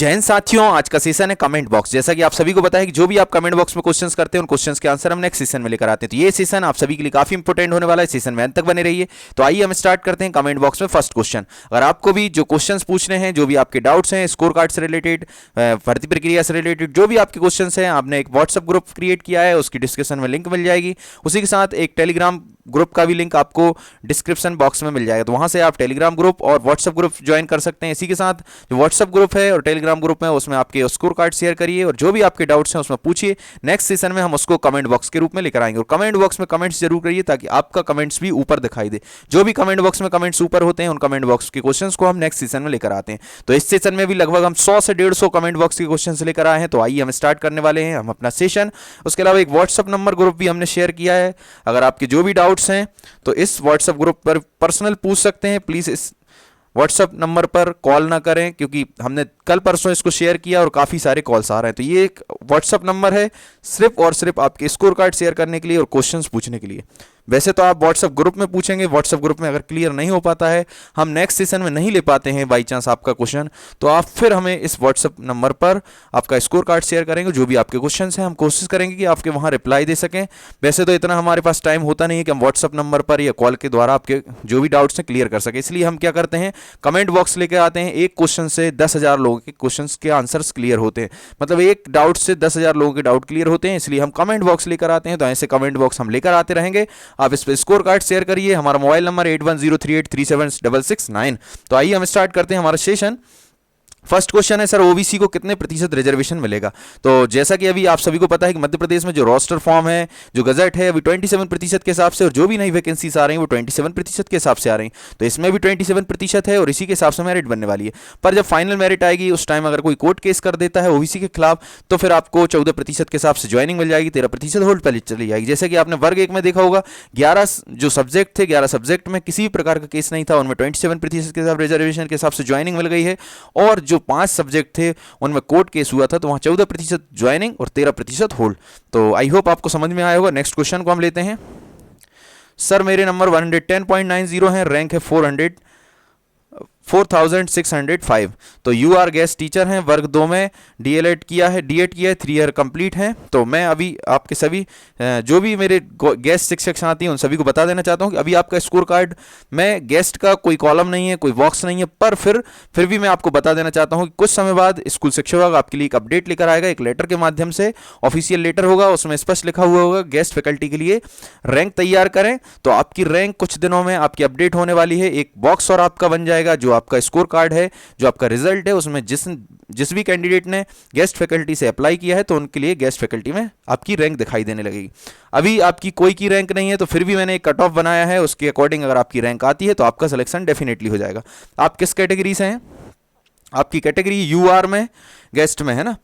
जय हिंद साथियों, आज का सेशन है कमेंट बॉक्स। जैसा कि आप सभी को पता है कि जो भी आप कमेंट बॉक्स में क्वेश्चंस करते हैं उन क्वेश्चंस के आंसर हम नेक्स्ट सेशन में लेकर आते हैं। तो ये सेशन आप सभी के लिए काफी इंपॉर्टेंट होने वाला है। सेशन में अंत तक बने रहिए। तो आइए हम स्टार्ट करते हैं कमेंट बॉक्स में फर्स्ट क्वेश्चन। अगर आपको भी जो क्वेश्चंस पूछने हैं, जो भी आपके डाउट्स हैं स्कोर कार्ड से रिलेटेड, भर्ती प्रक्रिया से रिलेटेड जो भी आपके क्वेश्चंस हैं, आपने एक व्हाट्सएप ग्रुप क्रिएट किया है, उसकी डिस्क्रिप्शन में लिंक मिल जाएगी। उसी के साथ एक टेलीग्राम ग्रुप का भी लिंक आपको डिस्क्रिप्शन बॉक्स में मिल जाएगा। तो वहां से आप टेलीग्राम ग्रुप और व्हाट्सएप ग्रुप ज्वाइन कर सकते हैं। इसी के साथ जो व्हाट्सएप ग्रुप है और टेलीग्राम ग्रुप में उसमें आपके स्कोर कार्ड शेयर करिए और जो भी आपके डाउट्स हैं उसमें पूछिए। नेक्स्ट सेशन में हम उसको कमेंट बॉक्स के रूप में लेकर आएंगे। और कमेंट बॉक्स में कमेंट्स जरूर करिए ताकि आपका कमेंट्स भी ऊपर दिखाई दे। जो भी कमेंट बॉक्स में कमेंट्स ऊपर होते हैं उन कमेंट बॉक्स के क्वेश्चंस को हम नेक्स्ट सेशन में लेकर आते हैं। तो इस सेशन में भी लगभग हम 100 से 150 कमेंट बॉक्स के क्वेश्चंस लेकर आए हैं। तो आइए हम स्टार्ट करने वाले हैं हम अपना सेशन। उसके अलावा एक व्हाट्सएप नंबर ग्रुप भी हमने शेयर किया है। अगर आपके जो भी डाउट्स हैं तो इस व्हाट्सएप ग्रुप पर पर्सनल पूछ सकते हैं। प्लीज इस व्हाट्सएप नंबर पर कॉल ना करें क्योंकि हमने कल परसों इसको शेयर किया और काफ़ी सारे कॉल्स आ रहे हैं। तो ये एक व्हाट्सएप नंबर है सिर्फ और सिर्फ आपके स्कोर कार्ड शेयर करने के लिए और क्वेश्चंस पूछने के लिए। वैसे तो आप व्हाट्सएप ग्रुप में पूछेंगे, व्हाट्सएप ग्रुप में अगर क्लियर नहीं हो पाता है, हम नेक्स्ट सेशन में नहीं ले पाते हैं बाई चांस आपका क्वेश्चन, तो आप फिर हमें इस व्हाट्सएप नंबर पर आपका स्कोर कार्ड शेयर करेंगे। जो भी आपके क्वेश्चन हैं हम कोशिश करेंगे कि आपके वहाँ रिप्लाई दे सकें। वैसे तो इतना हमारे पास टाइम होता नहीं है कि हम व्हाट्सएप नंबर पर या कॉल के द्वारा आपके जो भी डाउट्स हैं क्लियर कर सकें। इसलिए हम क्या करते हैं, कमेंट बॉक्स लेके आते हैं। एक क्वेश्चन से 10,000 लोगों के क्वेश्चन के आंसर्स क्लियर होते हैं, मतलब एक डाउट से 10,000 लोगों के डाउट क्लियर होते हैं। इसलिए हम कमेंट बॉक्स लेकर आते हैं। तो ऐसे कमेंट बॉक्स हम लेकर आते रहेंगे। आप इस पर स्कोर कार्ड शेयर करिए। हमारा मोबाइल नंबर 8103837669। तो आइए हम स्टार्ट करते हैं हमारा सेशन। फर्स्ट क्वेश्चन है सर, ओबीसी को कितने प्रतिशत रिजर्वेशन मिलेगा? तो जैसा कि अभी आप सभी को पता है कि मध्य प्रदेश में जो रोस्टर फॉर्म है, जो गजट है, अभी 27% के हिसाब से, और जो भी नई वैकेंसीज आ रही हैं वो 27% के हिसाब से आ रही हैं। तो इसमें भी 27% है और इसी के हिसाब से मेरिट बनने वाली है। पर जब फाइनल मेरिट आएगी उस टाइम अगर कोई कोर्ट केस कर देता है ओबीसी के खिलाफ तो फिर आपको 14% के हिसाब से ज्वाइनिंग मिल जाएगी, 13% होल्ड पर चली जाएगी। जैसे कि आपने वर्ग 1 में देखा होगा 11 जो सब्जेक्ट थे, 11 सब्जेक्ट में किसी भी प्रकार का केस नहीं था, उनमें 27% के हिसाब रिजर्वेशन के हिसाब से ज्वाइनिंग मिल गई है। और जो 5 सब्जेक्ट थे उनमें कोर्ट केस हुआ था तो वहां 14% ज्वाइनिंग और 13% होल्ड। तो आई होप आपको समझ में आया होगा। नेक्स्ट क्वेश्चन को हम लेते हैं। सर मेरे नंबर 110.90 है, रैंक है 4605। तो यू आर गेस्ट टीचर हैं, वर्ग 2 में डीएलएड किया है, डीएड किया है, 3 ईयर कंप्लीट है। तो मैं अभी आपके सभी जो भी मेरे गेस्ट शिक्षक साथी हैं उन सभी को बता देना चाहता हूं कि अभी आपका स्कोर कार्ड में गेस्ट का कोई कॉलम नहीं है, कोई बॉक्स नहीं है, पर फिर भी मैं आपको बता देना चाहता हूं कि कुछ समय बाद स्कूल शिक्षा विभाग आपके लिए एक अपडेट लेकर आएगा, एक लेटर के माध्यम से। ऑफिशियल लेटर होगा, उसमें स्पष्ट लिखा हुआ होगा गेस्ट फैकल्टी के लिए रैंक तैयार करें। तो आपकी रैंक कुछ दिनों में आपकी अपडेट होने वाली है। एक बॉक्स और आपका बन जाएगा, जो आपका स्कोर कार्ड है, जो आपका रिजल्ट है, उसमें जिस भी कैंडिडेट ने गेस्ट फैकल्टी से अप्लाई किया है तो उनके लिए गेस्ट फैकल्टी में आपकी रैंक दिखाई देने लगेगी। अभी आपकी कोई की रैंक नहीं है तो फिर भी मैंने एक कट ऑफ बनाया है, उसके अकॉर्डिंग अगर आपकी रैंक आती है तो आपका सिलेक्शन डेफिनेटली हो जाएगा। आप किस कैटेगरी से हैं? आपकी कैटेगरी यूआर में, गेस्ट में है ना।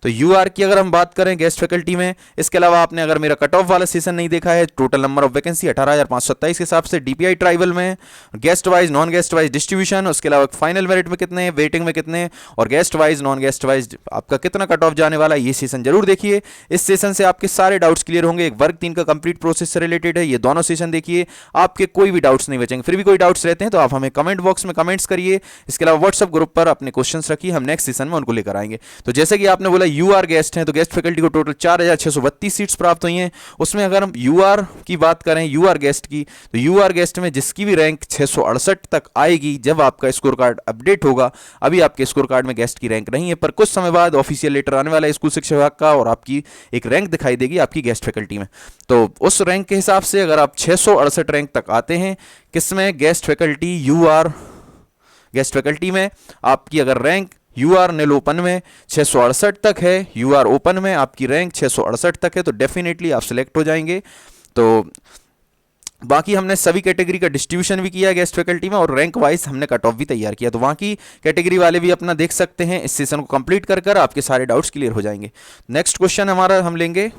तो यूआर की अगर हम बात करें गेस्ट फैकल्टी में, इसके अलावा आपने अगर मेरा कट ऑफ वाला सेशन नहीं देखा है, टोटल नंबर ऑफ वैकेंसी 18,527 के हिसाब से डीपीआई ट्राइबल में, guest wise non guest wise distribution, उसके अलावा फाइनल मेरिट में कितने, वेटिंग में कितने, और guest wise non guest wise आपका कितना कट ऑफ जाने वाला है, ये सेशन जरूर देखिए। इस सेशन से आपके सारे डाउट्स क्लियर होंगे। एक वर्ग 3 का कंप्लीट प्रोसेस से रिलेटेड है, ये दोनों सेशन देखिए, आपके कोई भी डाउट्स नहीं बचेंगे। फिर भी कोई डाउट्स रहते हैं तो आप हमें कमेंट बॉक्स में कमेंट्स करिए। इसके अलावा व्हाट्सएप ग्रुप पर अपने क्वेश्चंस रखिए, हम नेक्स्ट सेशन में उनको लेकर आएंगे। तो जैसे कि आपने बोला यूआर गेस्ट हैं, तो गेस्ट फैकल्टी को टोटल 4,632 सीट्स प्राप्त हुई हैं। उसमें अगर हम यूआर की बात करें, यूआर गेस्ट की, तो यूआर गेस्ट में जिसकी भी रैंक 668 तक आएगी जब आपका स्कोर कार्ड अपडेट होगा, अभी आपके स्कोर कार्ड में गेस्ट की रैंक नहीं है, पर कुछ समय बाद ऑफिशियल लेटर आने वाला है स्कूल शिक्षा विभाग का और आपकी एक रैंक दिखाई देगी आपकी गेस्ट फैकल्टी में। तो उस रैंक के हिसाब से अगर आप 668 रैंक तक आते हैं, किसमें, guest faculty, UR guest faculty में, आपकी अगर रैंक यूआर नील ओपन में 668 तक है, यूआर ओपन में आपकी रैंक 668 तक है, तो डेफिनेटली आप सिलेक्ट हो जाएंगे। तो बाकी हमने सभी कैटेगरी का डिस्ट्रीब्यूशन भी किया है गेस्ट फैकल्टी में और रैंक वाइज हमने कट ऑफ भी तैयार किया। तो वहाँ की कैटेगरी वाले भी अपना देख सकते हैं। इस सेशन को कंप्लीट कर आपके सारे डाउट्स क्लियर हो जाएंगे। नेक्स्ट क्वेश्चन हमारा हम लेंगे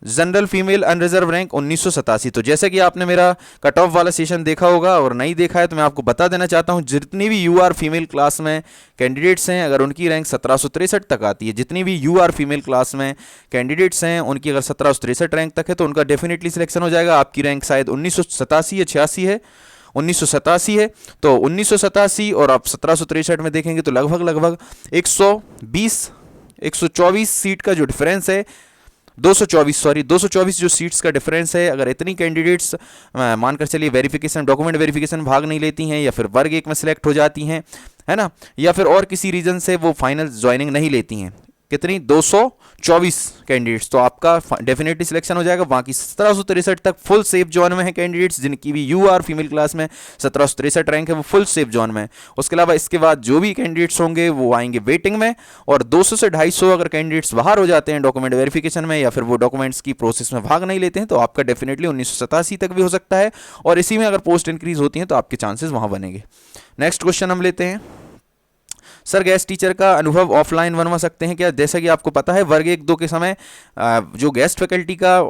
जनरल फीमेल अनरिजर्व रैंक 1987। तो जैसे कि आपने मेरा कट ऑफ वाला सेशन देखा होगा और नहीं देखा है तो मैं आपको बता देना चाहता हूं, जितनी भी यूआर फीमेल क्लास में कैंडिडेट्स हैं अगर उनकी रैंक 1763 तक आती है, जितनी भी यूआर फीमेल क्लास में कैंडिडेट्स हैं उनकी अगर 1763 रैंक तक है तो उनका डेफिनेटली सिलेक्शन हो जाएगा। आपकी रैंक शायद 1987 या 86 है 1987 है। तो 1987 और आप 1763 में देखेंगे तो लगभग 124 सीट का जो डिफरेंस है, 224 जो सीट्स का डिफरेंस है, अगर इतनी कैंडिडेट्स मानकर चलिए वेरिफिकेशन डॉक्यूमेंट वेरिफिकेशन भाग नहीं लेती हैं या फिर वर्ग एक में सिलेक्ट हो जाती हैं, है ना, या फिर और किसी रीजन से वो फाइनल ज्वाइनिंग नहीं लेती हैं, कितनी 224 कैंडिडेट्स, तो आपका डेफिनेटली सिलेक्शन हो जाएगा। बाकी 1763 तक फुल सेफ जोन में है कैंडिडेट्स, जिनकी भी यूआर फीमेल क्लास में 1763 रैंक है, वो फुल सेफ जोन में है। उसके अलावा इसके बाद जो भी कैंडिडेट्स होंगे वो आएंगे वेटिंग में, और 200 से 250 अगर कैंडिडेट्स बाहर हो जाते हैं डॉक्यूमेंट वेरिफिकेशन में या फिर वो डॉक्यूमेंट्स की प्रोसेस में भाग नहीं लेते हैं, तो आपका डेफिनेटली 1987 तक भी हो सकता है, और इसी में अगर पोस्ट इंक्रीज होती हैं तो आपके चांसेस वहां बनेंगे। नेक्स्ट क्वेश्चन हम लेते हैं, सर गेस्ट टीचर का अनुभव ऑफलाइन बनवा सकते हैं क्या? जैसा कि आपको पता है वर्ग 1-2 के समय जो गेस्ट फैकल्टी का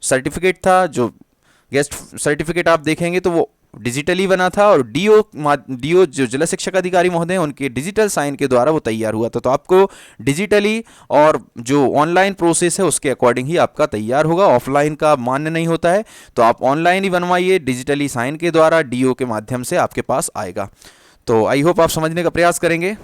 सर्टिफिकेट था, जो गेस्ट सर्टिफिकेट आप देखेंगे तो वो डिजिटली बना था, और डीओ जो जिला शिक्षक अधिकारी महोदय हैं उनके डिजिटल साइन के द्वारा वो तैयार हुआ था। तो आपको डिजिटली और जो ऑनलाइन प्रोसेस है उसके अकॉर्डिंग ही आपका तैयार होगा, ऑफलाइन का मान्य नहीं होता है, तो आप ऑनलाइन ही बनवाइए, डिजिटली साइन के द्वारा डीओ के माध्यम से आपके पास आएगा। तो आई होप आप समझने का प्रयास करेंगे।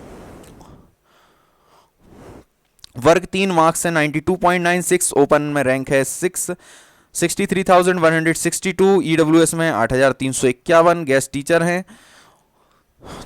वर्ग 3 मार्क्स है 92.96, ओपन में रैंक है 63,162, ईडब्ल्यूएस में 8,351, गेस्ट टीचर हैं।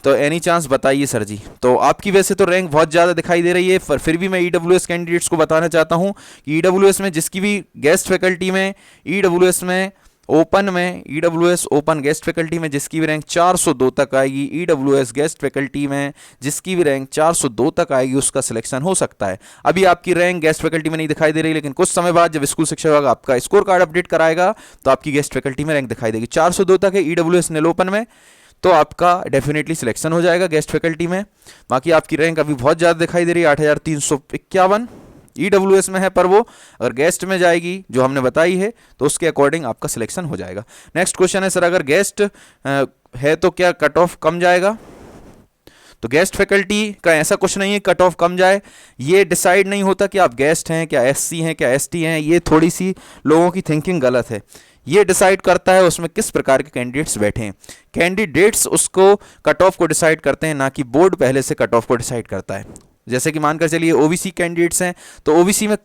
तो एनी चांस बताइए सर जी। तो आपकी वैसे तो रैंक बहुत ज़्यादा दिखाई दे रही है, पर फिर भी मैं ईडब्ल्यूएस कैंडिडेट्स को बताना चाहता हूं कि ईडब्ल्यूएस में जिसकी भी गेस्ट फैकल्टी में, ईडब्ल्यूएस में ओपन में, ईडब्ल्यूएस ओपन गेस्ट फैकल्टी में जिसकी भी रैंक 402 तक आएगी, ईडब्ल्यूएस गेस्ट फैकल्टी में जिसकी भी रैंक 402 तक आएगी उसका सिलेक्शन हो सकता है। अभी आपकी रैंक गेस्ट फैकल्टी में नहीं दिखाई दे रही, लेकिन कुछ समय बाद जब स्कूल शिक्षा विभाग आपका स्कोर कार्ड अपडेट कराएगा तो आपकी गेस्ट फैकल्टी में रैंक दिखाई देगी। 402 तक है ईडब्ल्यूएस नेल ओपन में, तो आपका डेफिनेटली सिलेक्शन हो जाएगा गेस्ट फैकल्टी में। बाकी आपकी रैंक अभी बहुत ज़्यादा दिखाई दे रही है, 8,351 ईडब्ल्यूएस में है, पर वो अगर गेस्ट में जाएगी जो हमने बताई है तो उसके अकॉर्डिंग आपका सिलेक्शन हो जाएगा। नेक्स्ट क्वेश्चन है, सर अगर गेस्ट है तो क्या कट ऑफ कम जाएगा? तो गेस्ट फैकल्टी का ऐसा कुछ नहीं है कट ऑफ कम जाए, ये डिसाइड नहीं होता कि आप गेस्ट हैं, क्या एससी हैं, क्या एसटी हैं, ये थोड़ी सी लोगों की थिंकिंग गलत है। ये डिसाइड करता है उसमें किस प्रकार के कैंडिडेट्स बैठे हैं, कैंडिडेट्स उसको कट ऑफ को डिसाइड करते हैं, ना कि बोर्ड पहले से कट ऑफ को डिसाइड करता है। जैसे कि मानकर चलिए ओबीसी कैंडिडेट्स हैं, तो ओबीसी में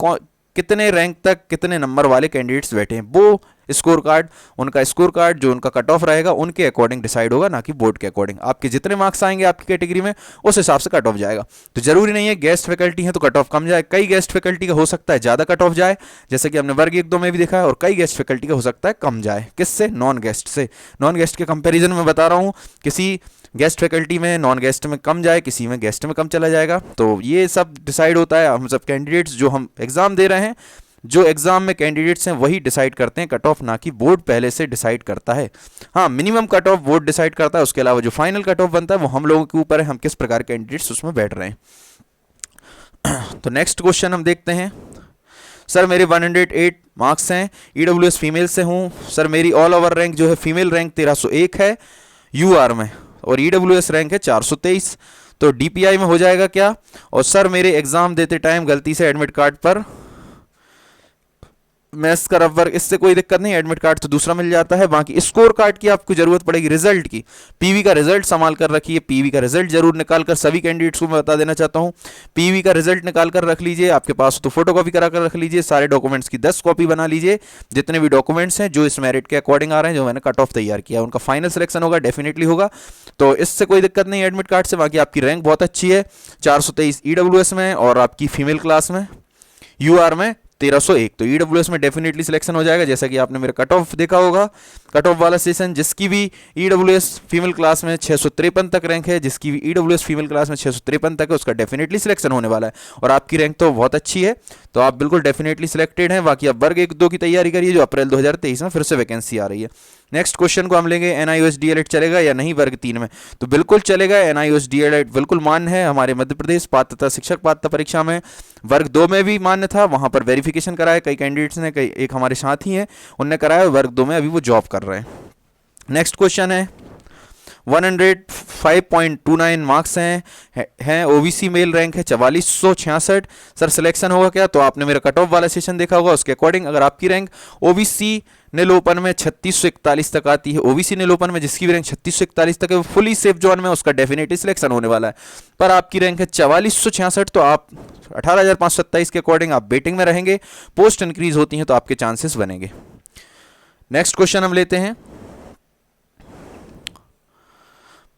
कितने रैंक तक कितने नंबर वाले कैंडिडेट्स बैठे हैं, वो स्कोर कार्ड, उनका स्कोर कार्ड जो उनका कट ऑफ रहेगा उनके अकॉर्डिंग डिसाइड होगा, ना कि बोर्ड के अकॉर्डिंग। आपके जितने मार्क्स आएंगे आपकी कैटेगरी में उस हिसाब से कट ऑफ जाएगा। तो जरूरी नहीं है गेस्ट फैकल्टी है तो कट ऑफ कम जाए, कई गेस्ट फैकल्टी का हो सकता है ज़्यादा कट ऑफ जाए, जैसे कि हमने वर्ग 1-2 में भी देखा है, और कई गेस्ट फैकल्टी का हो सकता है कम जाए। किससे? नॉन गेस्ट से। नॉन गेस्ट के कंपेरिजन में बता रहा हूँ, किसी गेस्ट फैकल्टी में नॉन गेस्ट में कम जाए, किसी में गेस्ट में कम चला जाएगा। तो ये सब डिसाइड होता है, हम सब कैंडिडेट्स जो हम एग्ज़ाम दे रहे हैं, जो एग्जाम में कैंडिडेट्स हैं वही डिसाइड करते हैं कट ऑफ, ना कि बोर्ड पहले से डिसाइड करता है। हाँ, minimum cut off board decide करता है, उसके अलावा जो फाइनल कट ऑफ बनता है वो हम लोगों के ऊपर है, हम किस प्रकार कैंडिडेट्स उसमें बैठ रहे हैं। तो नेक्स्ट क्वेश्चन हम देखते हैं, सर मेरे 108 मार्क्स हैं, ईडब्ल्यूएस फीमेल से हूँ, सर मेरी ऑल ओवर रैंक जो है फीमेल रैंक 1301 है यूआर में, और ईडब्ल्यूएस रैंक है 423, तो डीपीआई में हो जाएगा क्या? और सर मेरे एग्जाम देते टाइम गलती से एडमिट कार्ड पर मैथ्स का रफ वर्क, इससे कोई दिक्कत नहीं, एडमिट कार्ड तो दूसरा मिल जाता है। बाकी स्कोर कार्ड की आपको जरूरत पड़ेगी, रिजल्ट की, पीवी का रिजल्ट संभाल कर रखिए, पीवी का रिजल्ट जरूर निकाल कर, सभी कैंडिडेट्स को मैं बता देना चाहता हूं, पीवी का रिजल्ट निकाल कर रख लीजिए, आपके पास तो फोटोकॉपी करा कर रख लीजिए, सारे डॉक्यूमेंट्स की 10 कॉपी बना लीजिए, जितने भी डॉक्यूमेंट्स हैं जो इस मेरिट के अकॉर्डिंग आ रहे हैं, जो मैंने कट ऑफ तैयार किया, उनका फाइनल सिलेक्शन होगा, डेफिनेटली होगा, तो इससे कोई दिक्कत नहीं एडमिट कार्ड से। बाकी आपकी रैंक बहुत अच्छी है, 423 ईडब्ल्यूएस में, और आपकी फीमेल क्लास में यूआर में 1301, तो ईडब्ल्यूएस में डेफिनेटली सिलेक्शन हो जाएगा। जैसा कि आपने मेरा कट ऑफ देखा होगा, कट ऑफ वाला सेशन, जिसकी भी ईडब्ल्यूएस फीमेल क्लास में 653 तक रैंक है, जिसकी भी ईडब्ल्यूएस फीमेल क्लास में 653 तक है, उसका डेफिनेटली सिलेक्शन होने वाला है, और आपकी रैंक तो बहुत अच्छी है, तो आप बिल्कुल डेफिनेटली सिलेक्टेड हैं। बाकी आप वर्ग 1-2 की तैयारी करिए, जो अप्रैल 2023 में फिर से वैकेंसी आ रही है। नेक्स्ट क्वेश्चन को हम लेंगे, एनआईओएस डीएलएड चलेगा या नहीं वर्ग 3 में? तो बिल्कुल चलेगा, एनआईओएस डीएलएड बिल्कुल मान्य है हमारे मध्य प्रदेश पात्रता शिक्षक पात्रता परीक्षा में। वर्ग 2 में भी मान्य था, वहां पर वेरिफिकेशन कराया कई कैंडिडेट्स ने, कई एक हमारे साथी हैं उनने कराया, वर्ग 2 में अभी वो जॉब कर रहे हैं। नेक्स्ट क्वेश्चन है, 105.29 मार्क्स हैं। ओबीसी मेल रैंक है 4466। सर सिलेक्शन होगा क्या? तो आपने मेरा कट ऑफ वाला सेशन देखा होगा, उसके अकॉर्डिंग अगर आपकी रैंक ओबीसी नील ओपन में 3641 तक आती है, ओबीसी नील ओपन में जिसकी भी रैंक 3641 तक है वो फुली सेफ जोन में, उसका डेफिनेटली सिलेक्शन होने वाला है। पर आपकी रैंक है 4466, तो आप 18,527 के अकॉर्डिंग आप वेटिंग में रहेंगे। पोस्ट इंक्रीज होती हैं तो आपके चांसेस बनेंगे। नेक्स्ट क्वेश्चन हम लेते हैं।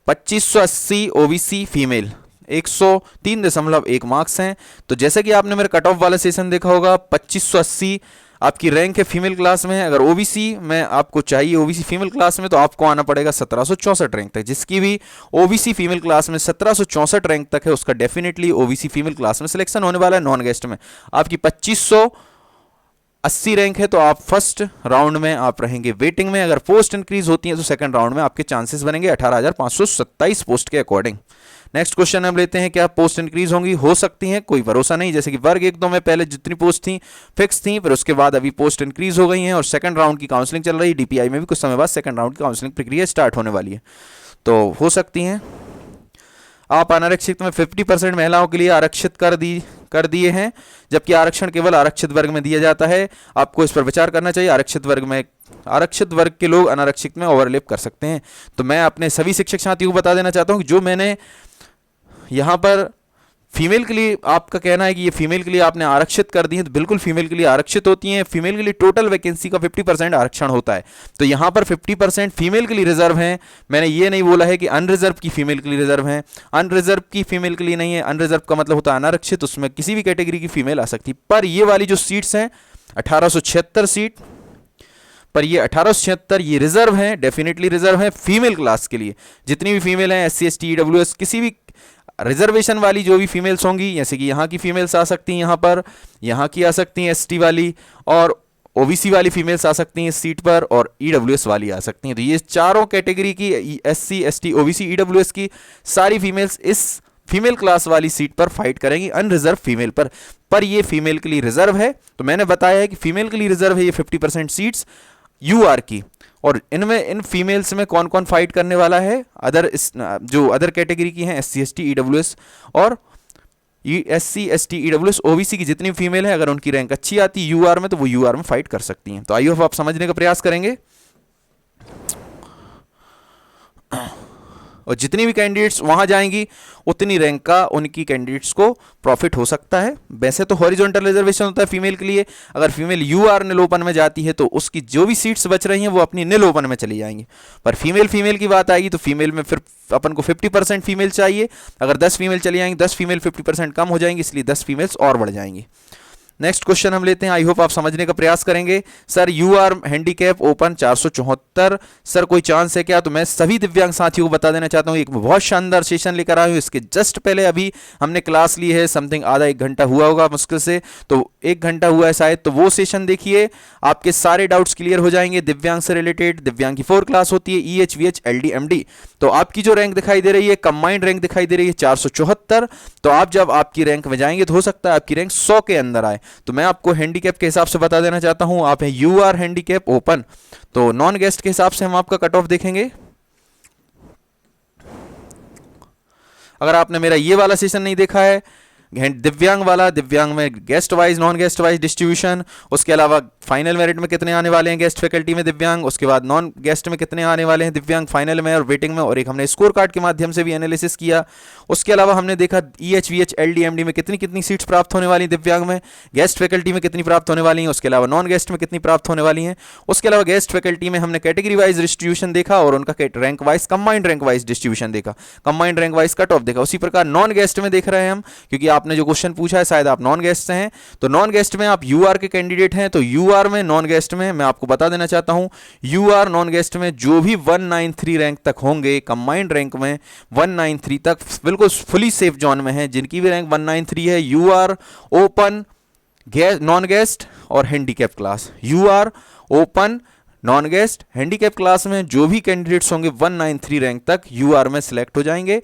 2580 ओबीसी फीमेल 103.1 मार्क्स हैं। तो जैसे कि आपने मेरा कट ऑफ वाला सेशन देखा होगा, 2580 आपकी रैंक है फीमेल क्लास में। अगर ओबीसी में आपको चाहिए ओबीसी फीमेल क्लास में, तो आपको आना पड़ेगा 1764 रैंक तक। जिसकी भी ओबीसी फीमेल क्लास में 1764 रैंक तक है, उसका डेफिनेटली ओबीसी फीमेल क्लास में सिलेक्शन होने वाला है। नॉन गेस्ट में आपकी 2580 रैंक है, तो आप फर्स्ट राउंड में आप रहेंगे वेटिंग में। अगर पोस्ट इंक्रीज होती है तो सेकंड राउंड में आपके चांसेस बनेंगे 18,527 पोस्ट के अकॉर्डिंग। नेक्स्ट क्वेश्चन हम लेते हैं, क्या पोस्ट इंक्रीज होंगी? हो सकती हैं, कोई भरोसा नहीं। जैसे कि वर्ग 1-2 में पहले जितनी पोस्ट थी फिक्स थी, फिर उसके बाद अभी पोस्ट इंक्रीज हो गई हैं और सेकंड राउंड की काउंसलिंग चल रही है। डीपीआई में भी कुछ समय बाद सेकंड राउंड की काउंसलिंग प्रक्रिया स्टार्ट होने वाली है, तो हो सकती हैं। आप अनारक्षित में 50% महिलाओं के लिए आरक्षित कर दिए हैं, जबकि आरक्षण केवल आरक्षित वर्ग में दिया जाता है। आपको इस पर विचार करना चाहिए। आरक्षित वर्ग के लोग अनारक्षित में ओवरलैप कर सकते हैं। तो मैं अपने सभी शिक्षक साथियों को बता देना चाहता हूं कि जो मैंने यहाँ पर फीमेल के लिए, आपका कहना है कि ये फीमेल के लिए आपने आरक्षित कर दी है, तो बिल्कुल फीमेल के लिए आरक्षित होती हैं। फीमेल के लिए टोटल वैकेंसी का 50% आरक्षण होता है, तो यहाँ पर 50% फीमेल के लिए रिजर्व हैं। मैंने ये नहीं बोला है कि अनरिजर्व की फीमेल के लिए रिजर्व हैं। अनरिजर्व की फीमेल के लिए नहीं है। अनरिजर्व का मतलब होता है अनारक्षित, उसमें किसी भी कैटेगरी की फीमेल आ सकती। पर ये वाली जो सीट्स हैं 1876 सीट, पर ये 1876 ये रिजर्व है, डेफिनेटली रिजर्व है फीमेल क्लास के लिए। जितनी भी फीमेल हैं SC ST EWS, किसी भी रिजर्वेशन वाली जो भी फीमेल्स होंगी, जैसे कि यहाँ की फीमेल्स आ सकती हैं, यहाँ की आ सकती हैं ST वाली, और ओबीसी वाली फीमेल्स आ सकती हैं इस सीट पर, और EWS वाली आ सकती हैं। तो ये चारों कैटेगरी की SC ST OBC EWS की सारी फीमेल्स इस फीमेल क्लास वाली सीट पर फाइट करेंगी अनरिजर्व फीमेल पर ये फीमेल के लिए रिजर्व है। तो मैंने बताया है कि फीमेल के लिए रिजर्व है ये 50% सीट्स UR की। और इनमें इन फीमेल्स में कौन कौन फाइट करने वाला है? जो अदर कैटेगरी की हैं SC ST EWS और SC ST EWS OBC की जितनी फीमेल है, अगर उनकी रैंक अच्छी आती है UR में, तो वो UR में फाइट कर सकती हैं। तो आई होप आप समझने का प्रयास करेंगे। और जितनी भी कैंडिडेट्स वहां जाएंगी उतनी रैंक का उनकी कैंडिडेट्स को प्रॉफिट हो सकता है। वैसे तो हॉरिजॉन्टल रिजर्वेशन होता है फीमेल के लिए। अगर फीमेल UR नील ओपन में जाती है तो उसकी जो भी सीट्स बच रही हैं वो अपनी नील ओपन में चली जाएंगी। पर फीमेल की बात आएगी तो फीमेल में फिर अपन को 50% फीमेल चाहिए। अगर 10 फीमेल चली जाएंगी, 10 फीमेल 50% कम हो जाएंगी, इसलिए 10 फीमेल्स और बढ़ जाएंगी। नेक्स्ट क्वेश्चन हम लेते हैं, आई होप आप समझने का प्रयास करेंगे। Sir UR handicap open 474, sir कोई चांस है क्या? तो मैं सभी दिव्यांग साथियों को बता देना चाहता हूं, एक बहुत शानदार सेशन लेकर आया हूं। इसके जस्ट पहले अभी हमने क्लास ली है, समथिंग आधा 1 घंटा हुआ होगा मुश्किल से, तो 1 घंटा हुआ है शायद। तो वो सेशन देखिए, आपके सारे डाउट्स क्लियर हो जाएंगे दिव्यांग से रिलेटेड। दिव्यांग की 4 क्लास होती है, EH VH LD MD। तो आपकी जो रैंक दिखाई दे रही है, कंबाइंड रैंक दिखाई दे रही है 474। तो आप जब आपकी रैंक में जाएंगे तो हो सकता है आपकी रैंक 100 के अंदर आए। तो मैं आपको हैंडीकैप के हिसाब से बता देना चाहता हूं, आप है UR हैंडीकैप ओपन। तो नॉन गेस्ट के हिसाब से हम आपका कट ऑफ देखेंगे। अगर आपने मेरा ये वाला सेशन नहीं देखा है दिव्यांग वाला, दिव्यांग में guest wise non guest wise distribution, उसके अलावा फाइनल मेरिट में कितने आने वाले हैं गेस्ट फैकल्टी में दिव्यांग, उसके बाद नॉन गेस्ट में कितने आने वाले हैं दिव्यांग फाइनल में और वेटिंग में, और एक हमने स्कोर कार्ड के माध्यम से भी एनालिसिस किया। उसके अलावा हमने देखा EH VH LD MD में कितनी कितनी सीट्स प्राप्त होने वाली दिव्यांग में, गेस्ट फैकल्टी में कितनी प्राप्त होने वाली हैं, उसके अलावा नॉन गेस्ट में कितनी प्राप्त होने वाली हैं। उसके अलावा गेस्ट फैकल्टी में हमने कैटेगरी वाइज डिस्ट्रीब्यूशन देखा और उनका rank wise combined rank wise distribution देखा, combined rank wise cut off देखा। उसी प्रकार नॉन गेस्ट में देख रहे हैं हम, क्योंकि आपने जो क्वेश्चन पूछा है शायद आप नॉन गेस्ट से हैं, तो नॉन गेस्ट में आप UR के कैंडिडेट हैं। तो UR में नॉन गेस्ट में मैं आपको बता देना चाहता हूं, UR नॉन गेस्ट में जो भी 193 रैंक तक होंगे, कंबाइंड रैंक में 193 तक बिल्कुल फुली सेफ जोन में है। जिनकी भी रैंक 193 है, UR ओपन नॉन गेस्ट और handicap class, UR open non guest handicap class में जो भी कैंडिडेट्स होंगे 193 रैंक तक UR में सिलेक्ट हो जाएंगे।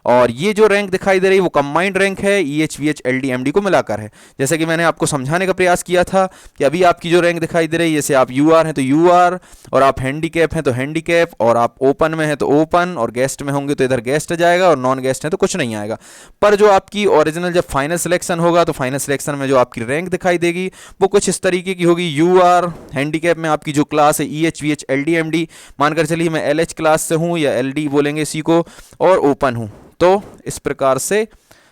और ये जो रैंक दिखाई दे रही है वो कंबाइंड रैंक है EH VH LD MD को मिलाकर है। जैसे कि मैंने आपको समझाने का प्रयास किया था कि अभी आपकी जो रैंक दिखाई दे रही है, जैसे आप UR हैं तो UR, और आप हैंडीकैप हैं तो हैंडीकैप, और आप ओपन में हैं तो ओपन, और गेस्ट में होंगे तो इधर गेस्ट जाएगा, और नॉन गेस्ट हैं तो कुछ नहीं आएगा। पर जो आपकी ओरिजिनल जब फाइनल सिलेक्शन होगा तो फाइनल सिलेक्शन में जो आपकी रैंक दिखाई देगी वो कुछ इस तरीके की होगी। UR हैंडीकैप में आपकी जो क्लास है EH VH LD MD, मानकर चलिए मैं LH क्लास से हूँ या LD बोलेंगे इसी को, और ओपन हूँ, तो इस प्रकार से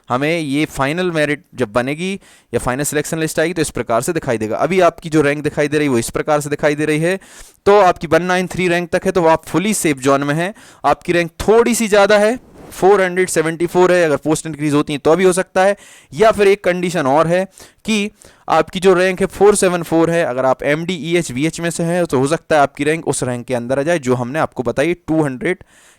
हमें ये फाइनल मेरिट जब बनेगी या फाइनल सिलेक्शन लिस्ट आएगी तो इस प्रकार से दिखाई देगा। अभी आपकी जो रैंक दिखाई दे रही है वो इस प्रकार से दिखाई दे रही है। तो आपकी 193 रैंक तक है तो आप फुली सेफ जोन में हैं। आपकी रैंक थोड़ी सी ज़्यादा है, 474 है, अगर पोस्ट इंक्रीज होती है तो भी हो सकता है, या फिर एक कंडीशन और है कि आपकी जो रैंक है 474 है, अगर आप MD EH VH में से हैं तो हो सकता है आपकी रैंक उस रैंक के अंदर आ जाए जो हमने आपको बताई 200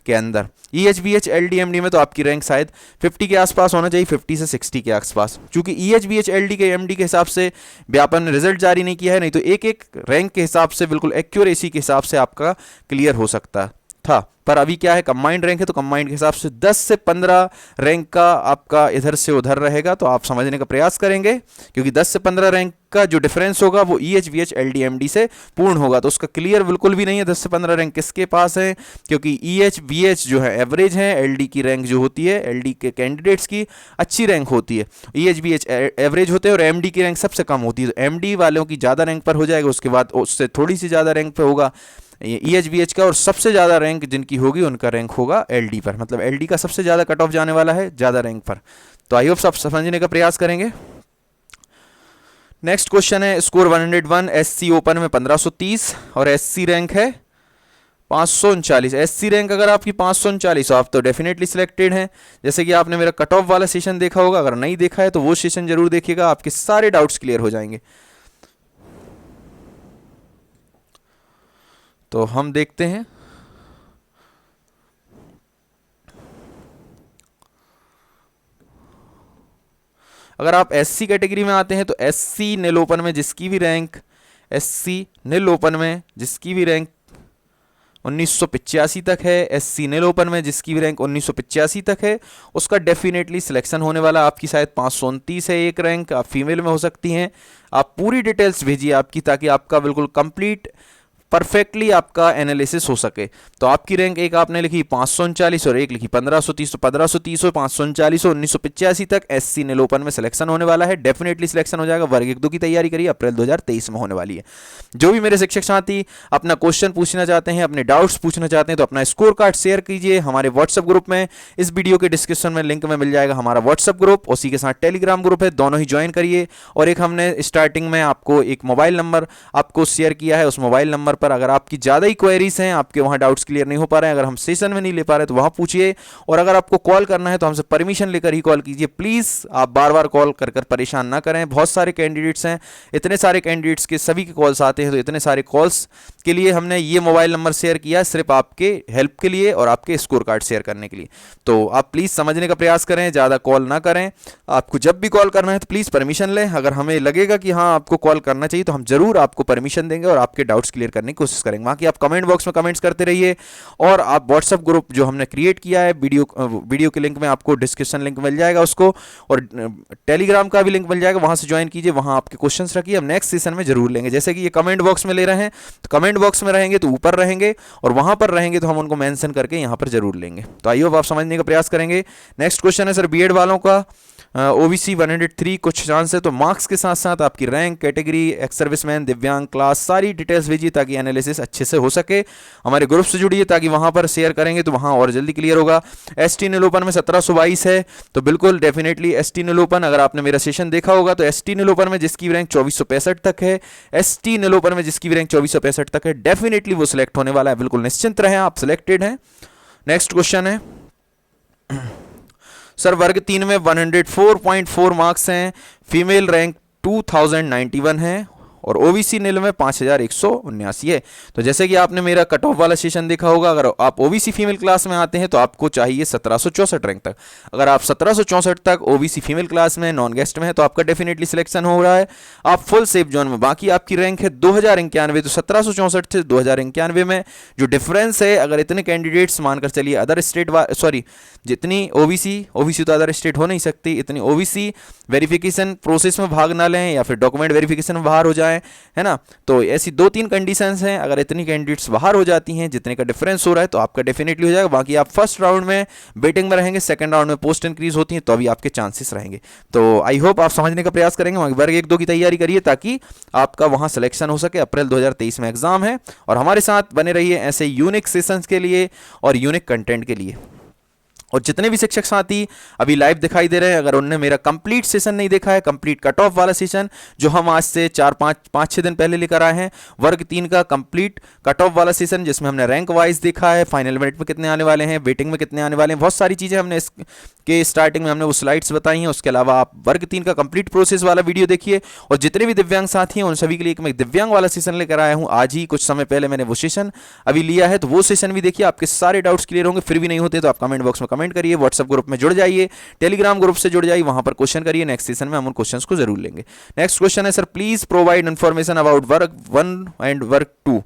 के अंदर। EH VH LD MD में तो आपकी रैंक शायद 50 के आसपास होना चाहिए, 50 से 60 के आसपास, क्योंकि EH VH LD के MD के हिसाब से व्यापन ने रिजल्ट जारी नहीं किया है, नहीं तो एक एक रैंक के हिसाब से बिल्कुल एक्यूरेसी के हिसाब से आपका क्लियर हो सकता था। पर अभी क्या है, कंबाइंड रैंक है तो कंबाइंड के हिसाब से 10 से 15 रैंक का आपका इधर से उधर रहेगा, तो आप समझने का प्रयास करेंगे, क्योंकि 10 से 15 रैंक का जो डिफरेंस होगा वो EH VH LD MD से पूर्ण होगा। तो उसका क्लियर बिल्कुल भी नहीं है 10 से 15 रैंक किसके पास है, क्योंकि EH VH जो है एवरेज है, LD की रैंक जो होती है LD के कैंडिडेट्स की अच्छी रैंक होती है, EH VH एवरेज होते हैं, और MD की रैंक सबसे कम होती है। तो MD वालों की ज़्यादा रैंक पर हो जाएगा, उसके बाद उससे थोड़ी सी ज़्यादा रैंक पर होगा EH VH का, और सबसे ज़्यादा रैंक जिनकी होगी उनका रैंक होगा LD पर, मतलब LD का सबसे ज़्यादा कट ऑफ जाने वाला है ज़्यादा रैंक पर। तो आई होप सब समझने का प्रयास करेंगे। नेक्स्ट क्वेश्चन है, स्कोर 101, SC ओपन में 1530 और SC रैंक है 539। SC रैंक अगर आपकी 539 तो आप तो डेफिनेटली सिलेक्टेड हैं। जैसे कि आपने मेरा कट ऑफ वाला सेशन देखा होगा, अगर नहीं देखा है तो वो सेशन जरूर देखिएगा, आपके सारे डाउट्स क्लियर हो जाएंगे। तो हम देखते हैं, अगर आप SC कैटेगरी में आते हैं तो SC नील ओपन में जिसकी भी रैंक 1985 तक है, SC नील ओपन में जिसकी भी रैंक 1985 तक है, उसका डेफिनेटली सिलेक्शन होने वाला। आपकी शायद 529 है एक रैंक, आप फीमेल में हो सकती हैं। आप पूरी डिटेल्स भेजिए आपकी, ताकि आपका बिल्कुल कंप्लीट परफेक्टली आपका एनालिसिस हो सके। तो आपकी रैंक एक आपने लिखी 539 और एक लिखी 1530, तो 1530 और 539 और 1985 तक SC नील ओपन में सिलेक्शन होने वाला है, डेफिनेटली सिलेक्शन हो जाएगा। वर्ग 1-2 की तैयारी करिए, अप्रैल 2023 में होने वाली है। जो भी मेरे शिक्षक साथी अपना क्वेश्चन पूछना चाहते हैं, अपने डाउट्स पूछना चाहते हैं, तो अपना स्कोर कार्ड शेयर कीजिए हमारे व्हाट्सएप ग्रुप में। इस वीडियो के डिस्क्रिप्शन में लिंक में मिल जाएगा हमारा व्हाट्सएप ग्रुप, उसी के साथ टेलीग्राम ग्रुप है, दोनों ही ज्वाइन करिए। और एक हमने स्टार्टिंग में आपको एक मोबाइल नंबर आपको शेयर किया है, उस मोबाइल नंबर पर अगर आपकी ज़्यादा ही क्वेरीज हैं, आपके वहाँ डाउट्स क्लियर नहीं हो पा रहे हैं, अगर हम सेशन में नहीं ले पा रहे तो वहाँ पूछिए। और अगर आपको कॉल करना है तो हमसे परमिशन लेकर ही कॉल कीजिए प्लीज़। आप बार बार कॉल कर परेशान ना करें, बहुत सारे कैंडिडेट्स हैं, इतने सारे कैंडिडेट्स के सभी के कॉल्स आते हैं, तो इतने सारे कॉल्स के लिए हमने ये मोबाइल नंबर शेयर किया सिर्फ आपके हेल्प के लिए और आपके स्कोर कार्ड शेयर करने के लिए। तो आप प्लीज़ समझने का प्रयास करें, ज़्यादा कॉल ना करें। आपको जब भी कॉल करना है तो प्लीज़ परमिशन लें। अगर हमें लगेगा कि हाँ आपको कॉल करना चाहिए तो हम जरूर आपको परमिशन देंगे और आपके डाउट्स क्लियर करने की कोशिश करेंगे। बाकी आप कमेंट बॉक्स में कमेंट्स करते रहिए, और आप व्हाट्सएप ग्रुप जो हमने क्रिएट किया है, वीडियो के लिंक में आपको डिस्क्रिप्शन लिंक मिल जाएगा उसको, और टेलीग्राम का भी लिंक मिल जाएगा, वहाँ से ज्वाइन कीजिए, वहाँ आपके क्वेश्चंस रखिए, हम नेक्स्ट सेशन में जरूर लेंगे। जैसे कि ये कमेंट बॉक्स में ले रहे हैं, तो कमेंट बॉक्स में रहेंगे तो ऊपर रहेंगे, और वहाँ पर रहेंगे तो हम उनको मेंशन करके यहाँ पर जरूर लेंगे। तो आइए आप समझने का प्रयास करेंगे। नेक्स्ट क्वेश्चन है सर बीएड वालों का, OBC 103 कुछ चांस है, तो मार्क्स के साथ साथ आपकी रैंक, कैटेगरी, एक्स सर्विसमैन, दिव्यांग, क्लास, सारी डिटेल्स भेजिए ताकि एनालिसिस अच्छे से हो सके। हमारे ग्रुप से जुड़िए ताकि वहाँ पर शेयर करेंगे तो वहाँ और जल्दी क्लियर होगा। ST नील ओपन में 1722 है, तो बिल्कुल डेफिनेटली ST नील ओपन, अगर आपने मेरा सेशन देखा होगा तो ST नील ओपन में जिसकी रैंक 2465 तक है, ST नील ओपन में जिसकी रैंक 2465 तक है, डेफिनेटली वो सिलेक्ट होने वाला है, बिल्कुल निश्चिंत रहें, आप सिलेक्टेड हैं। नेक्स्ट क्वेश्चन है सर वर्ग 3 में 104.4 मार्क्स हैं, फीमेल रैंक 2091 है, और ओबीसी नील में 5179 है। तो जैसे कि आपने मेरा कट ऑफ वाला सेशन देखा होगा, अगर आप ओबीसी फीमेल क्लास में आते हैं तो आपको चाहिए 1764 रैंक तक। अगर आप 1764 तक ओबीसी फीमेल क्लास में नॉन गेस्ट में है तो आपका डेफिनेटली सिलेक्शन हो रहा है, आप फुल सेफ जोन में। बाकी आपकी रैंक है 2091, तो 1764 से 2091 में जो डिफरेंस है, अगर इतने कैंडिडेट्स मानकर चलिए अदर स्टेट सॉरी जितनी ओबीसी तो अदर स्टेट हो नहीं सकती, इतनी ओबीसी वेरिफिकेशन प्रोसेस में भाग ना लें या फिर डॉक्यूमेंट वेरिफिकेशन में बाहर हो जाएं, है ना। तो ऐसी 2-3 कंडीशंस हैं, अगर इतनी कैंडिडेट्स बाहर हो जाती हैं जितने का डिफरेंस हो रहा है तो आपका डेफिनेटली हो जाएगा। बाकी आप फर्स्ट राउंड में वेटिंग में रहेंगे, सेकंड राउंड में पोस्ट इंक्रीज होती है तो अभी आपके चांसेस रहेंगे। तो आई होप आप समझने का प्रयास करेंगे, वर्ग 1-2 की तैयारी करिए ताकि आपका वहां सिलेक्शन हो सके। अप्रैल 2023 में एग्जाम है और हमारे साथ बने रहिए ऐसे यूनिक सेशंस के लिए और यूनिक कंटेंट के लिए। और जितने भी शिक्षक साथी अभी लाइव दिखाई दे रहे हैं, अगर उन्होंने मेरा कंप्लीट सेशन नहीं देखा है, कंप्लीट कट ऑफ वाला सेशन जो हम आज से 4-5-6 दिन पहले लेकर आए हैं, वर्ग 3 का कंप्लीट कट ऑफ वाला सेशन जिसमें हमने रैंक वाइज देखा है, फाइनल मेरिट में कितने आने वाले हैं, वेटिंग में कितने आने वाले हैं, बहुत सारी चीज़ें हमने इसके स्टार्टिंग में हमने वो स्लाइड्स बताई हैं। उसके अलावा आप वर्ग 3 का कंप्लीट प्रोसेस वाला वीडियो देखिए। और जितने भी दिव्यांग साथी हैं उन सभी के लिए मैं दिव्यांग वाला सेशन लेकर आया हूँ, आज ही कुछ समय पहले मैंने वो सेशन अभी लिया है, तो वो सेशन भी देखिए, आपके सारे डाउट्स क्लियर होंगे। फिर भी नहीं होते तो आप कमेंट बॉक्स में कमेंट करिए, व्हाट्सएप ग्रुप में जुड़ जाइए, टेलीग्राम ग्रुप से जुड़ जाइए, वहां पर क्वेश्चन करिए, नेक्स्ट सेशन में हम उन क्वेश्चंस को जरूर लेंगे। नेक्स्ट क्वेश्चन है, sir please provide information about वर्ग 1 एंड वर्ग 2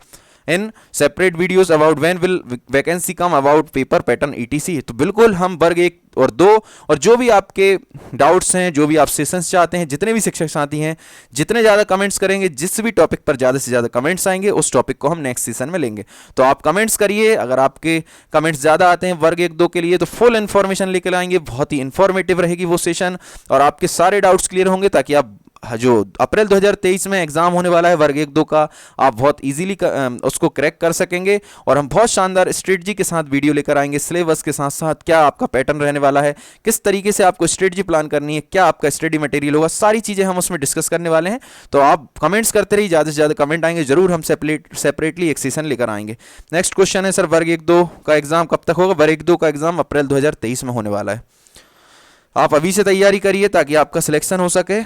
in separate videos about when will vacancy come about paper pattern etc. तो बिल्कुल हम वर्ग 1 और 2 और जो भी आपके डाउट्स हैं, जो भी आप सेशंस चाहते हैं, जितने भी शिक्षक साथी हैं, जितने ज़्यादा कमेंट्स करेंगे, जिस भी टॉपिक पर ज़्यादा से ज़्यादा कमेंट्स आएंगे उस टॉपिक को हम नेक्स्ट सेशन में लेंगे। तो आप कमेंट्स करिए, अगर आपके कमेंट्स ज़्यादा आते हैं वर्ग 1-2 के लिए तो फुल इन्फॉर्मेशन लेकर आएंगे, बहुत ही इन्फॉर्मेटिव रहेगी वो सेशन और आपके सारे डाउट्स क्लियर होंगे ताकि आप जो अप्रैल 2023 में एग्जाम होने वाला है वर्ग 1-2 का, आप बहुत इजीली उसको क्रैक कर सकेंगे। और हम बहुत शानदार स्ट्रेटजी के साथ वीडियो लेकर आएंगे, सिलेबस के साथ साथ क्या आपका पैटर्न रहने वाला है, किस तरीके से आपको स्ट्रेटजी प्लान करनी है, क्या आपका स्टडी मटेरियल होगा, सारी चीज़ें हम उसमें डिस्कस करने वाले हैं। तो आप कमेंट्स करते रहिए, ज़्यादा से ज़्यादा कमेंट आएंगे, जरूर हम सेपरेटली एक सेशन लेकर आएंगे। नेक्स्ट क्वेश्चन है, सर वर्ग 1-2 का एग्जाम कब तक होगा? वर्ग 1-2 का एग्जाम अप्रैल 2023 में होने वाला है। आप अभी से तैयारी करिए ताकि आपका सिलेक्शन हो सके।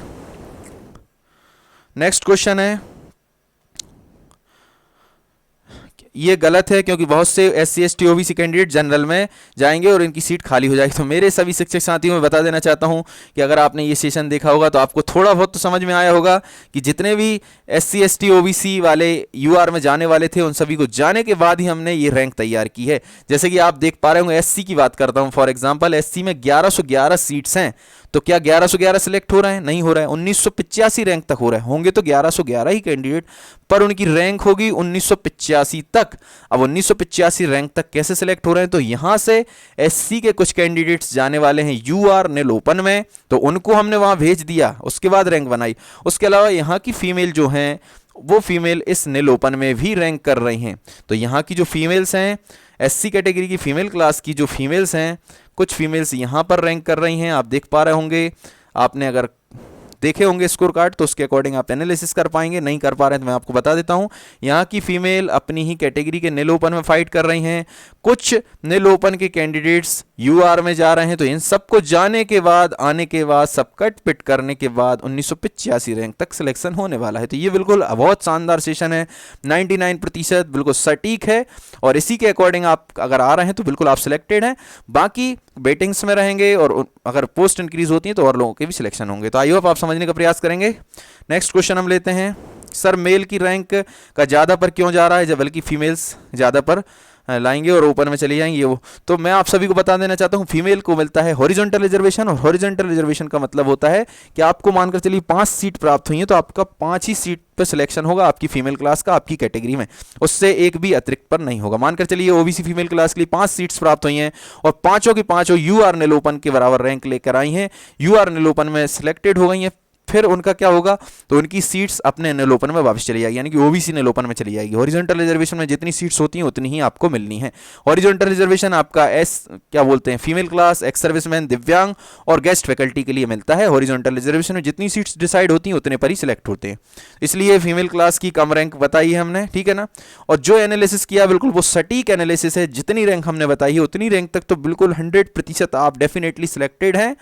नेक्स्ट क्वेश्चन है, ये गलत है क्योंकि बहुत से SC ST OBC candidate general में जाएंगे और इनकी सीट खाली हो जाएगी। तो मेरे सभी शिक्षक साथियों में बता देना चाहता हूं कि अगर आपने ये सेशन देखा होगा तो आपको थोड़ा बहुत तो समझ में आया होगा कि जितने भी SC ST OBC वाले UR में जाने वाले थे उन सभी को जाने के बाद ही हमने ये रैंक तैयार की है। जैसे कि आप देख पा रहे होंगे, SC की बात करता हूँ फॉर एग्जाम्पल, SC में 1111 सीट्स हैं, तो क्या 1111 सिलेक्ट हो रहे हैं? नहीं हो रहा है, 1985 रैंक तक हो रहे होंगे तो 1111 ही कैंडिडेट, पर उनकी रैंक होगी 1985 तक। अब 1985 रैंक तक कैसे सिलेक्ट हो रहे हैं? तो यहां से SC के कुछ कैंडिडेट्स जाने वाले हैं UR नेल ओपन में, तो उनको हमने वहां भेज दिया, उसके बाद रैंक बनाई। उसके अलावा यहाँ की फीमेल जो हैं वो फीमेल इस नेल ओपन में भी रैंक कर रही हैं। तो यहाँ की जो फीमेल्स हैं, SC कैटेगरी की फीमेल क्लास की जो फीमेल्स हैं, कुछ फीमेल्स यहाँ पर रैंक कर रही हैं, आप देख पा रहे होंगे। आपने अगर देखे होंगे स्कोर कार्ड तो उसके अकॉर्डिंग आप एनालिसिस कर पाएंगे, नहीं कर पा रहे हैं तो मैं आपको बता देता हूं। यहाँ की फीमेल अपनी ही कैटेगरी के नेल ओपन में फाइट कर रही हैं, कुछ नेल ओपन के कैंडिडेट्स UR में जा रहे हैं। तो इन सबको जाने के बाद, आने के बाद, सब कट पिट करने के बाद 1985 रैंक तक सिलेक्शन होने वाला है। तो ये बिल्कुल बहुत शानदार सेशन है, 99% बिल्कुल सटीक है और इसी के अकॉर्डिंग आप अगर आ रहे हैं तो बिल्कुल आप सिलेक्टेड हैं। बाकी वेटिंग्स में रहेंगे और अगर पोस्ट इंक्रीज होती है तो और लोगों के भी सिलेक्शन होंगे। तो आई होप आप समझने का प्रयास करेंगे। नेक्स्ट क्वेश्चन हम लेते हैं, सर मेल की रैंक का ज़्यादा पर क्यों जा रहा है जब बल्कि फीमेल्स ज़्यादा पर लाएंगे और ओपन में चली जाएंगी? वो तो मैं आप सभी को बता देना चाहता हूं, फीमेल को मिलता है हॉरिजॉन्टल रिजर्वेशन, और हॉरिजॉन्टल रिजर्वेशन का मतलब होता है कि आपको मानकर चलिए 5 सीट प्राप्त हुई है तो आपका 5 ही सीट पर सिलेक्शन होगा आपकी फीमेल क्लास का, आपकी कैटेगरी में, उससे एक भी अतिरिक्त पर नहीं होगा। मानकर चलिए OBC फीमेल क्लास के लिए 5 सीट्स प्राप्त हुई हैं और पांचों की पांचों UR नेल ओपन के बराबर रैंक लेकर आई हैं, UR नेल ओपन में सिलेक्टेड हो गई हैं, फिर उनका क्या होगा? तो उनकी सीट्स अपने नेल ओपन में वापस चली जाएगी, यानी कि OBC नेल ओपन में चली जाएगी। हॉरिजॉन्टल रिजर्वेशन में जितनी सीट्स होती हैं उतनी ही आपको मिलनी है। हॉरिजॉन्टल रिजर्वेशन आपका क्या बोलते हैं, फीमेल क्लास, एक्स सर्विसमैन, दिव्यांग और गेस्ट फैकल्टी के लिए मिलता है। हॉरिजॉन्टल रिजर्वेशन में जितनी सीट्स डिसाइड होती हैं उतने पर ही सिलेक्ट होते हैं, इसलिए फीमेल क्लास की कम रैंक बताई है हमने, ठीक है ना। और जो एनालिसिस किया बिल्कुल वो सटीक एनालिसिस है, जितनी रैंक हमने बताई है उतनी रैंक तक तो बिल्कुल 100% आप डेफिनेटली सिलेक्टेड हैं।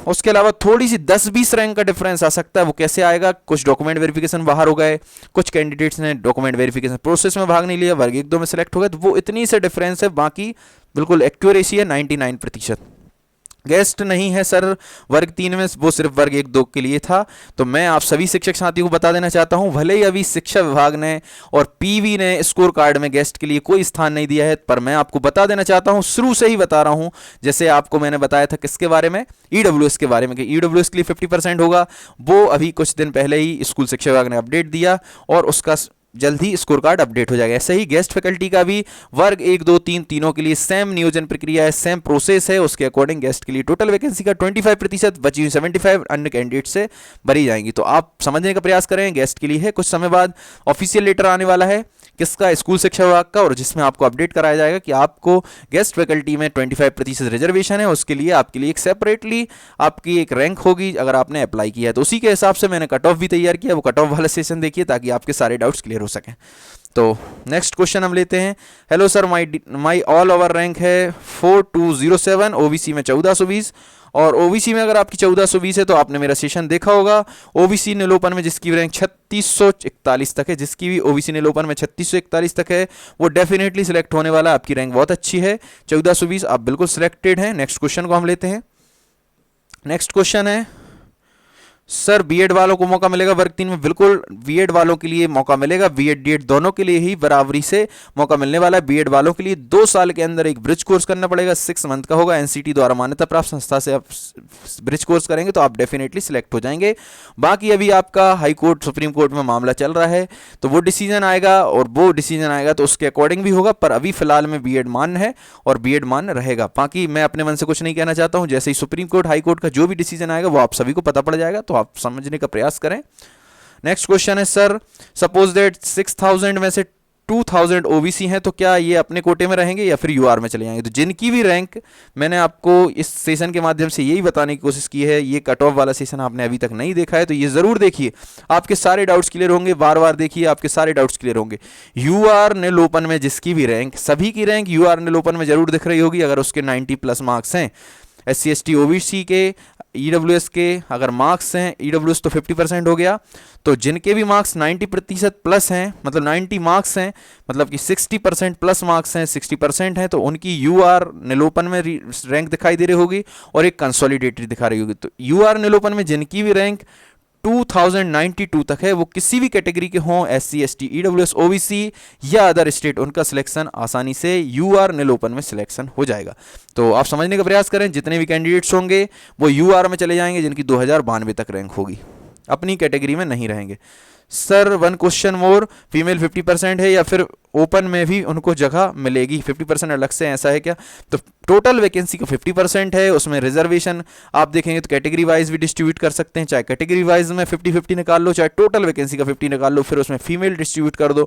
उसके अलावा थोड़ी सी 10-20 रैंक का डिफरेंस आ सकता है। वो कैसे आएगा, कुछ डॉक्यूमेंट वेरिफिकेशन बाहर हो गए, कुछ कैंडिडेट्स ने डॉक्यूमेंट वेरिफिकेशन प्रोसेस में भाग नहीं लिया, वर्ग 1-2 में सेलेक्ट हो गए, तो वो इतनी से डिफरेंस है। बाकी बिल्कुल एक्यूरेसी है 99%। गेस्ट नहीं है सर वर्ग 3 में, वो सिर्फ वर्ग 1-2 के लिए था। तो मैं आप सभी शिक्षक साथियों को बता देना चाहता हूं, भले ही अभी शिक्षा विभाग ने और पीवी ने स्कोर कार्ड में गेस्ट के लिए कोई स्थान नहीं दिया है, पर मैं आपको बता देना चाहता हूं, शुरू से ही बता रहा हूं। जैसे आपको मैंने बताया था किसके बारे में, ईडब्ल्यूएस के बारे में, कि ईडब्ल्यूएस के लिए 50% होगा। वो अभी कुछ दिन पहले ही स्कूल शिक्षा विभाग ने अपडेट दिया और उसका जल्द ही स्कोर कार्ड अपडेट हो जाएगा। ऐसे ही गेस्ट फैकल्टी का भी वर्ग 1-2-3 तीनों के लिए सेम नियोजन प्रक्रिया है, सेम प्रोसेस है। उसके अकॉर्डिंग गेस्ट के लिए टोटल वैकेंसी का 25%, बची हुई 75 अन्य कैंडिडेट से भरी जाएंगी। तो आप समझने का प्रयास करें, गेस्ट के लिए है। कुछ समय बाद ऑफिशियल लेटर आने वाला है किसका, स्कूल शिक्षा विभाग का, और जिसमें आपको अपडेट कराया जाएगा कि आपको गेस्ट फैकल्टी में 25% रिजर्वेशन है। उसके लिए आपके लिए एक सेपरेटली आपकी एक रैंक होगी अगर आपने अप्लाई किया है। तो उसी के हिसाब से मैंने कट ऑफ भी तैयार किया, वो कट ऑफ वाला सेशन देखिए ताकि आपके सारे डाउट्स क्लियर हो सकें। तो नेक्स्ट क्वेश्चन हम लेते हैं। Hello sir, my all over rank है 4207, ओबीसी में 1420, और ओबीसी में अगर आपकी 1420 है तो आपने मेरा सेशन देखा होगा। ओबीसी निलोपन में जिसकी रैंक 3641 तक है, जिसकी भी ओबीसी निलोपन में 3641 तक है, वो डेफिनेटली सिलेक्ट होने वाला। आपकी रैंक बहुत अच्छी है 1420, आप बिल्कुल सिलेक्टेड हैं। नेक्स्ट क्वेश्चन को हम लेते हैं। नेक्स्ट क्वेश्चन है, सर बीएड वालों को मौका मिलेगा वर्ग 3 में? बिल्कुल बीएड वालों के लिए मौका मिलेगा, बीएड डीएड दोनों के लिए ही बराबरी से मौका मिलने वाला है। बीएड वालों के लिए 2 साल के अंदर एक ब्रिज कोर्स करना पड़ेगा, 6 मंथ का होगा। एनसीटी द्वारा मान्यता प्राप्त संस्था से आप ब्रिज कोर्स करेंगे तो आप डेफिनेटली सिलेक्ट हो जाएंगे। बाकी अभी आपका हाई कोर्ट सुप्रीम कोर्ट में मामला चल रहा है, तो वो डिसीजन आएगा, और वो डिसीजन आएगा तो उसके अकॉर्डिंग भी होगा। पर अभी फिलहाल में बीएड मान्य है और बीएड मान्य रहेगा। बाकी मैं अपने मन से कुछ नहीं कहना चाहता हूं, जैसे ही सुप्रीम कोर्ट हाई कोर्ट का जो भी डिसीजन आएगा वो आप सभी को पता पड़ जाएगा, तो आप समझने का प्रयास करें। नेक्स्ट क्वेश्चन है, सर सपोज दैट 6000 में से 2000 ओबीसी हैं, तो क्या ये अपने कोटे में रहेंगे या फिर यूआर में चले जाएंगे? तो जिनकी भी रैंक, मैंने आपको इस सेशन के माध्यम से यही बताने की कोशिश की है, ये कट ऑफ वाला सेशन आपने अभी तक नहीं देखा है तो ये जरूर देखिए, आपके सारे डाउट्स क्लियर होंगे। बार बार देखिए, आपके सारे डाउट्स क्लियर होंगे। यूआर निलोपन में जिसकी भी रैंक, सभी की रैंक यूआर निलोपन में जरूर दिख रही होगी अगर उसके 90+ मार्क्स हैं। SC ST OBC के, ईडब्ल्यूएस के अगर मार्क्स हैं, ईडब्ल्यूएस तो 50% हो गया, तो जिनके भी मार्क्स 90% प्लस हैं, मतलब 90 मार्क्स हैं, मतलब कि 60% प्लस मार्क्स हैं, 60% हैं, तो उनकी यूआर निलोपन में रैंक दिखाई दे रही होगी और एक कंसोलिडेटेड दिखा रही होगी। तो यूआर निलोपन में जिनकी भी रैंक 2092 तक है, वो किसी भी कैटेगरी के हों, SC ST EWS OBC या अदर स्टेट, उनका सिलेक्शन आसानी से यूआर निलोपन में सिलेक्शन हो जाएगा। तो आप समझने का प्रयास करें, जितने भी कैंडिडेट्स होंगे वो यूआर में चले जाएंगे जिनकी 2092 तक रैंक होगी, अपनी कैटेगरी में नहीं रहेंगे। सर 1 क्वेश्चन मोर, फीमेल 50% है या फिर ओपन में भी उनको जगह मिलेगी? 50% अलग से, ऐसा है क्या? तो टोटल वैकेंसी का 50% है, उसमें रिजर्वेशन आप देखेंगे तो कैटेगरी वाइज भी डिस्ट्रीब्यूट कर सकते हैं, चाहे कैटेगरी वाइज में 50-50 निकाल लो, चाहे टोटल वैकेंसी का 50 निकाल लो, फिर उसमें फीमेल डिस्ट्रीब्यूट कर दो।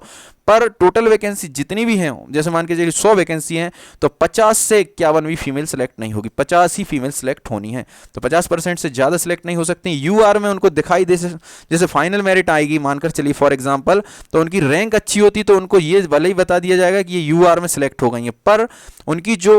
पर टोटल वैकेंसी जितनी भी हैं, जैसे मान के चलिए 100 वैकेंसी हैं, तो 50 से 51 भी फीमेल सेलेक्ट नहीं होगी, 50 ही फीमेल सेलेक्ट होनी है। तो 50% से ज़्यादा सेलेक्ट नहीं हो सकती। यूआर में उनको दिखाई दे, जैसे फाइनल मेरिट आएगी मानकर चलिए फॉर एग्जाम्पल, तो उनकी रैंक अच्छी होती तो उनको ये भले ही बता दिया जाएगा कि ये यूआर में सिलेक्ट हो गई है, पर उनकी जो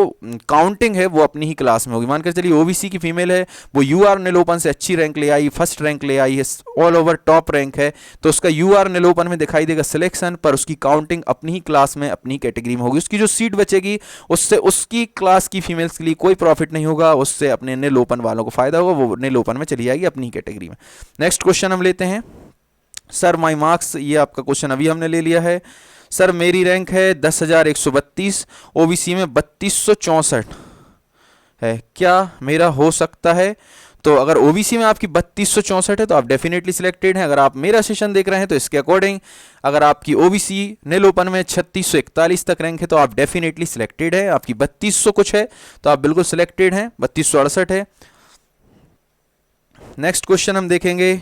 काउंटिंग है वो अपनी ही क्लास में होगी। मानकर चलिए ओबीसी की फीमेल है, वो यूआर निलोपन से अच्छी रैंक ले आई, फर्स्ट रैंक ले आई है, ऑल ओवर टॉप रैंक है, तो उसका यूआर निलोपन में दिखाई देगा सिलेक्शन, पर उसकी काउंटिंग अपनी ही क्लास में, अपनी कैटेगरी में होगी। उसकी जो सीट बचेगी उससे उसकी क्लास की फीमेल्स के लिए कोई प्रॉफिट नहीं होगा, उससे अपने निलोपन वालों को फायदा होगा, वो निलोपन में चली जाएगी अपनी कैटेगरी में। नेक्स्ट क्वेश्चन हम लेते हैं। सर माई मार्क्स, ये आपका क्वेश्चन अभी हमने ले लिया है। सर मेरी रैंक है 10,132, ओबीसी में 3264 है, क्या मेरा हो सकता है? तो अगर ओबीसी में आपकी 3264 है तो आप डेफिनेटली सिलेक्टेड हैं। अगर आप मेरा सेशन देख रहे हैं तो इसके अकॉर्डिंग अगर आपकी ओबीसी निलोपन में 3641 तक रैंक है तो आप डेफिनेटली सिलेक्टेड है। आपकी 3200 कुछ है तो आप बिल्कुल सिलेक्टेड हैं, 3268 है। नेक्स्ट क्वेश्चन हम देखेंगे।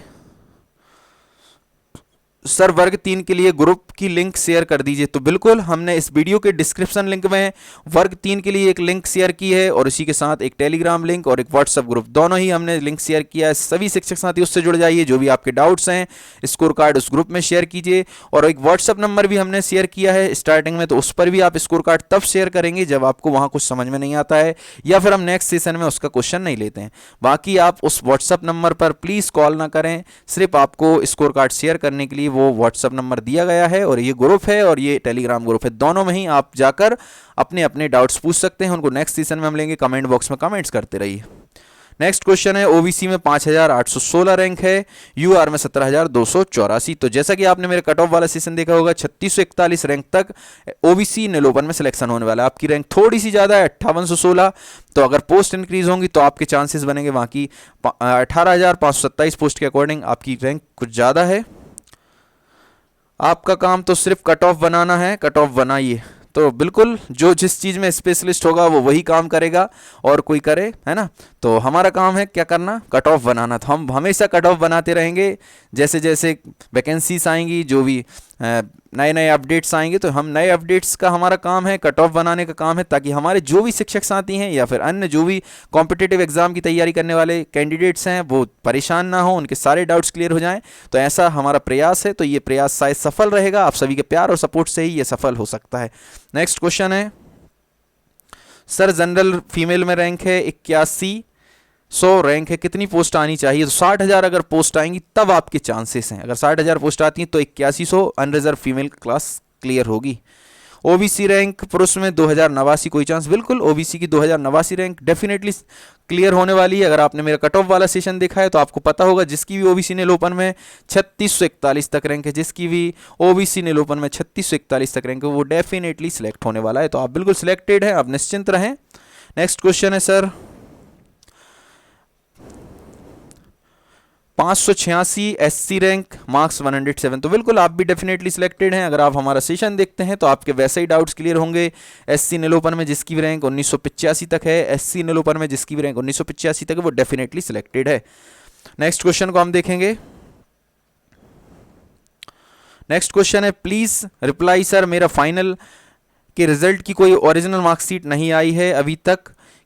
सर वर्ग 3 के लिए ग्रुप की लिंक शेयर कर दीजिए। तो बिल्कुल हमने इस वीडियो के डिस्क्रिप्शन लिंक में वर्ग 3 के लिए एक लिंक शेयर की है और इसी के साथ एक टेलीग्राम लिंक और एक व्हाट्सएप ग्रुप, दोनों ही हमने लिंक शेयर किया है। सभी शिक्षक साथी उससे जुड़ जाइए। जो भी आपके डाउट्स हैं स्कोर कार्ड उस ग्रुप में शेयर कीजिए। और एक व्हाट्सएप नंबर भी हमने शेयर किया है स्टार्टिंग में, तो उस पर भी आप स्कोर कार्ड तब शेयर करेंगे जब आपको वहाँ कुछ समझ में नहीं आता है या फिर हम नेक्स्ट सेशन में उसका क्वेश्चन नहीं लेते हैं। बाकी आप उस व्हाट्सएप नंबर पर प्लीज़ कॉल ना करें, सिर्फ आपको स्कोर कार्ड शेयर करने के लिए वो व्हाट्सएप नंबर दिया गया है और ये ग्रुप है और ये टेलीग्राम ग्रुप है, दोनों में ही आप जाकर अपने अपने डाउट्स पूछ सकते हैं। उनको नेक्स्ट सेशन में हम लेंगे। कमेंट बॉक्स में कमेंट्स करते रहिए। नेक्स्ट क्वेश्चन है, ओबीसी में 5816 रैंक है, यूआर में 17284। तो जैसा कि आपने मेरे कट ऑफ वाला सेशन देखा होगा 3641 रैंक तक ओबीसी नीलोपन में सिलेक्शन होने वाला है। आपकी रैंक थोड़ी सी ज़्यादा है 5816, तो अगर पोस्ट इंक्रीज होंगी तो आपके चांसेस बनेंगे वहाँ की 18527 पोस्ट के अकॉर्डिंग आपकी रैंक कुछ ज़्यादा है। आपका काम तो सिर्फ कट ऑफ बनाना है, कट ऑफ बनाइए। तो बिल्कुल जो जिस चीज़ में स्पेशलिस्ट होगा वो वही काम करेगा और कोई करे, है ना। तो हमारा काम है क्या करना, कट ऑफ बनाना। तो हम हमेशा कट ऑफ बनाते रहेंगे। जैसे जैसे वैकेंसीज आएंगी, जो भी नए नए अपडेट्स आएंगे, तो हम नए अपडेट्स का हमारा काम है, कट ऑफ बनाने का काम है, ताकि हमारे जो भी शिक्षक साथी हैं या फिर अन्य जो भी कॉम्पिटिटिव एग्जाम की तैयारी करने वाले कैंडिडेट्स हैं वो परेशान ना हो, उनके सारे डाउट्स क्लियर हो जाएं। तो ऐसा हमारा प्रयास है। तो ये प्रयास शायद सफल रहेगा। आप सभी के प्यार और सपोर्ट से ही ये सफल हो सकता है। नेक्स्ट क्वेश्चन है, सर जनरल फीमेल में रैंक है 8100 रैंक है, कितनी पोस्ट आनी चाहिए? तो 60,000 अगर पोस्ट आएंगी तब आपके चांसेस हैं। अगर 60,000 पोस्ट आती हैं तो 8100 अनरिजर्व फीमेल क्लास क्लियर होगी। ओबीसी रैंक पुरुष में 2089, कोई चांस? बिल्कुल ओबीसी की 2089 रैंक डेफिनेटली क्लियर होने वाली है। अगर आपने मेरा कट ऑफ वाला सेशन देखा है तो आपको पता होगा जिसकी भी ओबीसी नीलोपन में 3641 तक रैंक है, जिसकी भी ओबीसी नीलोपन में 3641 तक रैंक है, वो डेफिनेटली सिलेक्ट होने वाला है। तो आप बिल्कुल सिलेक्टेड हैं, आप निश्चिंत रहें। नेक्स्ट क्वेश्चन है, सर 586 एससी रैंक, मार्क्स 107। तो बिल्कुल आप भी डेफिनेटली सिलेक्टेड हैं। अगर आप हमारा सेशन देखते हैं तो आपके वैसे ही डाउट्स क्लियर होंगे। एससी नीलोपन में जिसकी भी रैंक 1985 तक है, एससी नीलोपन में जिसकी भी रैंक 1985 तक है, वो डेफिनेटली सिलेक्टेड है। नेक्स्ट क्वेश्चन को हम देखेंगे। नेक्स्ट क्वेश्चन है, प्लीज रिप्लाई सर मेरा फाइनल के रिजल्ट की कोई ओरिजिनल मार्कशीट नहीं आई है अभी तक,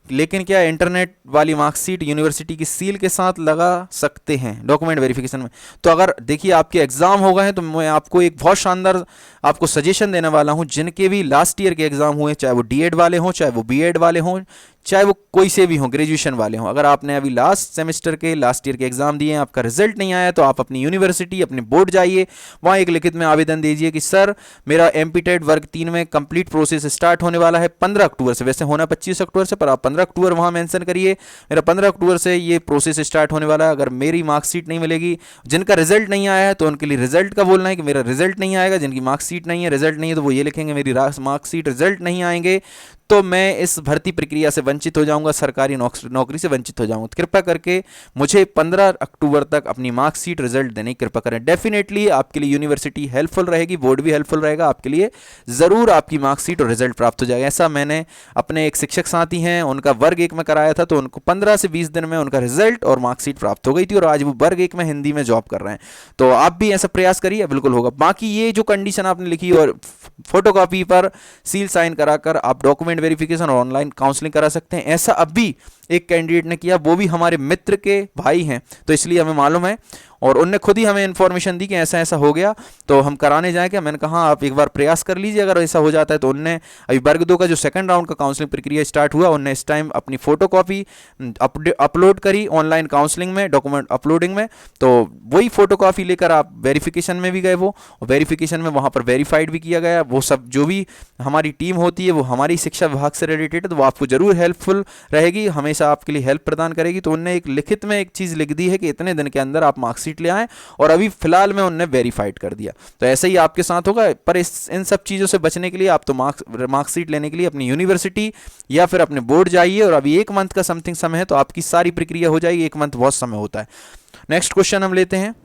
लेकिन क्या इंटरनेट वाली मार्कशीट यूनिवर्सिटी की सील के साथ लगा सकते हैं डॉक्यूमेंट वेरिफिकेशन में? तो अगर देखिए आपके एग्जाम हो गए हैं तो मैं आपको एक बहुत शानदार आपको सजेशन देने वाला हूं। जिनके भी लास्ट ईयर के एग्जाम हुए, चाहे वो डीएड वाले हों, चाहे वो बीएड वाले हों, चाहे वो कोई से भी हों, ग्रेजुएशन वाले हों, अगर आपने अभी लास्ट सेमेस्टर के लास्ट ईयर के एग्जाम दिए हैं, आपका रिजल्ट नहीं आया, तो आप अपनी यूनिवर्सिटी अपने बोर्ड जाइए, वहाँ एक लिखित में आवेदन दीजिए कि सर मेरा एमपीटेड वर्ग 3 में कंप्लीट प्रोसेस स्टार्ट होने वाला है 15 अक्टूबर से। वैसे होना 25 अक्टूबर से, पर आप 15 अक्टूबर वहाँ मेंशन करिए, मेरा 15 अक्टूबर से ये प्रोसेस स्टार्ट होने वाला है। अगर मेरी मार्कशीट नहीं मिलेगी, जिनका रिजल्ट नहीं आया है तो उनके लिए रिजल्ट का बोलना है कि मेरा रिजल्ट नहीं आएगा। जिनकी मार्कशीट नहीं है, रिजल्ट नहीं है, तो वो ये लिखेंगे मेरी मार्कशीट रिजल्ट नहीं आएंगे तो मैं इस भर्ती प्रक्रिया से वंचित हो जाऊंगा, सरकारी नौकरी से वंचित हो जाऊंगा। कृपया करके मुझे 15 अक्टूबर तक अपनी मार्कशीट रिजल्ट देने की कृपा करें। डेफिनेटली आपके लिए यूनिवर्सिटी हेल्पफुल रहेगी, बोर्ड भी हेल्पफुल रहेगा आपके लिए, ज़रूर आपकी मार्कशीट और रिजल्ट प्राप्त हो जाएगा। ऐसा मैंने अपने एक शिक्षक साथी हैं, उनका वर्ग 1 में कराया था, तो उनको 15 से 20 दिन में उनका रिजल्ट और मार्कशीट प्राप्त हो गई थी और आज वो वर्ग 1 में हिंदी में जॉब कर रहे हैं। तो आप भी ऐसा प्रयास करिए, बिल्कुल होगा। बाकी ये जो कंडीशन आपने लिखी और फोटोकॉपी पर सील साइन कराकर आप डॉक्यूमेंट वेरिफिकेशन और ऑनलाइन काउंसलिंग करा सकते हैं। ऐसा अब भी एक कैंडिडेट ने किया, वो भी हमारे मित्र के भाई हैं, तो इसलिए हमें मालूम है और उनने खुद ही हमें इन्फॉर्मेशन दी कि ऐसा ऐसा हो गया, तो हम कराने जाएं क्या? मैंने कहा आप एक बार प्रयास कर लीजिए, अगर ऐसा हो जाता है तो। उनने अभी वर्ग 2 का जो सेकंड राउंड का काउंसलिंग प्रक्रिया स्टार्ट हुआ, उनने इस टाइम अपनी फोटोकॉपी अपलोड करी ऑनलाइन काउंसलिंग में, डॉक्यूमेंट अपलोडिंग में, तो वही फोटोकॉपी लेकर आप वेरिफिकेशन में भी गए, वो वेरिफिकेशन में वहाँ पर वेरीफाइड भी किया गया। वो सब जो भी हमारी टीम होती है वो हमारी शिक्षा विभाग से रिलेटेड है, तो वो आपको जरूर हेल्पफुल रहेगी, हमेशा आपके लिए हेल्प प्रदान करेगी। तो उनने एक लिखित में एक चीज़ लिख दी है कि इतने दिन के अंदर आप मार्कशीट ले आएँ, और अभी फिलहाल में उनने वेरीफाइड कर दिया। तो ऐसे ही आपके साथ होगा। पर इन सब चीज़ों से बचने के लिए आप तो मार्कशीट लेने के लिए अपनी यूनिवर्सिटी या फिर अपने बोर्ड जाइए, और अभी 1 मंथ का समथिंग समय है, तो आपकी सारी प्रक्रिया हो जाएगी। 1 मंथ बहुत समय होता है। नेक्स्ट क्वेश्चन हम लेते हैं।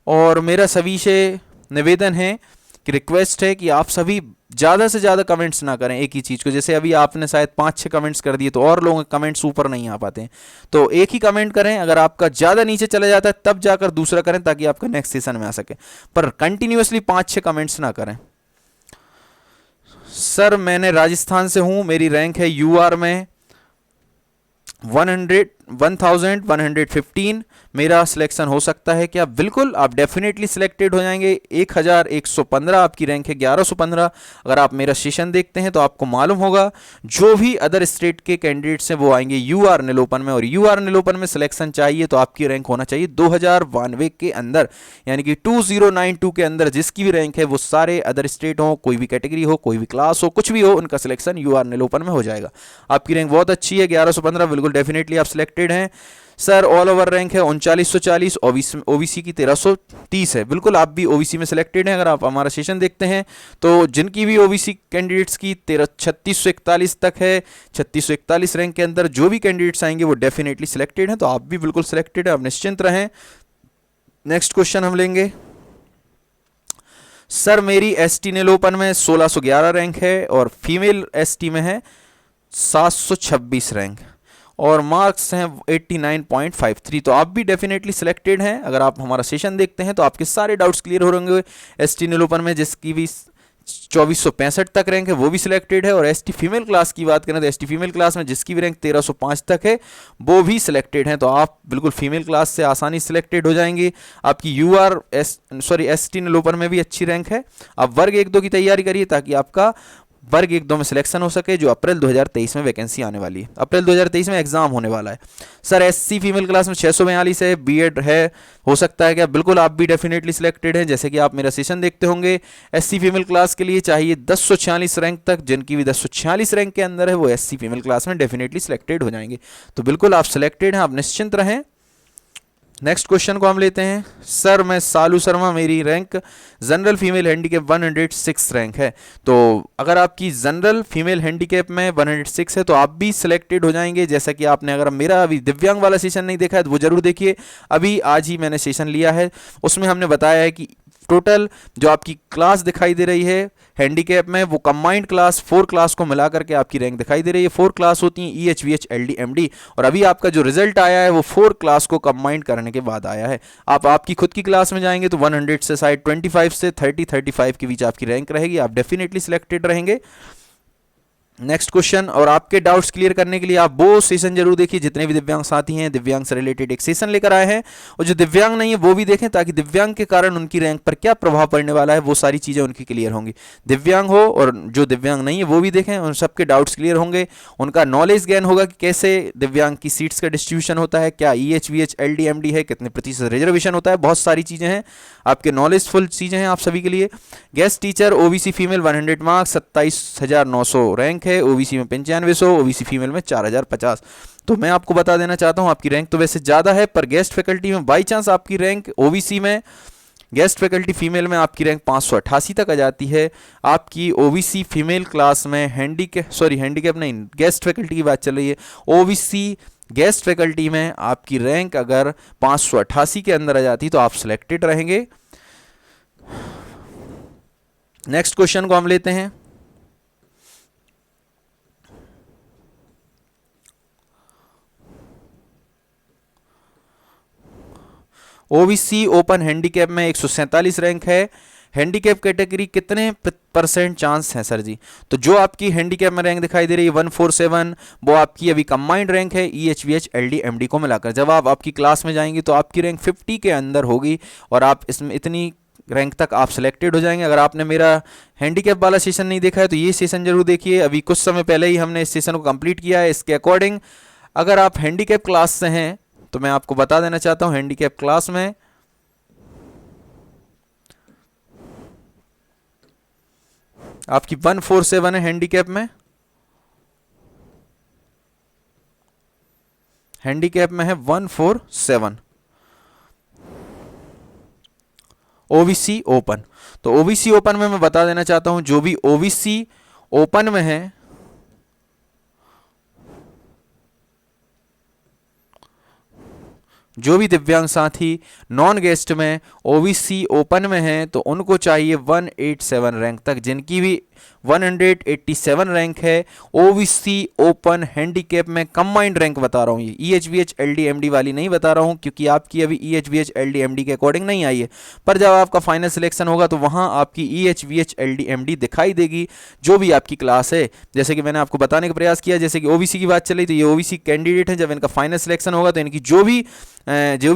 और मेरा सभी से निवेदन है कि रिक्वेस्ट है कि आप सभी ज़्यादा से ज़्यादा कमेंट्स ना करें एक ही चीज़ को। जैसे अभी आपने शायद 5-6 कमेंट्स कर दिए तो और लोगों के कमेंट्स ऊपर नहीं आ पाते हैं, तो एक ही कमेंट करें। अगर आपका ज़्यादा नीचे चला जाता है तब जाकर दूसरा करें ताकि आपका नेक्स्ट सेशन में आ सके, पर कंटिन्यूसली 5-6 कमेंट्स ना करें। सर मैंने राजस्थान से हूँ, मेरी रैंक है यूआर में 1115, मेरा सिलेक्शन हो सकता है क्या? बिल्कुल, आप डेफिनेटली सिलेक्टेड हो जाएंगे। 1115 आपकी रैंक है, 1115। अगर आप मेरा सेशन देखते हैं तो आपको मालूम होगा जो भी अदर स्टेट के कैंडिडेट्स हैं वो आएंगे यूआर नीलोपन में, और यूआर नीलोपन में सिलेक्शन चाहिए तो आपकी रैंक होना चाहिए 2092 के अंदर, यानी कि 2092 के अंदर जिसकी भी रैंक है वो सारे अदर स्टेट हो, कोई भी कैटेगरी हो, कोई भी क्लास हो, कुछ भी हो, उनका सिलेक्शन यूआर नीलोपन में हो जाएगा। आपकी रैंक बहुत अच्छी है, 1115, बिल्कुल डेफिनेटली आप सिलेक्टेड हैं। सर ऑल ओवर रैंक है 3940, ओबीसी की 1330 है, बिल्कुल आप भी ओबीसी में सिलेक्टेड हैं। अगर आप हमारा सेशन देखते हैं तो जिनकी भी ओबीसी कैंडिडेट्स की 3641 तक है, 3641 रैंक के अंदर जो भी कैंडिडेट्स आएंगे वो डेफिनेटली सिलेक्टेड हैं, तो आप भी बिल्कुल सिलेक्टेड हैं, आप निश्चिंत रहें। नेक्स्ट क्वेश्चन हम लेंगे। सर मेरी एसटी नीलोपन में 1611 रैंक है और फीमेल एसटी में है 726 रैंक, और मार्क्स हैं 89.53, तो आप भी डेफिनेटली सिलेक्टेड हैं। अगर आप हमारा सेशन देखते हैं तो आपके सारे डाउट्स क्लियर हो होंगे। एसटी नीलोपन में जिसकी भी 2465 तक रैंक है वो भी सिलेक्टेड है, और एसटी फीमेल क्लास की बात करें तो एसटी फीमेल क्लास में जिसकी भी रैंक 1305 तक है वो भी सिलेक्टेड हैं, तो आप बिल्कुल फीमेल क्लास से आसानी सिलेक्टेड हो जाएंगे। आपकी एसटी नीलोपन में भी अच्छी रैंक है। आप वर्ग 1-2 की तैयारी करिए ताकि आपका वर्ग 1-2 में सिलेक्शन हो सके, जो अप्रैल 2023 में वैकेंसी आने वाली है, अप्रैल 2023 में एग्जाम होने वाला है। सर एससी फीमेल क्लास में 642 है, बीएड है, हो सकता है क्या? बिल्कुल आप भी डेफिनेटली सिलेक्टेड हैं। जैसे कि आप मेरा सेशन देखते होंगे, एससी फीमेल क्लास के लिए चाहिए 1046 रैंक तक, जिनकी भी 1046 रैंक के अंदर है वो एससी फीमेल क्लास में डेफिनेटली सिलेक्टेड हो जाएंगे, तो बिल्कुल आप सिलेक्टेड हैं, आप निश्चिंत रहें। नेक्स्ट क्वेश्चन को हम लेते हैं। सर मैं सालू शर्मा, मेरी rank general female handicap 106 rank है, तो अगर आपकी जनरल फीमेल हैंडीकैप में 106 है तो आप भी सिलेक्टेड हो जाएंगे। जैसा कि आपने अगर मेरा अभी दिव्यांग वाला सेशन नहीं देखा है तो वो जरूर देखिए, अभी आज ही मैंने सेशन लिया है, उसमें हमने बताया है कि टोटल जो आपकी क्लास दिखाई दे रही है हैंडीकैप में वो कंबाइंड क्लास 4 क्लास को मिला करके आपकी रैंक दिखाई दे रही है। 4 क्लास होती हैं EH VH LD MD, और अभी आपका जो रिजल्ट आया है वो 4 क्लास को कंबाइंड करने के बाद आया है। आप आपकी खुद की क्लास में जाएंगे तो 100 से शायद 25 से 35 के बीच आपकी रैंक रहेगी, आप डेफिनेटली सिलेक्टेड रहेंगे। नेक्स्ट क्वेश्चन, और आपके डाउट्स क्लियर करने के लिए आप वो सेशन जरूर देखिए जितने भी दिव्यांग साथी हैं, दिव्यांग से रिलेटेड एक सेशन लेकर आए हैं, और जो दिव्यांग नहीं है वो भी देखें ताकि दिव्यांग के कारण उनकी रैंक पर क्या प्रभाव पड़ने वाला है वो सारी चीज़ें उनकी क्लियर होंगी। दिव्यांग हो और जो दिव्यांग नहीं है वो भी देखें, उन सबके डाउट्स क्लियर होंगे, उनका नॉलेज गेन होगा कि कैसे दिव्यांग की सीट्स का डिस्ट्रीब्यूशन होता है, क्या EH VH LD MD है, कितने प्रतिशत रिजर्वेशन होता है, बहुत सारी चीज़ें हैं, आपके नॉलेजफुल चीज़ें हैं आप सभी के लिए। Guest teacher OBC female 100 marks 27,900 rank है, ओबीसी में 9500, ओबीसी फीमेल में 4050। तो मैं आपको बता देना चाहता हूं आपकी रैंक तो वैसे ज़्यादा है, पर गेस्ट फैकल्टी में बाई चांस आपकी रैंक ओबीसी में, गेस्ट फैकल्टी फीमेल में आपकी रैंक 588 तक आ जाती है, आपकी ओबीसी फीमेल क्लास में हैंडीकैप नहीं, गेस्ट फैकल्टी की बात चल रही है, ओबीसी गेस्ट फैकल्टी में आपकी रैंक अगर 588 के अंदर आ जाती तो आप सिलेक्टेड रहेंगे। नेक्स्ट क्वेश्चन को हम लेते हैं। ओबीसी ओपन हैंडीकैप में 147 रैंक है, हैंडीकैप कैटेगरी कितने % चांस हैं सर जी? तो जो आपकी हैंडीकैप में रैंक दिखाई दे रही है 147, वो आपकी अभी कंबाइंड रैंक है EH VH LD MD को मिलाकर। जब आप आपकी क्लास में जाएंगे तो आपकी रैंक 50 के अंदर होगी और आप इसमें इतनी रैंक तक आप सिलेक्टेड हो जाएंगे। अगर आपने मेरा हैंडीकैप वाला सेशन नहीं देखा है तो ये सेशन जरूर देखिए, अभी कुछ समय पहले ही हमने इस सेशन को कंप्लीट किया है। इसके अकॉर्डिंग अगर आप हैंडीकैप क्लास से हैं तो मैं आपको बता देना चाहता हूं हैंडीकैप क्लास में आपकी 147 है, हैंडीकैप में है 147 ओबीसी ओपन। तो ओबीसी ओपन में मैं बता देना चाहता हूं जो भी ओबीसी ओपन में है जो भी दिव्यांग साथी नॉन गेस्ट में ओबीसी ओपन में हैं तो उनको चाहिए 187 रैंक तक, जिनकी भी 187 रैंक है ओबीसी ओपन हैंडीकैप में कंबाइंड रैंक बता रहा हूँ, ये ईएचवीएच एलडी एमडी वाली नहीं बता रहा हूँ क्योंकि आपकी अभी ईएचवीएच एलडी एमडी के अकॉर्डिंग नहीं आई है, पर जब आपका फाइनल सिलेक्शन होगा तो वहाँ आपकी ईएचवीएच एलडी एमडी दिखाई देगी जो भी आपकी क्लास है। जैसे कि मैंने आपको बताने का प्रयास किया, जैसे कि ओबीसी की बात चली तो ये ओबीसी कैंडिडेट है, जब इनका फाइनल सिलेक्शन होगा तो इनकी जो भी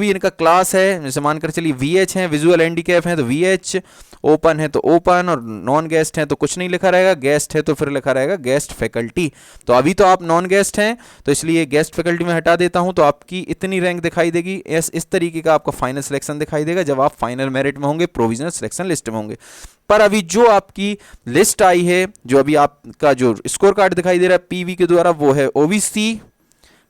इनका क्लास है, जैसे मानकर चलिए वीएच है, विजुअल हैंडीकैप है तो वीएच, ओपन है तो ओपन, और नॉन गेस्ट है तो कुछ नहीं लिखा रहेगा, गेस्ट है तो फिर लिखा रहेगा गेस्ट फैकल्टी। तो अभी तो आप नॉन गेस्ट हैं तो इसलिए गेस्ट फैकल्टी में हटा देता हूं, तो आपकी इतनी रैंक दिखाई देगी। इस तरीके का आपका फाइनल सिलेक्शन दिखाई देगा जब आप फाइनल मेरिट में होंगे, प्रोविजनल सिलेक्शन लिस्ट में होंगे। पर अभी जो आपकी लिस्ट आई है, जो अभी आपका जो स्कोर कार्ड दिखाई दे रहा है पीवी के द्वारा, वो है OBC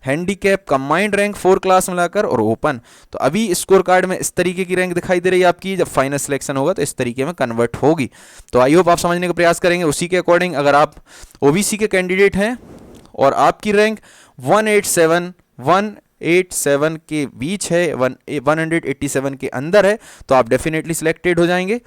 handicap combined rank 4 class मिलाकर और ओपन। तो अभी स्कोर कार्ड में इस तरीके की रैंक दिखाई दे रही है आपकी, जब फाइनल सिलेक्शन होगा तो इस तरीके में कन्वर्ट होगी। तो आई होप आप समझने का प्रयास करेंगे उसी के अकॉर्डिंग। अगर आप ओबीसी के कैंडिडेट हैं और आपकी रैंक 187 के बीच है, 187 के अंदर है, तो आप डेफिनेटली सिलेक्टेड हो जाएंगे,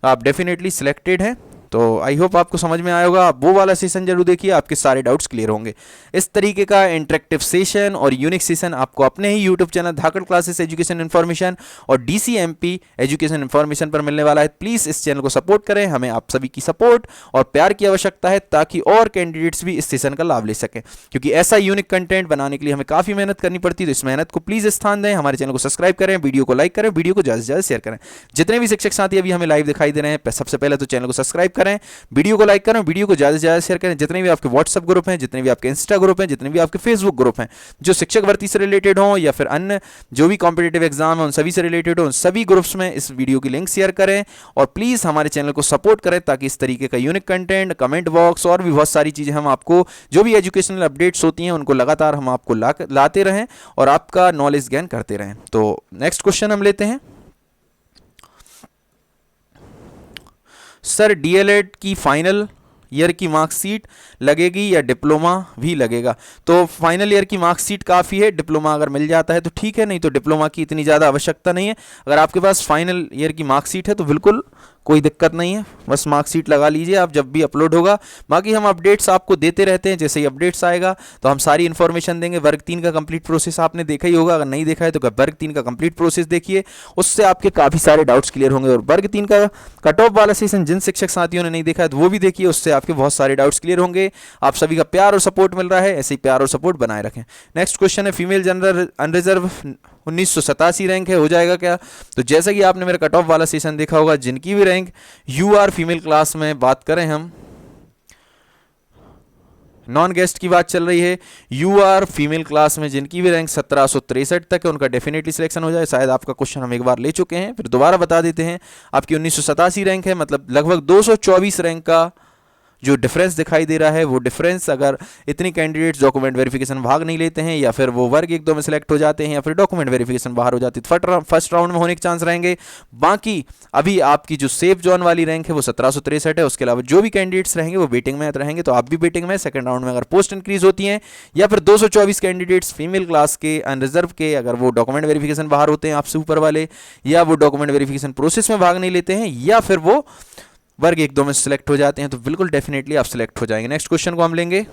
आप डेफिनेटली सिलेक्टेड हैं। तो आई होप आपको समझ में आया होगा, आप वो वाला सेशन जरूर देखिए, आपके सारे डाउट्स क्लियर होंगे। इस तरीके का इंटरेक्टिव सेशन और यूनिक सेशन आपको अपने ही यूट्यूब चैनल धाकड़ क्लासेस एजुकेशन इन्फॉर्मेशन और डीसीएमपी एजुकेशन इन्फॉर्मेशन पर मिलने वाला है। प्लीज़ इस चैनल को सपोर्ट करें, हमें आप सभी की सपोर्ट और प्यार की आवश्यकता है ताकि और कैंडिडेट्स भी इस सेशन का लाभ ले सकें, क्योंकि ऐसा यूनिक कंटेंट बनाने के लिए हमें काफ़ी मेहनत करनी पड़ती है। तो इस मेहनत को प्लीज़ स्थान दें, हमारे चैनल को सब्सक्राइब करें, वीडियो को लाइक करें, वीडियो को ज़्यादा से ज़्यादा शेयर करें। जितने भी शिक्षक साथी अभी हमें लाइव दिखाई दे रहे हैं, सबसे पहले तो चैनल को सब्सक्राइब करें, वीडियो को लाइक करें, वीडियो को ज़्यादा से ज़्यादा शेयर करें। जितने भी आपके व्हाट्सएप ग्रुप हैं, जितने भी आपके इंस्टा ग्रुप हैं, जितने भी आपके फेसबुक ग्रुप हैं जो शिक्षक भर्ती से रिलेटेड हों या फिर अन्य जो भी कॉम्पिटेटिव एग्जाम है उन सभी से रिलेटेड हो, उन सभी ग्रुप्स में इस वीडियो की लिंक शेयर करें और प्लीज़ हमारे चैनल को सपोर्ट करें ताकि इस तरीके का यूनिक कंटेंट, कमेंट बॉक्स और भी बहुत सारी चीज़ें हम आपको जो भी एजुकेशनल अपडेट्स होती हैं उनको लगातार हम आपको लाते रहें और आपका नॉलेज गेन करते रहें। तो नेक्स्ट क्वेश्चन हम लेते हैं। सर डीएलएड की फाइनल ईयर की मार्कशीट लगेगी या डिप्लोमा भी लगेगा? तो फाइनल ईयर की मार्कशीट काफ़ी है, डिप्लोमा अगर मिल जाता है तो ठीक है, नहीं तो डिप्लोमा की इतनी ज़्यादा आवश्यकता नहीं है। अगर आपके पास फाइनल ईयर की मार्कशीट है तो बिल्कुल कोई दिक्कत नहीं है, बस मार्कशीट लगा लीजिए आप जब भी अपलोड होगा। बाकी हम अपडेट्स आपको देते रहते हैं, जैसे ही अपडेट्स आएगा तो हम सारी इन्फॉर्मेशन देंगे। वर्ग 3 का कंप्लीट प्रोसेस आपने देखा ही होगा, अगर नहीं देखा है तो वर्ग 3 का कंप्लीट प्रोसेस देखिए, उससे आपके काफ़ी सारे डाउट्स क्लियर होंगे। और वर्ग 3 का कट ऑफ वाला सेशन जिन शिक्षक साथियों ने नहीं देखा है तो वो भी देखिए, उससे आपके बहुत सारे डाउट्स क्लियर होंगे। आप सभी का प्यार और सपोर्ट मिल रहा है, ऐसे ही प्यार और सपोर्ट बनाए रखें। नेक्स्ट क्वेश्चन है, फीमेल जनरल अनरिजर्व 1987 रैंक है, हो जाएगा क्या? तो जैसा कि आपने मेरा कट ऑफ वाला सेशन देखा होगा, जिनकी भी रैंक यूआर फीमेल क्लास में बात करें, हम नॉन गेस्ट की बात चल रही है, यूआर फीमेल क्लास में जिनकी भी रैंक 1763 तक है उनका डेफिनेटली सिलेक्शन हो जाए। शायद आपका क्वेश्चन हम एक बार ले चुके हैं, फिर दोबारा बता देते हैं। आपकी 1987 रैंक है, मतलब लगभग 224 रैंक का जो डिफरेंस दिखाई दे रहा है, वो डिफरेंस अगर इतनी कैंडिडेट्स डॉक्यूमेंट वेरिफिकेशन भाग नहीं लेते हैं या फिर वो वर्ग 1-2 में सिलेक्ट हो जाते हैं या फिर डॉक्यूमेंट वेरिफिकेशन बाहर हो जाती है तो फर्स्ट राउंड में होने के चांस रहेंगे। बाकी अभी आपकी जो सेफ जोन वाली रैंक है वो 1763 है। उसके अलावा जो भी कैंडिडेट्स रहेंगे वो वेटिंग में रहेंगे, तो आप भी वेटिंग में। सेकंड राउंड में अगर पोस्ट इंक्रीज होती हैं या फिर 224 कैंडिडेट्स फीमेल क्लास के अनरिजर्व के अगर वो डॉक्यूमेंट वेरिफिकेशन बाहर होते हैं आपसे ऊपर वाले, या वो डॉक्यूमेंट वेरिफिकेशन प्रोसेस में भाग नहीं लेते हैं, या फिर वो वर्ग 1-2 में सिलेक्ट हो जाते हैं, तो बिल्कुल डेफिनेटली आप सिलेक्ट हो जाएंगे। नेक्स्ट क्वेश्चन को हम लेंगे।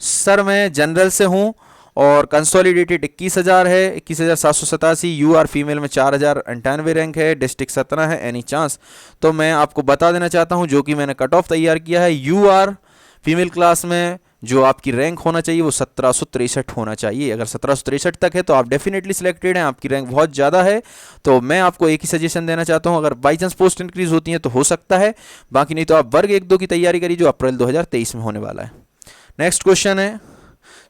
सर मैं जनरल से हूं और कंसोलिडेटेड 21,000 है, 21,787। यूआर फीमेल में 4,098 रैंक है, डिस्ट्रिक्ट 17 है, एनी चांस? तो मैं आपको बता देना चाहता हूं जो कि मैंने कट ऑफ तैयार किया है, यूआर फीमेल क्लास में जो आपकी रैंक होना चाहिए वो 1763 होना चाहिए। अगर 1763 तक है तो आप डेफिनेटली सिलेक्टेड हैं, आपकी रैंक बहुत ज़्यादा है। तो मैं आपको एक ही सजेशन देना चाहता हूं, अगर बाई चांस पोस्ट इंक्रीज होती है तो हो सकता है, बाकी नहीं तो आप वर्ग 1-2 की तैयारी करिए जो अप्रैल 2023 में होने वाला है। नेक्स्ट क्वेश्चन है,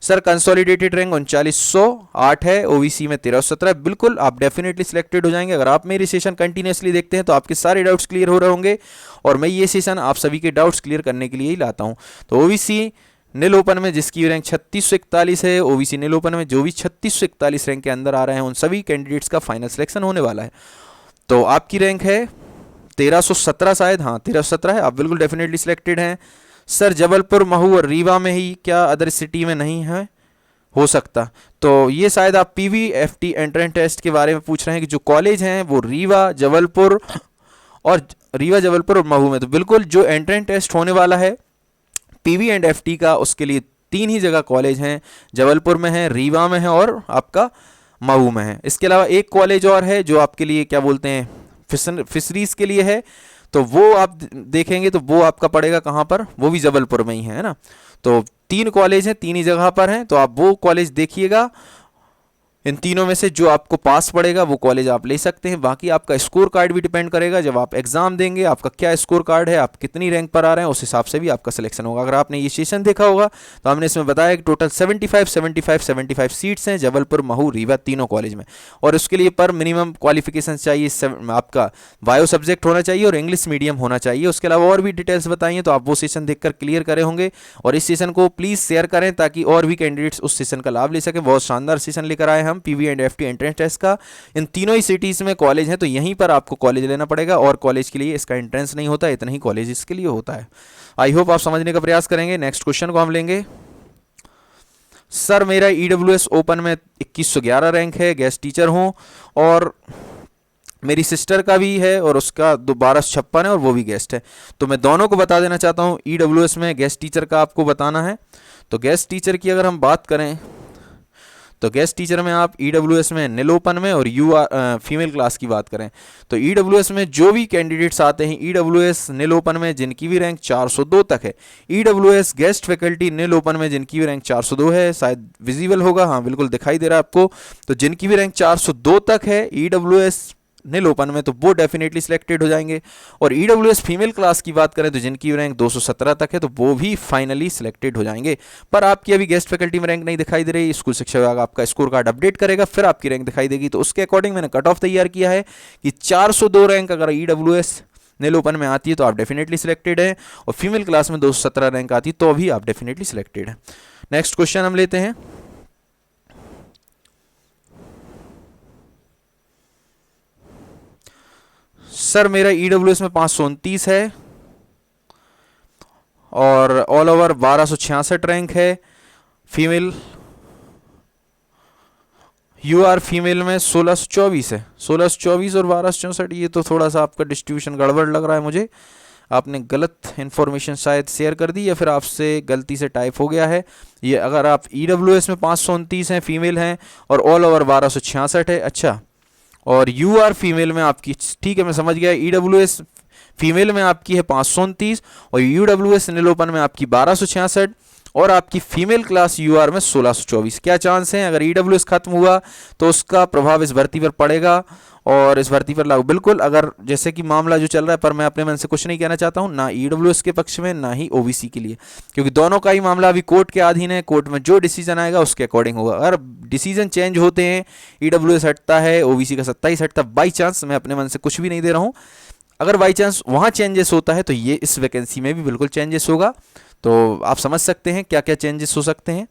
सर कंसोलिडेटेड रैंक 3908 है, ओबीसी में 1317। बिल्कुल आप डेफिनेटली सिलेक्टेड हो जाएंगे। अगर आप मेरी सेशन कंटिन्यूसली देखते हैं तो आपके सारे डाउट्स क्लियर हो रहे होंगे, और मैं ये सेशन आप सभी के डाउट्स क्लियर करने के लिए ही लाता हूँ। तो ओबीसी नील ओपन में जिसकी रैंक 3641 है, ओबीसी नील ओपन में जो भी 3641 रैंक के अंदर आ रहे हैं उन सभी कैंडिडेट्स का फाइनल सिलेक्शन होने वाला है। तो आपकी रैंक है 1317 शायद, हाँ 1317 है, आप बिल्कुल डेफिनेटली सिलेक्टेड हैं। सर जबलपुर, महू और रीवा में ही, क्या अदर सिटी में नहीं है? हो सकता। तो ये शायद आप PVFT एंट्रेंस टेस्ट के बारे में पूछ रहे हैं कि जो कॉलेज हैं वो और रीवा जबलपुर और महू में। तो बिल्कुल जो एंट्रेंस टेस्ट होने वाला है PV&FT का, उसके लिए 3 ही जगह कॉलेज हैं, जबलपुर में है, रीवा में है और आपका महू में है। इसके अलावा एक कॉलेज और है जो आपके लिए क्या बोलते हैं फिशरीज के लिए है, तो वो आप देखेंगे तो वो आपका पड़ेगा कहाँ पर, वो भी जबलपुर में ही है ना। तो 3 कॉलेज हैं, 3 ही जगह पर हैं, तो आप वो कॉलेज देखिएगा। इन तीनों में से जो आपको पास पड़ेगा वो कॉलेज आप ले सकते हैं। बाकी आपका स्कोर कार्ड भी डिपेंड करेगा, जब आप एग्जाम देंगे आपका क्या स्कोर कार्ड है, आप कितनी रैंक पर आ रहे हैं, उस हिसाब से भी आपका सिलेक्शन होगा। अगर आपने ये सेशन देखा होगा तो हमने इसमें बताया कि टोटल 75 सीट्स हैं जबलपुर, महू, रीवा तीनों कॉलेज में। और उसके लिए पर मिनिमम क्वालिफिकेशन चाहिए, आपका बायो सब्जेक्ट होना चाहिए और इंग्लिश मीडियम होना चाहिए। उसके अलावा और भी डिटेल्स बताइए तो आप वो सेशन देखकर क्लियर करे होंगे। और इस सेशन को प्लीज़ शेयर करें ताकि और भी कैंडिडेट्स उस सेशन का लाभ ले सकें। बहुत शानदार सेशन लेकर आए हम PV&FT एंट्रेंस टेस्ट का। इन तीनों ही सिटीज़ में कॉलेज हैं, तो यहीं पर आपको कॉलेज लेना पड़ेगा और कॉलेज के लिए इसका एंट्रेंस नहीं होता, इतना ही कॉलेज इसके लिए होता है। आई होप आप समझने का प्रयास करेंगे। नेक्स्ट क्वेश्चन को हम लेंगे। सर मेरा EWS ओपन में 2111 रैंक है, गेस्ट टीचर हूँ, और मेरी सिस्टर का भी है और उसका 1256 है और वो भी गेस्ट है। तो मैं दोनों को बता देना चाहता हूँ। EWS में गेस्ट टीचर का आपको बताना है। तो गेस्ट टीचर की अगर हम बात करें तो गेस्ट टीचर में आप EWS में नील ओपन में और फीमेल क्लास की बात करें तो EWS में जो भी कैंडिडेट्स आते हैं EWS नील ओपन में जिनकी भी रैंक 402 तक है, EWS गेस्ट फैकल्टी नील ओपन में जिनकी भी रैंक 402 है, शायद विजिबल होगा, हाँ बिल्कुल दिखाई दे रहा है आपको। तो जिनकी भी रैंक 402 तक है EWS नील ओपन में, तो वो डेफिनेटली सिलेक्टेड हो जाएंगे। और EWS फीमेल क्लास की बात करें तो जिनकी रैंक 217 तक है तो वो भी फाइनली सिलेक्टेड हो जाएंगे। पर आपकी अभी गेस्ट फैकल्टी में रैंक नहीं दिखाई दे रही, स्कूल शिक्षा विभाग आपका स्कोर कार्ड अपडेट करेगा फिर आपकी रैंक दिखाई देगी। तो उसके अकॉर्डिंग मैंने कट ऑफ तैयार किया है कि 402 रैंक अगर EWS नील ओपन में आती है तो आप डेफिनेटली सिलेक्टेड है, और फीमेल क्लास में 217 रैंक आती है तो भी आप डेफिनेटली सिलेक्टेड है। नेक्स्ट क्वेश्चन हम लेते हैं। सर मेरा EWS में 529 है और ऑल ओवर 1266 रैंक है, फीमेल UR फीमेल में 1624 है। 1624 और 1264, ये तो थोड़ा सा आपका डिस्ट्रीब्यूशन गड़बड़ लग रहा है मुझे। आपने गलत इन्फॉर्मेशन शायद शेयर कर दी या फिर आपसे गलती से टाइप हो गया है। ये अगर आप EWS में 529 हैं, फीमेल हैं, और ऑल ओवर 1266 है, अच्छा, और UR फीमेल में आपकी, ठीक है मैं समझ गया, EWS फीमेल में आपकी है 529 और UWS नील ओपन में आपकी 1266 और आपकी फीमेल क्लास UR में 1624। क्या चांस हैं अगर EWS खत्म हुआ तो उसका प्रभाव इस भर्ती पर पड़ेगा और इस भर्ती पर लागू बिल्कुल, अगर जैसे कि मामला जो चल रहा है, पर मैं अपने मन से कुछ नहीं कहना चाहता हूं, ना EWS के पक्ष में ना ही OBC के लिए, क्योंकि दोनों का ही मामला अभी कोर्ट के अधीन है। कोर्ट में जो डिसीजन आएगा उसके अकॉर्डिंग होगा। अगर डिसीजन चेंज होते हैं, EWS हटता है, OBC का 27 हटता, बाई चांस, मैं अपने मन से कुछ भी नहीं दे रहा हूँ, अगर बाई चांस वहाँ चेंजेस होता है तो ये इस वैकेंसी में भी बिल्कुल चेंजेस होगा। तो आप समझ सकते हैं क्या क्या चेंजेस हो सकते हैं।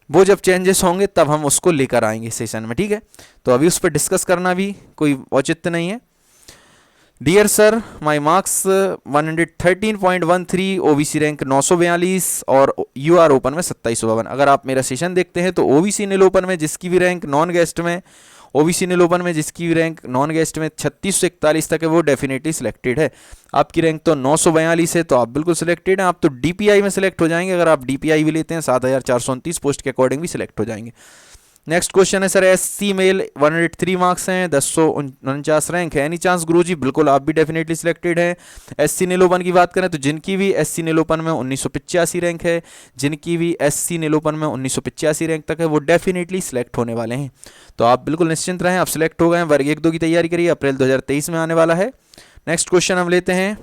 वो जब चेंजेस होंगे तब हम उसको लेकर आएंगे सेशन में, ठीक है। तो अभी उस पर डिस्कस करना भी कोई औचित्य नहीं है। Dear sir, my marks 113.13, OBC rank 942 और UR ओपन में 2752। अगर आप मेरा सेशन देखते हैं तो OBC नील ओपन में जिसकी भी रैंक नॉन गेस्ट में, OBC नील ओपन में जिसकी भी रैंक नॉन गेस्ट में 36 से 41 तक है वो डेफिनेटली सिलेक्टेड है। आपकी रैंक तो 942 है तो आप बिल्कुल सिलेक्टेड हैं। आप तो DPI में सिलेक्ट हो जाएंगे, अगर आप DPI भी लेते हैं 7429 पोस्ट के अकॉर्डिंग भी सिलेक्ट हो जाएंगे। नेक्स्ट क्वेश्चन है सर, SC मेल 103 मार्क्स हैं, 1049 रैंक है, एनी चांस गुरुजी? बिल्कुल आप भी डेफिनेटली सिलेक्टेड हैं। SC नील ओपन की बात करें तो जिनकी भी SC नील ओपन में 1985 रैंक है, जिनकी भी SC नील ओपन में 1985 रैंक तक है वो डेफिनेटली सिलेक्ट होने वाले हैं। तो आप बिल्कुल निश्चिंत रहें, आप सिलेक्ट हो गए हैं। वर्ग 1-2 की तैयारी करिए, अप्रैल 2023 में आने वाला है। नेक्स्ट क्वेश्चन हम लेते हैं।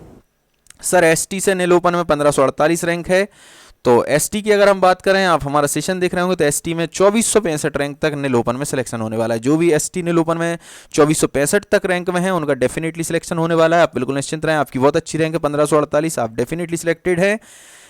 सर ST से नील ओपन में 1548 रैंक है, तो ST की अगर हम बात करें, आप हमारा सेशन देख रहे होंगे तो ST में 2465 रैंक तक नील ओपन में सिलेक्शन होने वाला है। जो भी ST नील ओपन में 2465 तक रैंक में है उनका डेफिनेटली सिलेक्शन होने वाला है। आप बिल्कुल निश्चिंत रहें, आपकी बहुत अच्छी रैंक है 1548, आप डेफिनेटली सिलेक्टेड है।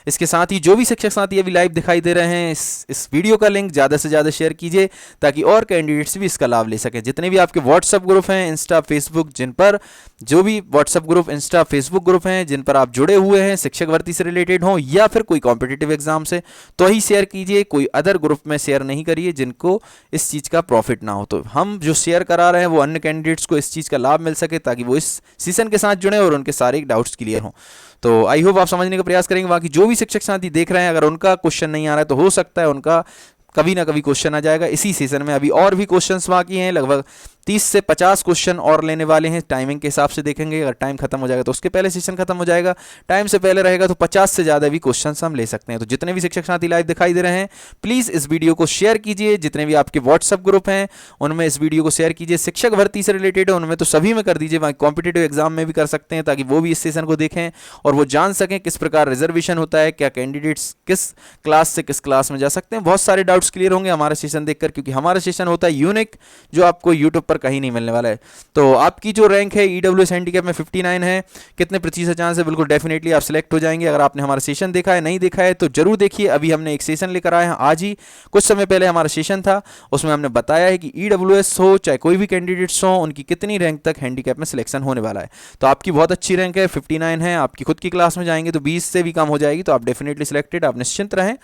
इसके साथ ही जो भी शिक्षक साथी अभी लाइव दिखाई दे रहे हैं, इस वीडियो का लिंक ज़्यादा से ज़्यादा शेयर कीजिए ताकि और कैंडिडेट्स भी इसका लाभ ले सकें। जितने भी आपके व्हाट्सअप ग्रुप हैं, इंस्टा, फेसबुक, जिन पर जो भी WhatsApp group, Insta, Facebook group हैं जिन पर आप जुड़े हुए हैं, शिक्षक भर्ती से रिलेटेड हों या फिर कोई कॉम्पिटिटिव एग्जाम से, तो ही शेयर कीजिए। कोई अदर ग्रुप में शेयर नहीं करिए जिनको इस चीज़ का प्रॉफिट ना हो। तो हम जो शेयर करा रहे हैं वो अन्य कैंडिडेट्स को इस चीज़ का लाभ मिल सके ताकि वो इस सीजन के साथ जुड़े और उनके सारे डाउट्स क्लियर हों। तो आई होप आप समझने का प्रयास करेंगे। बाकी जो भी शिक्षक साथी देख रहे हैं, अगर उनका क्वेश्चन नहीं आ रहा है तो हो सकता है उनका कभी ना कभी क्वेश्चन आ जाएगा इसी सीजन में। अभी और भी क्वेश्चंस बाकी हैं, लगभग 30 से 50 क्वेश्चन और लेने वाले हैं। टाइमिंग के हिसाब से देखेंगे, अगर टाइम खत्म हो जाएगा तो उसके पहले सेशन खत्म हो जाएगा, टाइम से पहले रहेगा तो 50 से ज़्यादा भी क्वेश्चंस हम ले सकते हैं। तो जितने भी शिक्षक साथी लाइव दिखाई दे रहे हैं, प्लीज़ इस वीडियो को शेयर कीजिए। जितने भी आपके व्हाट्सअप ग्रुप हैं उनमें इस वीडियो को शेयर कीजिए। शिक्षक भर्ती से रिलेटेड है उनमें तो सभी में कर दीजिए, बाकी कॉम्पिटेटिव एग्जाम में भी कर सकते हैं ताकि वो भी इस सेशन को देखें और वो जान सकें किस प्रकार रिजर्वेशन होता है, क्या कैंडिडेट्स किस क्लास से किस क्लास में जा सकते हैं। बहुत सारे डाउट्स क्लियर होंगे हमारा सेशन देखकर, क्योंकि हमारा सेशन होता है यूनिक, जो आपको यूट्यूब पर कहीं नहीं मिलने वाला है। तो आपकी जो रैंक है ईडब्ल्यूएस हैंडीकैप में 59 है, कितने प्रतिशत चांस है? बिल्कुल डेफिनेटली आप सिलेक्ट हो जाएंगे। अगर आपने हमारा सेशन देखा है, नहीं देखा है तो जरूर देखिए। अभी हमने एक सेशन लेकर आए हैं, आज ही कुछ समय पहले हमारा सेशन था, उसमें हमने बताया है कि ईडब्ल्यूएस हो चाहे कोई भी कैंडिडेट्स हो, उनकी कितनी रैंक तक हैंडीकैप में सिलेक्शन होने वाला है। तो आपकी बहुत अच्छी रैंक है, 59 है। आपकी खुद की क्लास में जाएंगे तो 20 से भी कम हो जाएगी, तो आप डेफिनेटली सिलेक्टेड, आप निश्चिंत रहें।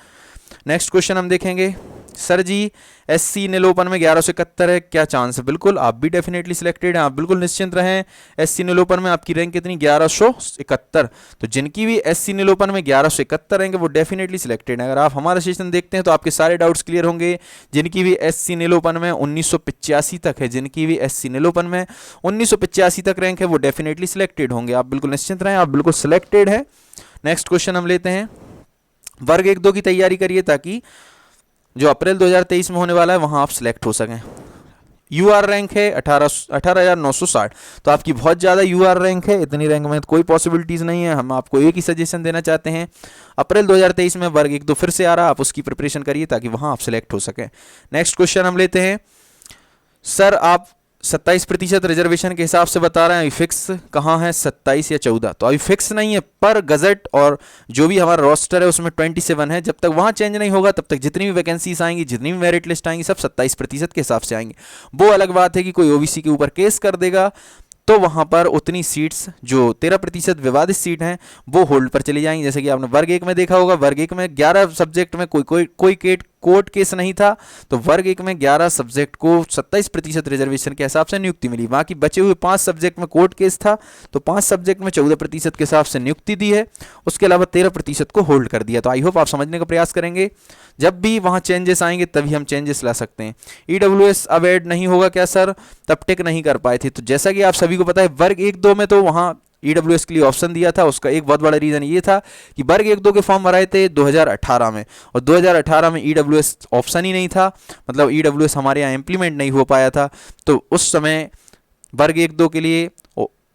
नेक्स्ट क्वेश्चन हम देखेंगे। सर जी एससी नीलोपन में 1171 है, क्या चांस है? बिल्कुल आप भी डेफिनेटली सिलेक्टेड हैं, आप बिल्कुल निश्चिंत रहें। एससी नीलोपन में आपकी रैंक कितनी? 1171। तो जिनकी भी एससी नीलोपन में 1171 रैंक है वो डेफिनेटली सिलेक्टेड है। अगर आप हमारा सेशन देखते हैं तो आपके सारे डाउट्स क्लियर होंगे। जिनकी भी एससी नीलोपन में 1985 तक है, जिनकी भी एससी नीलोपन में 1985 तक रैंक है वो डेफिनेटली सिलेक्टेड होंगे। आप बिल्कुल निश्चिंत रहें, आप बिल्कुल सिलेक्टेड है। नेक्स्ट क्वेश्चन हम लेते हैं। वर्ग 1-2 की तैयारी करिए ताकि जो अप्रैल 2023 में होने वाला है वहां आप सिलेक्ट हो सकें। यूआर रैंक है 18,960, तो आपकी बहुत ज़्यादा यूआर रैंक है। इतनी रैंक में कोई पॉसिबिलिटीज़ नहीं है। हम आपको एक ही सजेशन देना चाहते हैं, अप्रैल 2023 में वर्ग 1-2 फिर से आ रहा है, आप उसकी प्रिपरेशन करिए ताकि वहां आप सिलेक्ट हो सकें। नेक्स्ट क्वेश्चन हम लेते हैं। सर आप 27% रिजर्वेशन के हिसाब से बता रहे हैं, अभी फिक्स कहाँ है? 27 या 14? तो अभी फिक्स नहीं है, पर गजट और जो भी हमारा रोस्टर है उसमें 27 है। जब तक वहाँ चेंज नहीं होगा तब तक जितनी भी वैकेंसीज आएंगी, जितनी भी मेरिट लिस्ट आएंगी, सब 27% के हिसाब से आएंगी। वो अलग बात है कि कोई ओबीसी के ऊपर केस कर देगा तो वहाँ पर उतनी सीट्स, जो 13% विवादित सीट हैं, वो होल्ड पर चली जाएंगी। जैसे कि आपने वर्ग 1 में देखा होगा, वर्ग 1 में 11 सब्जेक्ट में कोई कोर्ट केस नहीं था, तो वर्ग 1 में 11 सब्जेक्ट को 27% रिजर्वेशन के हिसाब से नियुक्ति मिली। बाकी बचे हुए 5 सब्जेक्ट में कोर्ट केस था, तो 5 सब्जेक्ट में 14% के हिसाब से नियुक्ति दी है, उसके अलावा 13% को होल्ड कर दिया। तो आई होप आप समझने का प्रयास करेंगे। जब भी वहाँ चेंजेस आएंगे तभी हम चेंजेस ला सकते हैं। ईडब्ल्यूएस अब ऐड नहीं होगा क्या सर? तब टिक नहीं कर पाए थे। तो जैसा कि आप सभी को पता है, वर्ग 1-2 में तो वहाँ ईडब्ल्यूएस के लिए ऑप्शन दिया था। उसका एक बहुत बड़ा रीज़न ये था कि वर्ग 1-2 के फॉर्म भराए थे 2018 में, और 2018 में ईडब्ल्यूएस ऑप्शन ही नहीं था, मतलब ईडब्ल्यूएस हमारे यहाँ इम्प्लीमेंट नहीं हो पाया था। तो उस समय वर्ग 1-2 के लिए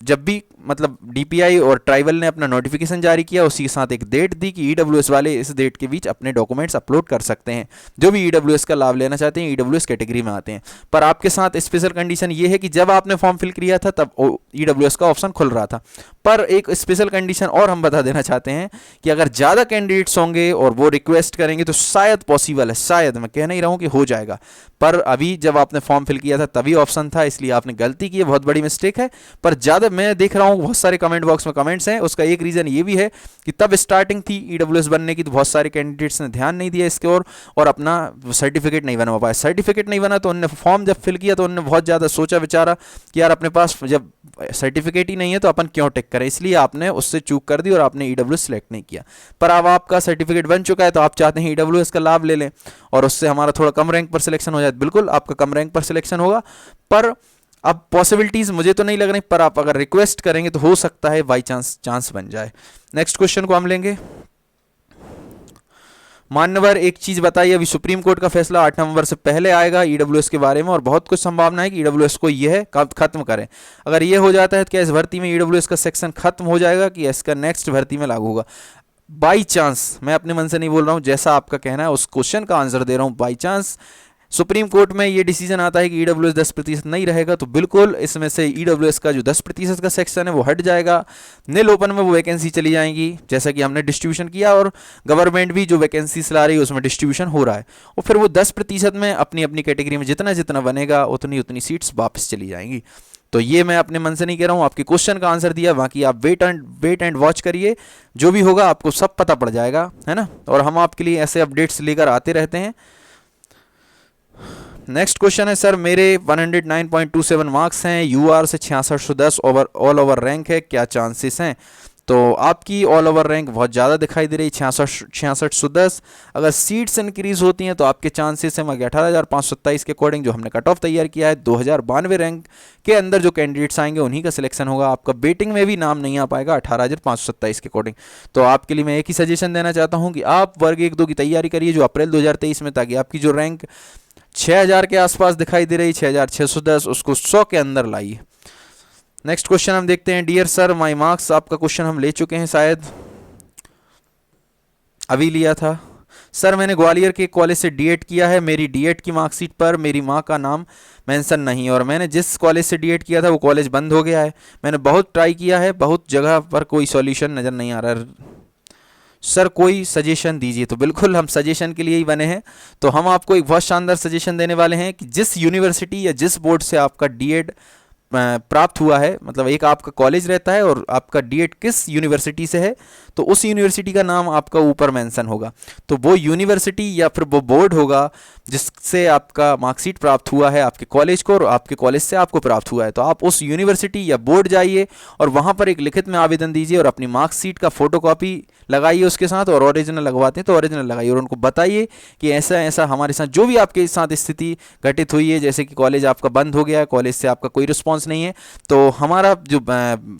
जब भी मतलब डीपीआई और ट्राइबल ने अपना नोटिफिकेशन जारी किया, उसी के साथ एक डेट दी कि ईडब्ल्यूएस वाले इस डेट के बीच अपने डॉक्यूमेंट्स अपलोड कर सकते हैं, जो भी ईडब्ल्यूएस का लाभ लेना चाहते हैं, ईडब्ल्यूएस कैटेगरी में आते हैं। पर आपके साथ स्पेशल कंडीशन ये है कि जब आपने फॉर्म फिल किया था तब ईडब्ल्यूएस का ऑप्शन खुल रहा था। पर एक स्पेशल कंडीशन और हम बता देना चाहते हैं कि अगर ज़्यादा कैंडिडेट्स होंगे और वो रिक्वेस्ट करेंगे तो शायद पॉसिबल है, शायद, मैं कह नहीं रहा हूँ कि हो जाएगा, पर अभी जब आपने फॉर्म फिल किया था तभी ऑप्शन था, इसलिए आपने गलती की है, बहुत बड़ी मिस्टेक है। पर ज़्यादा मैं देख रहा हूँ बहुत सारे कमेंट बॉक्स में कमेंट्स हैं, उसका एक रीज़न ये भी है कि तब स्टार्टिंग थी ईडब्ल्यूएस बनने की, तो बहुत सारे कैंडिडेट्स ने ध्यान नहीं दिया इसके और अपना सर्टिफिकेट नहीं बनवा पाया। सर्टिफिकेट नहीं बना तो उन्होंने फॉर्म जब फिल किया तो उन्होंने बहुत ज़्यादा सोचा विचारा कि यार अपने पास जब सर्टिफिकेट ही नहीं है तो अपन क्यों टिक करें, इसलिए आपने उससे चूक कर दी और आपने ईडब्ल्यूएस सेलेक्ट नहीं किया। पर अब आपका सर्टिफिकेट बन चुका है तो आप चाहते हैं ईडब्ल्यूएस का लाभ ले लें और उससे हमारा थोड़ा कम रैंक पर सिलेक्शन हो जाए। बिल्कुल आपका कम रैंक पर सिलेक्शन होगा, पर अब पॉसिबिलिटीज मुझे तो नहीं लग रही, पर आप अगर रिक्वेस्ट करेंगे तो हो सकता है बाई चांस बन जाए। नेक्स्ट क्वेश्चन को हम लेंगे। मान्यवर एक चीज बताइए, अभी सुप्रीम कोर्ट का फैसला 8 नवंबर से पहले आएगा ईडब्ल्यूएस के बारे में और बहुत कुछ संभावना है कि ईडब्ल्यूएस को यह खत्म करें। अगर ये हो जाता है तो क्या इस भर्ती में ईडब्ल्यूएस का सेक्शन खत्म हो जाएगा कि इसका नेक्स्ट भर्ती में लागू होगा? बाई चांस, मैं अपने मन से नहीं बोल रहा हूँ, जैसा आपका कहना है उस क्वेश्चन का आंसर दे रहा हूँ। बाई चांस सुप्रीम कोर्ट में ये डिसीजन आता है कि ईडब्ल्यूएस 10% नहीं रहेगा, तो बिल्कुल इसमें से ईडब्ल्यूएस का जो 10% का सेक्शन है वो हट जाएगा, नील ओपन में वो वैकेंसी चली जाएंगी, जैसा कि हमने डिस्ट्रीब्यूशन किया, और गवर्नमेंट भी जो वैकेंसीज ला रही है उसमें डिस्ट्रीब्यूशन हो रहा है, और फिर वो 10% में अपनी अपनी कैटेगरी में जितना जितना बनेगा उतनी उतनी सीट्स वापस चली जाएंगी। तो ये मैं अपने मन से नहीं कह रहा हूँ, आपके क्वेश्चन का आंसर दिया, बाकी आप वेट एंड वॉच करिए, जो भी होगा आपको सब पता पड़ जाएगा, है ना। और हम आपके लिए ऐसे अपडेट्स लेकर आते रहते हैं। नेक्स्ट क्वेश्चन है सर, मेरे 109.27 मार्क्स हैं, यूआर से 6610 ऑल ओवर रैंक है, क्या चांसेस हैं? तो आपकी ऑल ओवर रैंक बहुत ज़्यादा दिखाई दे रही, 6610। अगर सीट्स इंक्रीज होती हैं तो आपके चांसेस हैं 18,527 के अकॉर्डिंग, जो हमने कट ऑफ तैयार किया है, 2092 रैंक के अंदर जो कैंडिडेट्स आएंगे उन्हीं का सिलेक्शन होगा, आपका बेटिंग में भी नाम नहीं आ पाएगा 18,527 के अकॉर्डिंग। तो आपके लिए मैं एक ही सजेशन देना चाहता हूँ कि आप वर्ग 1-2 की तैयारी करिए जो अप्रैल 2023 में, ताकि आपकी जो रैंक 6000 के आसपास दिखाई दे रही, 6610, उसको 100 के अंदर लाइए। नेक्स्ट क्वेश्चन हम देखते हैं, डियर सर माय मार्क्स, आपका क्वेश्चन हम ले चुके हैं, शायद अभी लिया था। सर मैंने ग्वालियर के कॉलेज से डीएड किया है, मेरी डीएड की मार्कशीट पर मेरी माँ का नाम मेंशन नहीं, और मैंने जिस कॉलेज से डीएड किया था वो कॉलेज बंद हो गया है। मैंने बहुत ट्राई किया है, बहुत जगह पर कोई सॉल्यूशन नज़र नहीं आ रहा। सर कोई सजेशन दीजिए। तो बिल्कुल हम सजेशन के लिए ही बने हैं, तो हम आपको एक बहुत शानदार सजेशन देने वाले हैं कि जिस यूनिवर्सिटी या जिस बोर्ड से आपका डीएड प्राप्त हुआ है, मतलब एक आपका कॉलेज रहता है और आपका डीएड किस यूनिवर्सिटी से है, तो उस यूनिवर्सिटी का नाम आपका ऊपर मेंशन होगा। तो वो यूनिवर्सिटी या फिर वो बोर्ड होगा जिससे आपका मार्कशीट प्राप्त हुआ है आपके कॉलेज को, और आपके कॉलेज से आपको प्राप्त हुआ है। तो आप उस यूनिवर्सिटी या बोर्ड जाइए और वहाँ पर एक लिखित में आवेदन दीजिए, और अपनी मार्कशीट का फोटोकॉपी लगाइए उसके साथ, और ओरिजिनल लगवाते हैं तो ओरिजिनल लगाइए, और उनको बताइए कि ऐसा ऐसा हमारे साथ जो भी आपके साथ स्थिति घटित हुई है, जैसे कि कॉलेज आपका बंद हो गया है, कॉलेज से आपका कोई रिस्पॉन्स नहीं है, तो हमारा जो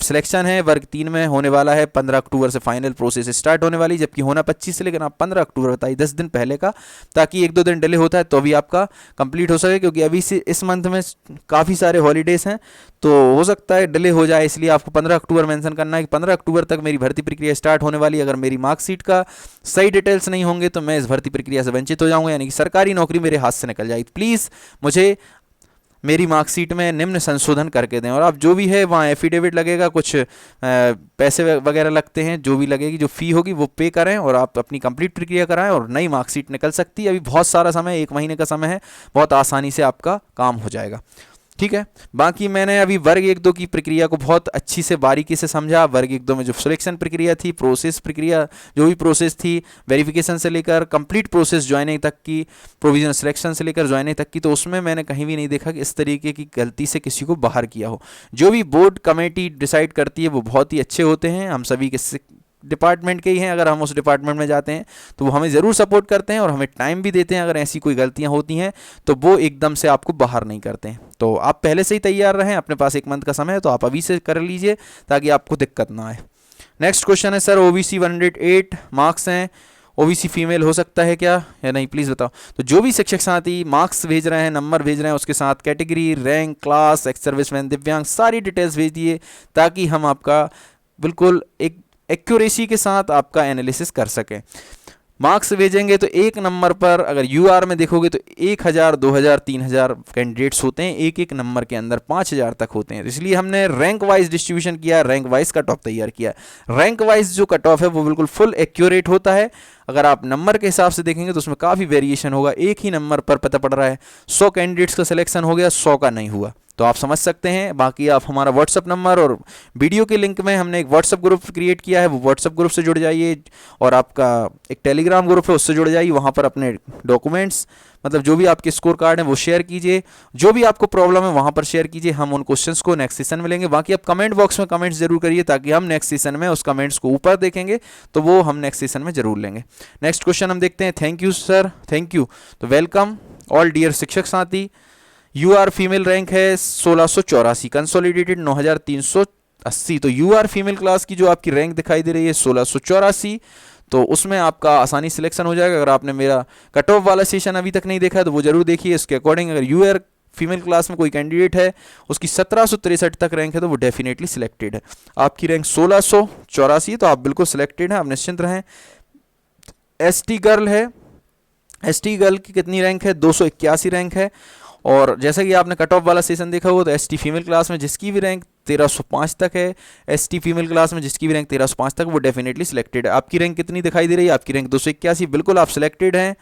सिलेक्शन है वर्ग 3 में होने वाला है, 15 अक्टूबर से फाइनल प्रोसेस स्टार्ट होने वाली, जबकि होना 25 से, लेकिन आप 15 अक्टूबर बताइए, 10 दिन पहले का, ताकि 1-2 दिन डिले होता है तो भी आपका कंप्लीट हो सके, क्योंकि अभी से इस मंथ में काफ़ी सारे हॉलीडेज हैं, तो हो सकता है डिले हो जाए, इसलिए आपको 15 अक्टूबर मेंशन करना है कि 15 अक्टूबर तक मेरी भर्ती प्रक्रिया स्टार्ट होने वाली है। अगर मेरी मार्कशीट का सही डिटेल्स नहीं होंगे तो मैं इस भर्ती प्रक्रिया से वंचित हो जाऊंगा, यानी कि सरकारी नौकरी मेरे हाथ से निकल जाएगी। प्लीज़ मुझे मेरी मार्कशीट में निम्न संशोधन करके दें, और आप जो भी है वहाँ एफिडेविट लगेगा, कुछ पैसे वगैरह लगते हैं, जो भी लगेगी, जो फ़ी होगी वो पे करें, और आप अपनी कंप्लीट प्रक्रिया कराएं, और नई मार्कशीट निकल सकती है। अभी बहुत सारा समय, 1 महीने का समय है, बहुत आसानी से आपका काम हो जाएगा, ठीक है। बाकी मैंने अभी वर्ग 1-2 की प्रक्रिया को बहुत अच्छी से बारीकी से समझा। वर्ग 1-2 में जो सिलेक्शन प्रक्रिया थी, प्रोसेस प्रक्रिया, जो भी प्रोसेस थी, वेरिफिकेशन से लेकर कंप्लीट प्रोसेस ज्वाइनिंग तक की, प्रोविजनल सिलेक्शन से लेकर ज्वाइनिंग तक की, तो उसमें मैंने कहीं भी नहीं देखा कि इस तरीके की गलती से किसी को बाहर किया हो। जो भी बोर्ड कमेटी डिसाइड करती है वो बहुत ही अच्छे होते हैं, हम सभी के डिपार्टमेंट के ही हैं। अगर हम उस डिपार्टमेंट में जाते हैं तो वो हमें ज़रूर सपोर्ट करते हैं और हमें टाइम भी देते हैं। अगर ऐसी कोई गलतियां होती हैं तो वो एकदम से आपको बाहर नहीं करते हैं। तो आप पहले से ही तैयार रहें, अपने पास 1 मंथ का समय है तो आप अभी से कर लीजिए ताकि आपको दिक्कत ना आए। नेक्स्ट क्वेश्चन है सर, ओबीसी 108 मार्क्स हैं, ओबीसी फीमेल हो सकता है क्या या नहीं, प्लीज़ बताओ। तो जो भी शिक्षक साथी मार्क्स भेज रहे हैं, नंबर भेज रहे हैं, उसके साथ category, rank, class, ex serviceman, दिव्यांग, सारी डिटेल्स भेज दिए ताकि हम आपका बिल्कुल एक एक्यूरेसी के साथ आपका एनालिसिस कर सकें। मार्क्स भेजेंगे तो 1 नंबर पर अगर यूआर में देखोगे तो 1000, 2000, 3000 कैंडिडेट्स होते हैं, एक नंबर के अंदर 5000 तक होते हैं। इसलिए हमने रैंक वाइज डिस्ट्रीब्यूशन किया, रैंक वाइज कट ऑफ तैयार किया। रैंक वाइज जो कट ऑफ है वो बिल्कुल फुल एक्यूरेट होता है। अगर आप नंबर के हिसाब से देखेंगे तो उसमें काफ़ी वेरिएशन होगा। एक ही नंबर पर पता पड़ रहा है 100 कैंडिडेट्स का सिलेक्शन हो गया, 100 का नहीं हुआ, तो आप समझ सकते हैं। बाकी आप हमारा व्हाट्सअप नंबर और वीडियो के लिंक में हमने एक व्हाट्सअप ग्रुप क्रिएट किया है, वो व्हाट्सअप ग्रुप से जुड़ जाइए, और आपका एक टेलीग्राम ग्रुप है उससे जुड़ जाइए। वहाँ पर अपने डॉक्यूमेंट्स, मतलब जो भी आपके स्कोर कार्ड हैं वो शेयर कीजिए, जो भी आपको प्रॉब्लम है वहाँ पर शेयर कीजिए। हम उन क्वेश्चंस को नेक्स्ट सेशन में लेंगे। बाकी आप कमेंट बॉक्स में कमेंट्स जरूर करिए ताकि हम नेक्स्ट सेशन में उस कमेंट्स को ऊपर देखेंगे तो वो हम नेक्स्ट सेशन में जरूर लेंगे। नेक्स्ट क्वेश्चन हम देखते हैं। Thank you sir, thank you. तो वेलकम ऑल डियर शिक्षक साथी। यूआर फीमेल रैंक है 1684, कंसोलिडेटेड 9380। तो यूआर फीमेल क्लास की जो आपकी रैंक दिखाई दे रही है 1684, तो उसमें आपका आसानी सिलेक्शन हो जाएगा। अगर आपने मेरा कट ऑफ वाला सेशन अभी तक नहीं देखा है तो वो जरूर देखिए। इसके अकॉर्डिंग अगर यूआर फीमेल क्लास में कोई कैंडिडेट है उसकी 1763 तक रैंक है तो वो डेफिनेटली सिलेक्टेड है। आपकी रैंक 1684, तो आप बिल्कुल सिलेक्टेड हैं, आप निश्चिंत रहें। एसटी गर्ल है एसटी गर्ल की कितनी रैंक है, 281 रैंक है। और जैसा कि आपने कट ऑफ वाला सेशन देखा होगा, तो एसटी फीमेल क्लास में जिसकी भी रैंक 1305 तक है, एसटी फीमेल क्लास में जिसकी भी रैंक 1305 तक, वो डेफिनेटली सिलेक्टेड है। आपकी रैंक कितनी दिखाई दे रही है, आपकी रैंक 281, बिल्कुल आप सिलेक्टेड हैं।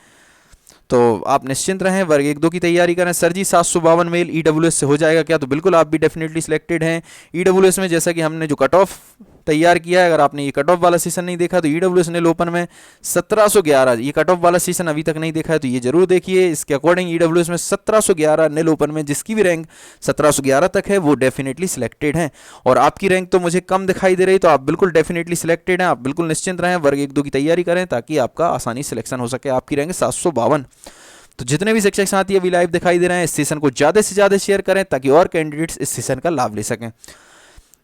तो आप निश्चिंत रहें, वर्ग 1-2 की तैयारी करें। सर जी 752 मेल ईडब्ल्यूएस से हो जाएगा क्या, तो बिल्कुल आप भी डेफिनेटली सिलेक्टेड हैं। ईडब्ल्यूएस में जैसा कि हमने जो कट ऑफ तैयार किया है, अगर आपने ये कट ऑफ वाला सेशन नहीं देखा तो ईडब्ल्यूएस नील ओपन में 1711, ये कट ऑफ वाला सेशन अभी तक नहीं देखा है तो ये जरूर देखिए। इसके अकॉर्डिंग ईडब्ल्यूएस में 1711 नील ओपन में जिसकी भी रैंक 1711 तक है वो डेफिनेटली सिलेक्टेड हैं। और आपकी रैंक तो मुझे कम दिखाई दे रही, तो आप बिल्कुल डेफिनेटली सिलेक्टेड हैं। आप बिल्कुल निश्चिंत रहें, वर्ग 1-2 की तैयारी करें ताकि आपका आसानी सिलेक्शन हो सके। आपकी रैंक 752। तो जितने भी शिक्षक साथी अभी लाइव दिखाई दे रहे हैं, इस सेशन को ज़्यादा से ज़्यादा शेयर करें ताकि और कैंडिडेट्स इस सेशन का लाभ ले सकें।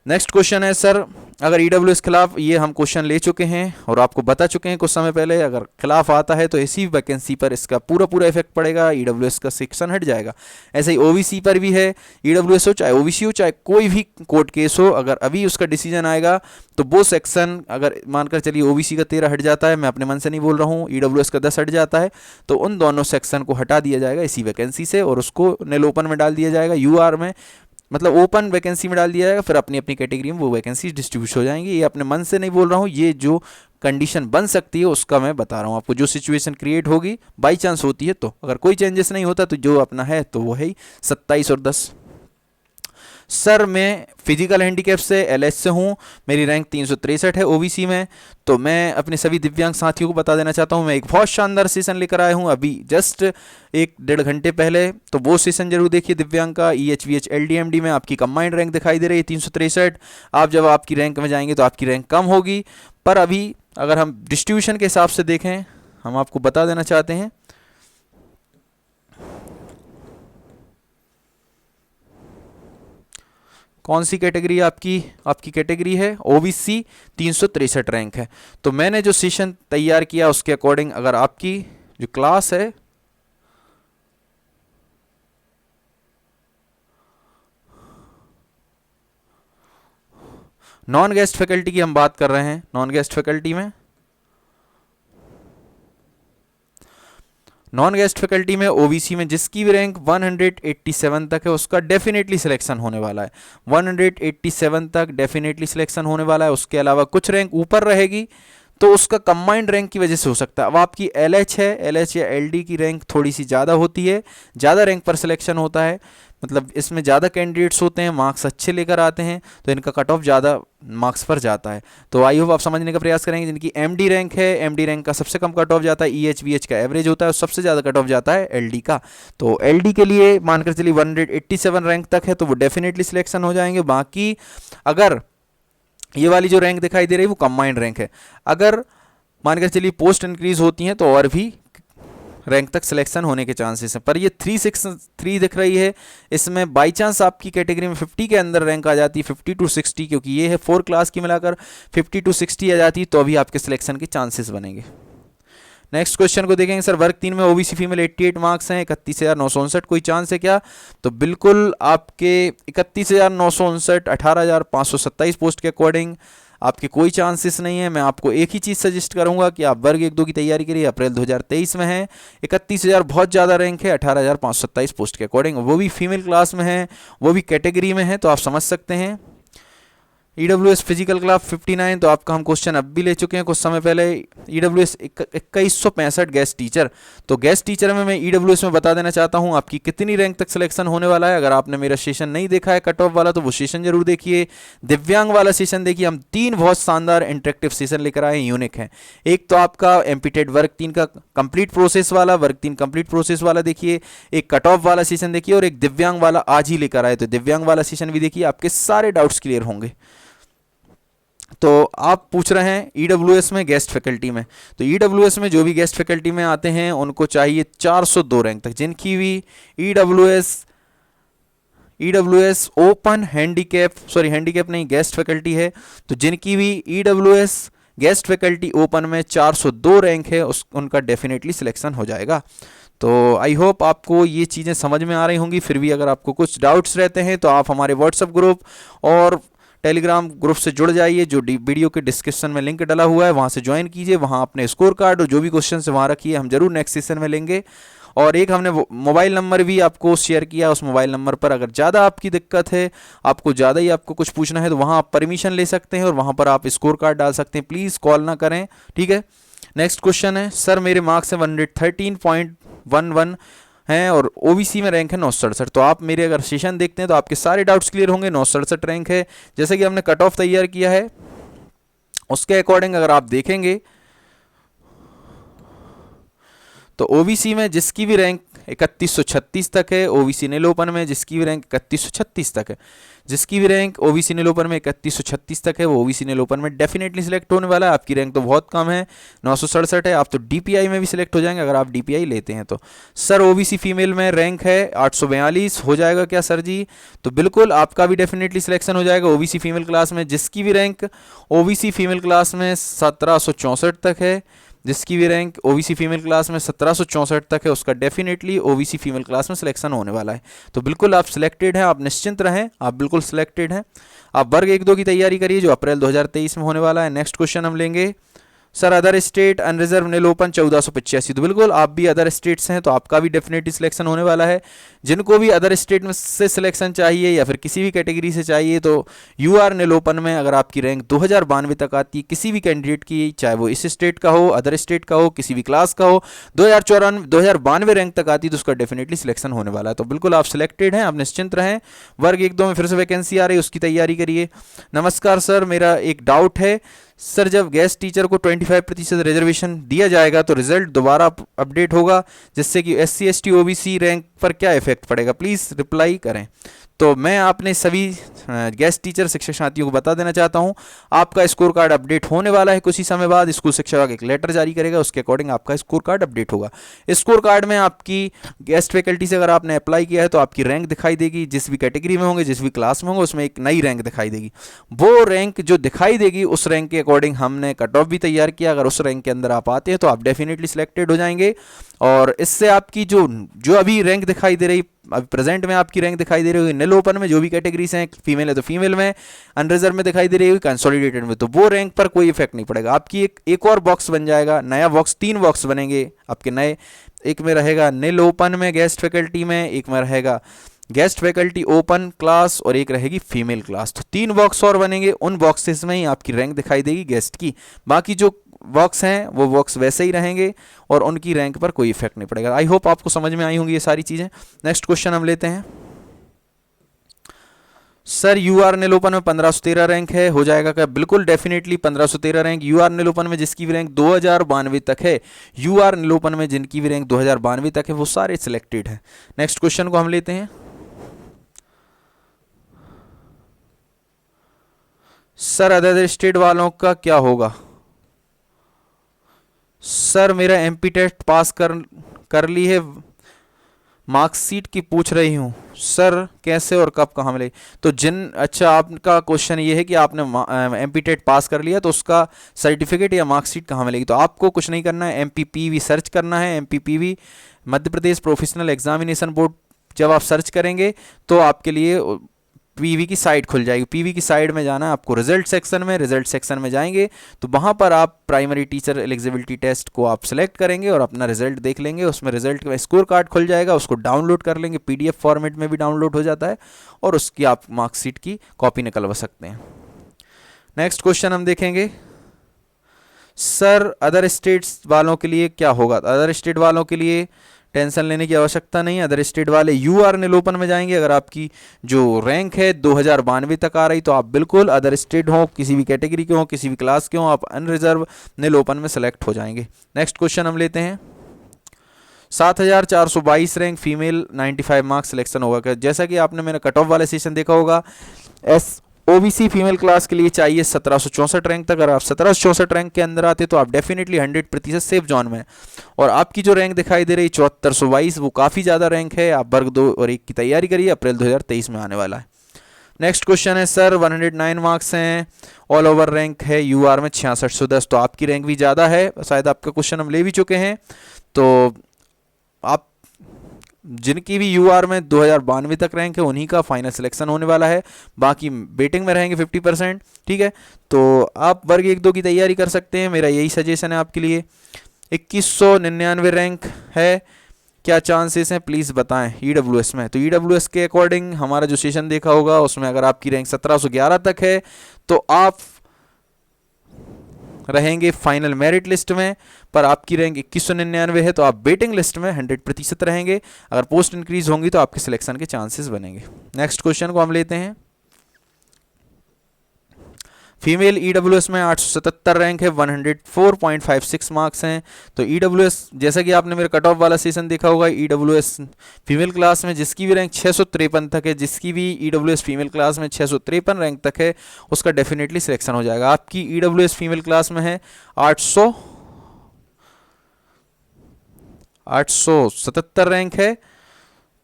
नेक्स्ट क्वेश्चन है, सर अगर ईडब्ल्यूएस खिलाफ, ये हम क्वेश्चन ले चुके हैं और आपको बता चुके हैं कुछ समय पहले, अगर खिलाफ आता है तो इसी वैकेंसी पर इसका पूरा इफेक्ट पड़ेगा, ईडब्ल्यूएस का सेक्शन हट जाएगा। ऐसे ही ओबीसी पर भी है, ईडब्ल्यूएस हो चाहे ओबीसी हो चाहे कोई भी कोर्ट केस हो, अगर अभी उसका डिसीजन आएगा तो वो सेक्शन, अगर मानकर चलिए ओबीसी का 13 हट जाता है, मैं अपने मन से नहीं बोल रहा हूँ, ईडब्ल्यूएस का 10 हट जाता है, तो उन दोनों सेक्शन को हटा दिया जाएगा इसी वैकेंसी से और उसको नील ओपन में डाल दिया जाएगा, यूआर में, मतलब ओपन वैकेंसी में डाल दिया जाएगा। फिर अपनी अपनी कैटेगरी में वो वैकेंसी डिस्ट्रीब्यूट हो जाएंगी। ये अपने मन से नहीं बोल रहा हूँ, ये जो कंडीशन बन सकती है उसका मैं बता रहा हूँ आपको। जो सिचुएशन क्रिएट होगी बाई चांस होती है, तो अगर कोई चेंजेस नहीं होता तो जो अपना है तो वो है ही 27 और 10। सर मैं फिजिकल हैंडीकैप से एलएच से हूँ, मेरी रैंक 363 है ओबीसी में। तो मैं अपने सभी दिव्यांग साथियों को बता देना चाहता हूँ, मैं एक बहुत शानदार सेशन लेकर आया हूँ अभी जस्ट 1-1.5 घंटे पहले, तो वो सेशन जरूर देखिए दिव्यांग का। EHVH LDMD में आपकी कंबाइंड रैंक दिखाई दे रही है 363। आप जब आपकी रैंक में जाएंगे तो आपकी रैंक कम होगी, पर अभी अगर हम डिस्ट्रीब्यूशन के हिसाब से देखें, हम आपको बता देना चाहते हैं कौन सी कैटेगरी आपकी कैटेगरी है ओबीसी, 363 रैंक है। तो मैंने जो सेशन तैयार किया उसके अकॉर्डिंग अगर आपकी जो क्लास है, नॉन गेस्ट फैकल्टी की हम बात कर रहे हैं, नॉन गेस्ट फैकल्टी में ओबीसी में जिसकी भी रैंक 187 तक है उसका डेफिनेटली सिलेक्शन होने वाला है, 187 तक डेफिनेटली सिलेक्शन होने वाला है। उसके अलावा कुछ रैंक ऊपर रहेगी तो उसका कंबाइंड रैंक की वजह से हो सकता है। अब आपकी एलएच है, एलएच या एलडी की रैंक थोड़ी सी ज़्यादा होती है, ज़्यादा रैंक पर सिलेक्शन होता है, मतलब इसमें ज़्यादा कैंडिडेट्स होते हैं, मार्क्स अच्छे लेकर आते हैं, तो इनका कट ऑफ ज़्यादा मार्क्स पर जाता है। तो आई होप आप समझने का प्रयास करेंगे। जिनकी एमडी रैंक है, एमडी रैंक का सबसे कम कट ऑफ जाता है, ईएचवीएच का एवरेज होता है और सबसे ज़्यादा कट ऑफ जाता है एलडी का। तो एलडी के लिए मानकर चलिए 187 रैंक तक है तो वो डेफिनेटली सिलेक्शन हो जाएंगे। बाकी अगर ये वाली जो रैंक दिखाई दे रही है वो कंबाइंड रैंक है, अगर मानकर चलिए पोस्ट इंक्रीज होती हैं तो और भी रैंक तक सिलेक्शन होने के चांसेस हैं। पर ये 363 दिख रही है, इसमें बाई चांस आपकी कैटेगरी में 50 के अंदर रैंक आ जाती है, 50 to 60, क्योंकि ये है 4 क्लास की मिलाकर 50 to 60 आ जाती है, तो अभी आपके सिलेक्शन के चांसेस बनेंगे। नेक्स्ट क्वेश्चन को देखेंगे, सर वर्ग 3 में ओबीसी फीमेल 88 मार्क्स हैं, 31,959, कोई चांस है क्या? तो बिल्कुल आपके 31,959 18,527 पोस्ट के अकॉर्डिंग आपके कोई चांसेस नहीं है। मैं आपको एक ही चीज़ सजेस्ट करूंगा कि आप वर्ग 1-2 की तैयारी करिए, अप्रैल 2023 में है, 31,000 बहुत ज़्यादा रैंक है 18,527 पोस्ट के अकॉर्डिंग, वो भी फीमेल क्लास में है, वो भी कैटेगरी में है, तो आप समझ सकते हैं। ईडब्ल्यूएस फिजिकल क्लास 59, तो आपका हम क्वेश्चन अब भी ले चुके हैं कुछ समय पहले। ईडब्ल्यूएस 2165 गेस्ट टीचर, तो गेस्ट टीचर में मैं ईडब्ल्यूएस में बता देना चाहता हूं आपकी कितनी रैंक तक सिलेक्शन होने वाला है। अगर आपने मेरा सेशन नहीं देखा है कट ऑफ वाला तो वो सेशन जरूर देखिए, दिव्यांग वाला सेशन देखिए। हम 3 बहुत शानदार इंटरेक्टिव सेशन लेकर आए, यूनिक है। एक तो आपका एमपीटेड वर्ग 3 का कंप्लीट प्रोसेस वाला, वर्ग 3 कंप्लीट प्रोसेस वाला देखिए, एक कट ऑफ वाला सेशन देखिए और एक दिव्यांग वाला आज ही लेकर आए, तो दिव्यांग वाला सेशन भी देखिए, आपके सारे डाउट्स क्लियर होंगे। तो आप पूछ रहे हैं ईडब्ल्यूएस में गेस्ट फैकल्टी में, तो ईडब्ल्यूएस में जो भी गेस्ट फैकल्टी में आते हैं उनको चाहिए 402 रैंक तक, जिनकी भी ईडब्ल्यूएस ओपन हैंडीकैप नहीं गेस्ट फैकल्टी है, तो जिनकी भी ईडब्ल्यूएस गेस्ट फैकल्टी ओपन में 402 रैंक है उनका डेफिनेटली सिलेक्शन हो जाएगा। तो आई होप आपको ये चीज़ें समझ में आ रही होंगी। फिर भी अगर आपको कुछ डाउट्स रहते हैं तो आप हमारे व्हाट्सएप ग्रुप और टेलीग्राम ग्रुप से जुड़ जाइए, जो वीडियो के डिस्क्रिप्शन में लिंक डला हुआ है वहाँ से ज्वाइन कीजिए, वहाँ अपने स्कोर कार्ड और जो भी क्वेश्चन है वहाँ रखिए, हम जरूर नेक्स्ट सेशन में लेंगे। और एक हमने मोबाइल नंबर भी आपको शेयर किया, उस मोबाइल नंबर पर अगर ज़्यादा आपकी दिक्कत है, आपको ज़्यादा ही आपको कुछ पूछना है, तो वहाँ आप परमिशन ले सकते हैं और वहाँ पर आप स्कोर कार्ड डाल सकते हैं। प्लीज़ कॉल ना करें, ठीक है। नेक्स्ट क्वेश्चन है, सर मेरे मार्क्स हैं 113.11 हैं और ओबीसी में रैंक है 967। तो आप मेरे अगर सेशन देखते हैं तो आपके सारे डाउट्स क्लियर होंगे। 967 रैंक है, जैसे कि हमने कट ऑफ तैयार किया है उसके अकॉर्डिंग अगर आप देखेंगे तो ओबीसी में जिसकी भी रैंक 3136 तक है, ओबीसी नील ओपन में जिसकी भी रैंक 3136 तक है, जिसकी भी रैंक ओबीसी नील ओपन में 3136 तक है, वो ओबीसी नील ओपन में डेफिनेटली सिलेक्ट होने वाला है। आपकी रैंक तो बहुत कम है, 967 है, आप तो डीपीआई में भी सिलेक्ट हो जाएंगे अगर आप डीपीआई लेते हैं तो। सर ओबीसी फीमेल में रैंक है 842, हो जाएगा क्या सर जी? तो बिल्कुल आपका भी डेफिनेटली सिलेक्शन हो जाएगा ओबीसी फीमेल क्लास में, जिसकी भी रैंक ओबीसी फीमेल क्लास में 1764 तक है, जिसकी भी रैंक ओबीसी फीमेल क्लास में 1764 तक है, उसका डेफिनेटली ओबीसी फीमेल क्लास में सिलेक्शन होने वाला है। तो बिल्कुल आप सिलेक्टेड हैं, आप निश्चिंत रहें, आप बिल्कुल सिलेक्टेड हैं। आप वर्ग 1-2 की तैयारी करिए जो अप्रैल 2023 में होने वाला है। नेक्स्ट क्वेश्चन हम लेंगे, सर अदर स्टेट अनरिजर्व नील ओपन 1485। तो बिल्कुल आप भी अदर स्टेट्स हैं तो आपका भी डेफिनेटली सिलेक्शन होने वाला है। जिनको भी अदर स्टेट में से सिलेक्शन चाहिए या फिर किसी भी कैटेगरी से चाहिए तो यूआर नील ओपन में अगर आपकी रैंक 2092 तक आती है किसी भी कैंडिडेट की, चाहे वो इस स्टेट का हो, अदर स्टेट का हो, किसी भी क्लास का हो, 2092 रैंक तक आती है तो उसका डेफिनेटली सिलेक्शन होने वाला है। तो बिल्कुल आप सिलेक्टेड हैं, आप निश्चिंत रहें। वर्ग 1-2 में फिर से वैकेंसी आ रही है, उसकी तैयारी करिए। नमस्कार सर, मेरा एक डाउट है सर, जब गेस्ट टीचर को 25% रिजर्वेशन दिया जाएगा तो रिजल्ट दोबारा अपडेट होगा, जिससे कि SC ST OBC रैंक पर क्या इफेक्ट पड़ेगा? प्लीज़ रिप्लाई करें। तो मैं आपने सभी गेस्ट टीचर शिक्षक साथियों को बता देना चाहता हूं, आपका स्कोर कार्ड अपडेट होने वाला है कुछ ही समय बाद। स्कूल शिक्षा विभाग एक लेटर जारी करेगा, उसके अकॉर्डिंग आपका स्कोर कार्ड अपडेट होगा। स्कोर कार्ड में आपकी गेस्ट फैकल्टी से अगर आपने अप्लाई किया है तो आपकी रैंक दिखाई देगी, जिस भी कैटेगरी में होंगे, जिस भी क्लास में होंगे, उसमें एक नई रैंक दिखाई देगी। वो रैंक जो दिखाई देगी उस रैंक के अकॉर्डिंग हमने कट ऑफ भी तैयार किया। अगर उस रैंक के अंदर आप आते हैं तो आप डेफिनेटली सिलेक्टेड हो जाएंगे और इससे आपकी जो अभी रैंक दिखाई दे रही, अभी प्रेजेंट में आपकी रैंक दिखाई दे रही होगी नील ओपन में, जो भी कैटेगरीज हैं, फीमेल है तो फीमेल में, अनरिजर्व में दिखाई दे रही होगी, कंसोलिडेटेड में, तो वो रैंक पर कोई इफेक्ट नहीं पड़ेगा। आपकी एक और बॉक्स बन जाएगा, नया बॉक्स, 3 बॉक्स बनेंगे आपके नए। एक में रहेगा नील ओपन में गेस्ट फैकल्टी में, एक में रहेगा गेस्ट फैकल्टी ओपन क्लास और एक रहेगी फीमेल क्लास। तो 3 बॉक्स और बनेंगे, उन बॉक्सेस में ही आपकी रैंक दिखाई देगी गेस्ट की। बाकी जो बॉक्स हैं वो बॉक्स वैसे ही रहेंगे और उनकी रैंक पर कोई इफेक्ट नहीं पड़ेगा। आई होप आपको समझ में आई होंगी ये सारी चीज़ें। नेक्स्ट क्वेश्चन हम लेते हैं, सर यूआर नील ओपन में 1513 रैंक है, हो जाएगा क्या? बिल्कुल डेफिनेटली 1513 रैंक यूआर नील ओपन में, जिसकी भी रैंक 2092 तक है, यूआर नील ओपन में जिनकी भी रैंक 2092 तक है वो सारे सिलेक्टेड हैं। नेक्स्ट क्वेश्चन को हम लेते हैं, सर अदर स्टेट वालों का क्या होगा? सर मेरा एमपी टेस्ट पास कर ली है, मार्कशीट की पूछ रही हूँ सर, कैसे और कब कहाँ मिलेगी? तो अच्छा आपका क्वेश्चन ये है कि आपने एमपी टेट पास कर लिया तो उसका सर्टिफिकेट या मार्कशीट कहाँ मिलेगी? तो आपको कुछ नहीं करना है, MPPV सर्च करना है। MPPV Madhya Pradesh professional examination board, जब आप सर्च करेंगे तो आपके लिए पीवी की साइट खुल जाएगी। पीवी की साइट में जाना है आपको, रिजल्ट सेक्शन में, रिजल्ट सेक्शन में जाएंगे तो वहाँ पर आप प्राइमरी टीचर एलिजिबिलिटी टेस्ट को आप सिलेक्ट करेंगे और अपना रिजल्ट देख लेंगे। उसमें रिजल्ट का स्कोर कार्ड खुल जाएगा, उसको डाउनलोड कर लेंगे, PDF फॉर्मेट में भी डाउनलोड हो जाता है और उसकी आप मार्कशीट की कॉपी निकलवा सकते हैं। नेक्स्ट क्वेश्चन हम देखेंगे, सर अदर स्टेट्स वालों के लिए क्या होगा? अदर स्टेट वालों के लिए टेंशन लेने की आवश्यकता नहीं है। अदर स्टेट वाले यूआर नील ओपन में जाएंगे, अगर आपकी जो रैंक है 2092 तक आ रही तो आप बिल्कुल अदर स्टेट हो, किसी भी कैटेगरी के हो, किसी भी क्लास के हो, आप अनरिजर्व नील ओपन में सेलेक्ट हो जाएंगे। नेक्स्ट क्वेश्चन हम लेते हैं, 7422 रैंक फीमेल 95 मार्क्स सिलेक्शन होगा। जैसा कि आपने मेरा कट ऑफ वाला सेशन देखा होगा, OBC फीमेल क्लास के लिए चाहिए 1764 रैंक तक। अगर आप 1764 रैंक के अंदर आते तो आप डेफिनेटली 100% सेफ जोन में। और आपकी जो रैंक दिखाई दे रही 7422, वो काफ़ी ज़्यादा रैंक है। आप वर्ग 2 और 1 की तैयारी करिए, अप्रैल 2023 में आने वाला है। नेक्स्ट क्वेश्चन है, सर 109 मार्क्स हैं, ऑल ओवर रैंक है यूआर में 6610। तो आपकी रैंक भी ज़्यादा है, शायद आपका क्वेश्चन हम ले भी चुके हैं। तो आप जिनकी भी यूआर में 2092 तक रैंक है उन्हीं का फाइनल सिलेक्शन होने वाला है, बाकी वेटिंग में रहेंगे 50%। ठीक है, तो आप वर्ग 1-2 की तैयारी कर सकते हैं, मेरा यही सजेशन है आपके लिए। 2199 रैंक है, क्या चांसेस हैं प्लीज़ बताएं ईडब्ल्यूएस में। तो ईडब्ल्यूएस के अकॉर्डिंग हमारा जो सेशन देखा होगा उसमें अगर आपकी रैंक 1711 तक है तो आप रहेंगे फाइनल मेरिट लिस्ट में, पर आपकी रैंक 2199 है तो आप वेटिंग लिस्ट में 100% रहेंगे। अगर पोस्ट इंक्रीज होंगी तो आपके सिलेक्शन के चांसेस बनेंगे। नेक्स्ट क्वेश्चन को हम लेते हैं। फीमेल ईडब्ल्यूएस में 877 रैंक है, 104.56 मार्क्स हैं। तो ईडब्ल्यूएस जैसा कि आपने मेरा कट ऑफ वाला सेशन देखा होगा, ईडब्ल्यूएस फीमेल क्लास में जिसकी भी रैंक 653 तक है, जिसकी भी ईडब्ल्यूएस फीमेल क्लास में 653 रैंक तक है उसका डेफिनेटली सिलेक्शन हो जाएगा। आपकी ईडब्ल्यूएस फीमेल क्लास में है 877 रैंक है,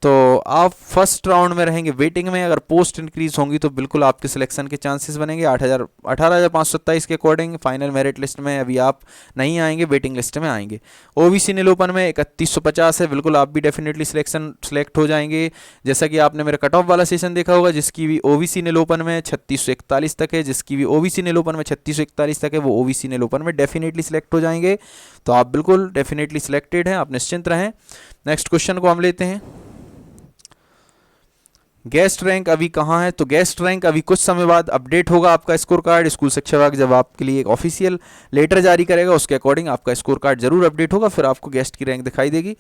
तो आप फर्स्ट राउंड में रहेंगे वेटिंग में। अगर पोस्ट इंक्रीज होंगी तो बिल्कुल आपके सिलेक्शन के चांसेस बनेंगे। 18,527 के अकॉर्डिंग फाइनल मेरिट लिस्ट में अभी आप नहीं आएंगे, वेटिंग लिस्ट में आएंगे। ओबीसी नीलोपन में 3150 है, बिल्कुल आप भी डेफिनेटली सेलेक्ट हो जाएंगे। जैसा कि आपने मेरा कट ऑफ वाला सेशन देखा होगा, जिसकी भी ओबीसी नीलोपन में 3641 तक है, जिसकी भी ओबीसी नीलोपन में 3641 तक है, वो ओबीसी नीलोपन में डेफिनेटली सिलेक्ट हो जाएंगे। तो आप बिल्कुल डेफिनेटली सिलेक्टेड हैं, आप निश्चिंत रहें। नेक्स्ट क्वेश्चन को हम लेते हैं। गेस्ट रैंक अभी कहाँ है? तो गेस्ट रैंक अभी कुछ समय बाद अपडेट होगा आपका स्कोर कार्ड। स्कूल शिक्षा विभाग जब आपके लिए एक ऑफिशियल लेटर जारी करेगा उसके अकॉर्डिंग आपका स्कोर कार्ड जरूर अपडेट होगा, फिर आपको गेस्ट की रैंक दिखाई देगी।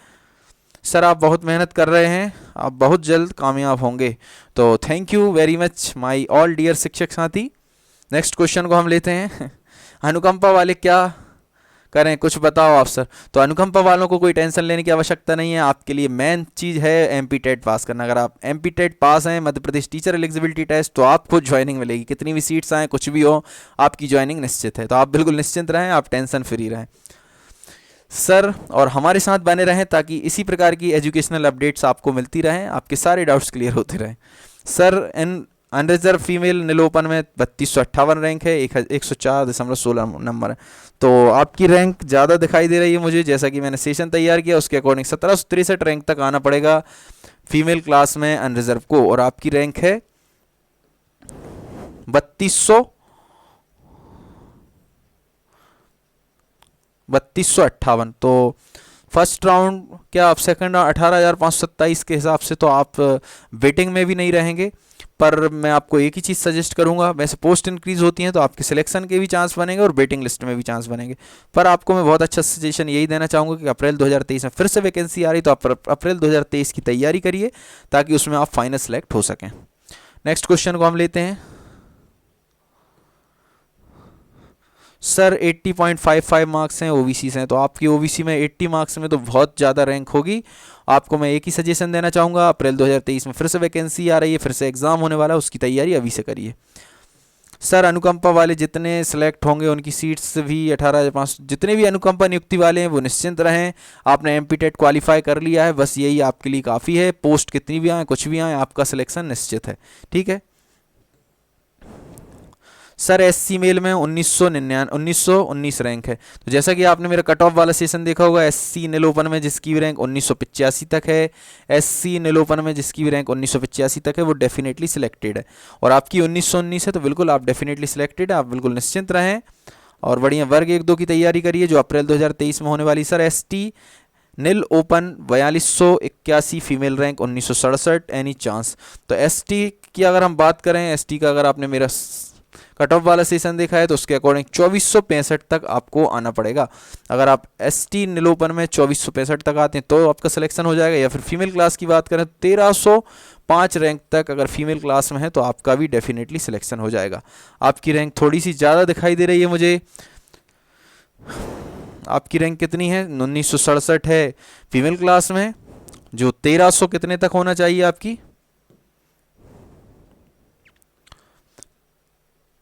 सर आप बहुत मेहनत कर रहे हैं, आप बहुत जल्द कामयाब होंगे। तो thank you very much my all dear शिक्षक साथी। नेक्स्ट क्वेश्चन को हम लेते हैं। अनुकंपा वाले क्या करें, कुछ बताओ आप सर। तो अनुकंपा वालों को कोई टेंशन लेने की आवश्यकता नहीं है, आपके लिए मेन चीज़ है एमपी टेट पास करना। अगर आप एमपी टेट पास हैं, Madhya Pradesh teacher eligibility test, तो आपको ज्वाइनिंग मिलेगी। कितनी भी सीट्स आएँ, कुछ भी हो, आपकी ज्वाइनिंग निश्चित है। तो आप बिल्कुल निश्चिंत रहें, आप टेंशन फ्री रहें सर, और हमारे साथ बने रहें ताकि इसी प्रकार की एजुकेशनल अपडेट्स आपको मिलती रहें, आपके सारे डाउट्स क्लियर होते रहें। सर इन अनरिजर्व फीमेल नीलोपन में 3258 रैंक है, 104.16 नंबर है। तो आपकी रैंक ज़्यादा दिखाई दे रही है मुझे, जैसा कि मैंने सेशन तैयार किया उसके अकॉर्डिंग 1763 रैंक तक आना पड़ेगा फीमेल क्लास में अनरिजर्व को, और आपकी रैंक है 3258। तो फर्स्ट राउंड क्या आप सेकंड राउंड 18,527 के हिसाब से तो आप वेटिंग में भी नहीं रहेंगे, पर मैं आपको एक ही चीज़ सजेस्ट करूंगा। वैसे पोस्ट इंक्रीज होती हैं तो आपके सिलेक्शन के भी चांस बनेंगे और वेटिंग लिस्ट में भी चांस बनेंगे, पर आपको मैं बहुत अच्छा सजेशन यही देना चाहूँगा कि अप्रैल 2023 में फिर से वैकेंसी आ रही तो आप अप्रैल 2023 की तैयारी करिए ताकि उसमें आप फाइनल सेलेक्ट हो सकें। नेक्स्ट क्वेश्चन को हम लेते हैं। सर 80.55 मार्क्स हैं ओबीसी से हैं, तो आपकी ओबीसी में 80 मार्क्स में तो बहुत ज़्यादा रैंक होगी। आपको मैं एक ही सजेशन देना चाहूँगा, अप्रैल 2023 में फिर से वैकेंसी आ रही है, फिर से एग्ज़ाम होने वाला है, उसकी तैयारी अभी से करिए। सर अनुकंपा वाले जितने सेलेक्ट होंगे उनकी सीट्स भी 18,500, जितने भी अनुकंपा नियुक्ति वाले हैं वो निश्चिंत रहें, आपने एमपी टेट क्वालिफाई कर लिया है, बस यही आपके लिए काफ़ी है। पोस्ट कितनी भी आए, कुछ भी आए, आपका सिलेक्शन निश्चित है। ठीक है सर, एससी मेल में 1919 रैंक है। तो जैसा कि आपने मेरा कट ऑफ वाला सेशन देखा होगा, एससी नीलोपन में जिसकी भी रैंक 1985 तक है, एससी नीलोपन में जिसकी भी रैंक 1985 तक है वो डेफिनेटली सिलेक्टेड है, और आपकी 1919 है तो बिल्कुल आप डेफिनेटली सिलेक्टेड है, आप बिल्कुल निश्चिंत रहें और बढ़िया वर्ग 1-2 की तैयारी करिए जो अप्रैल 2023 में होने वाली। सर एसटी नील open 4281 female rank 1967, any chance? तो एसटी की अगर हम बात करें, एसटी का अगर आपने मेरा कट ऑफ वाला सेशन देखा है तो उसके अकॉर्डिंग 2465 तक आपको आना पड़ेगा। अगर आप एसटी नीलोपन में 2465 तक आते हैं तो आपका सिलेक्शन हो जाएगा, या फिर फीमेल क्लास की बात करें तो 1305 रैंक तक अगर फीमेल क्लास में है तो आपका भी डेफिनेटली सिलेक्शन हो जाएगा। आपकी रैंक थोड़ी सी ज़्यादा दिखाई दे रही है मुझे, आपकी रैंक कितनी है? 1967 है फीमेल क्लास में, जो 1300 कितने तक होना चाहिए आपकी?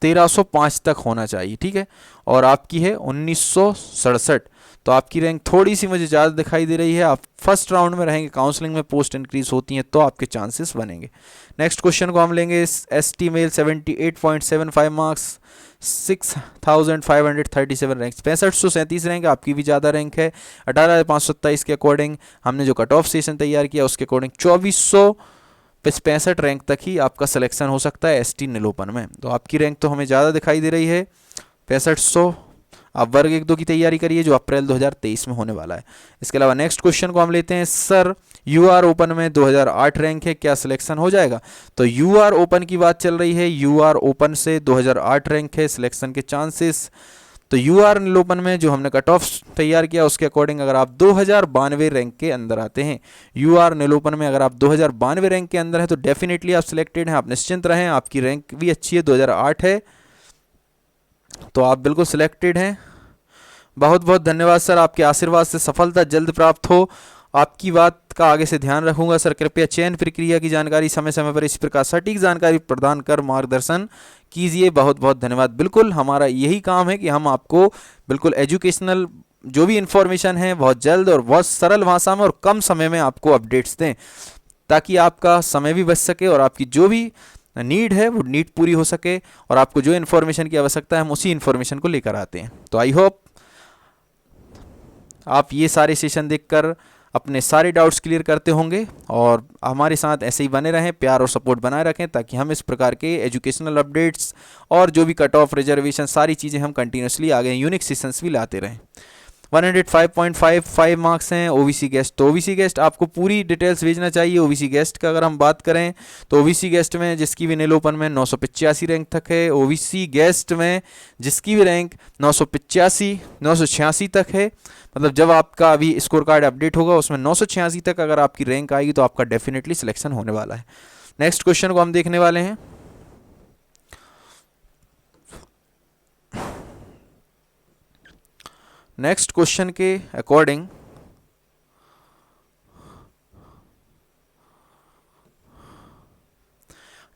1305 तक होना चाहिए। ठीक है, और आपकी है 1967, तो आपकी रैंक थोड़ी सी मुझे ज़्यादा दिखाई दे रही है। आप फर्स्ट राउंड में रहेंगे, काउंसलिंग में पोस्ट इंक्रीज होती हैं तो आपके चांसेस बनेंगे। नेक्स्ट क्वेश्चन को हम लेंगे। ST male 78.75 marks, 6537 rank, 6537 rank, आपकी भी ज़्यादा रैंक है। 18,527 के अकॉर्डिंग हमने जो कट ऑफ सेशन तैयार किया उसके अकॉर्डिंग 2465 रैंक तक ही आपका सिलेक्शन हो सकता है ST नीलोपन में। तो आपकी रैंक तो हमें ज़्यादा दिखाई दे रही है, 6500। आप वर्ग 1-2 की तैयारी करिए जो अप्रैल 2023 में होने वाला है। इसके अलावा नेक्स्ट क्वेश्चन को हम लेते हैं। सर UR ओपन में 2008 रैंक है, क्या सिलेक्शन हो जाएगा? तो UR ओपन की बात चल रही है। UR ओपन से 2008 रैंक है, सिलेक्शन के चांसेस। तो UR नीलोपन में जो हमने कट ऑफ तैयार किया उसके अकॉर्डिंग अगर आप 2092 रैंक के अंदर आते हैं, UR नीलोपन में अगर आप 2092 रैंक के अंदर हैं तो डेफिनेटली आप सिलेक्टेड हैं। आप निश्चिंत रहें, आपकी रैंक भी अच्छी है, 2008 है, तो आप बिल्कुल सिलेक्टेड हैं। बहुत बहुत धन्यवाद सर, आपके आशीर्वाद से सफलता जल्द प्राप्त हो। आपकी बात का आगे से ध्यान रखूंगा सर। कृपया चयन प्रक्रिया की जानकारी समय समय पर इसी प्रकार सटीक जानकारी प्रदान कर मार्गदर्शन कीजिए। बहुत बहुत धन्यवाद। बिल्कुल हमारा यही काम है कि हम आपको बिल्कुल एजुकेशनल जो भी इन्फॉर्मेशन है बहुत जल्द और बहुत सरल भाषा में और कम समय में आपको अपडेट्स दें, ताकि आपका समय भी बच सके और आपकी जो भी नीड है वो नीड पूरी हो सके, और आपको जो इन्फॉर्मेशन की आवश्यकता है हम उसी इन्फॉर्मेशन को लेकर आते हैं। तो आई होप आप ये सारे सेशन देखकर अपने सारे डाउट्स क्लियर करते होंगे और हमारे साथ ऐसे ही बने रहें, प्यार और सपोर्ट बनाए रखें, ताकि हम इस प्रकार के एजुकेशनल अपडेट्स और जो भी कट ऑफ रिजर्वेशन सारी चीज़ें हम कंटिन्यूसली आगे यूनिक सेशंस भी लाते रहें। 105.55 मार्क्स हैं OBC गेस्ट। तो OBC गेस्ट आपको पूरी डिटेल्स भेजना चाहिए। OBC गेस्ट का अगर हम बात करें तो OBC गेस्ट में जिसकी भी नीलोपन में 985 रैंक तक है, OBC गेस्ट में जिसकी भी रैंक 985 तक है, मतलब जब आपका अभी स्कोर कार्ड अपडेट होगा उसमें 986 तक अगर आपकी रैंक आएगी तो आपका डेफिनेटली सिलेक्शन होने वाला है। नेक्स्ट क्वेश्चन को हम देखने वाले हैं। नेक्स्ट क्वेश्चन के अकॉर्डिंग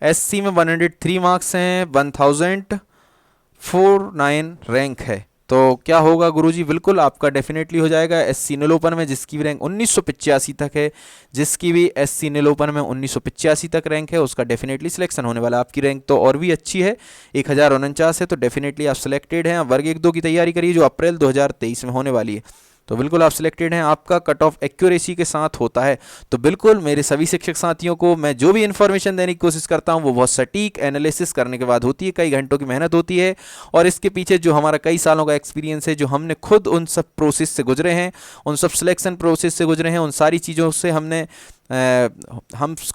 SC में 103 मार्क्स हैं, 1049 रैंक है। तो क्या होगा गुरुजी? बिल्कुल आपका डेफिनेटली हो जाएगा। SC नीलोपन में जिसकी भी रैंक 1985 तक है, जिसकी भी SC नीलोपन में 1985 तक रैंक है उसका डेफिनेटली सिलेक्शन होने वाला है। आपकी रैंक तो और भी अच्छी है, 1049 है, तो डेफिनेटली आप सिलेक्टेड हैं। वर्ग 1-2 की तैयारी करिए जो अप्रैल 2023 में होने वाली है, तो बिल्कुल आप सिलेक्टेड हैं। आपका कट ऑफ एक्यूरेसी के साथ होता है, तो बिल्कुल मेरे सभी शिक्षक साथियों को मैं जो भी इन्फॉर्मेशन देने की कोशिश करता हूं वो बहुत सटीक एनालिसिस करने के बाद होती है। कई घंटों की मेहनत होती है और इसके पीछे जो हमारा कई सालों का एक्सपीरियंस है, जो हमने खुद उन सब प्रोसेस से गुजरे हैं, उन सब सिलेक्शन प्रोसेस से गुजरे हैं, उन सारी चीज़ों से हम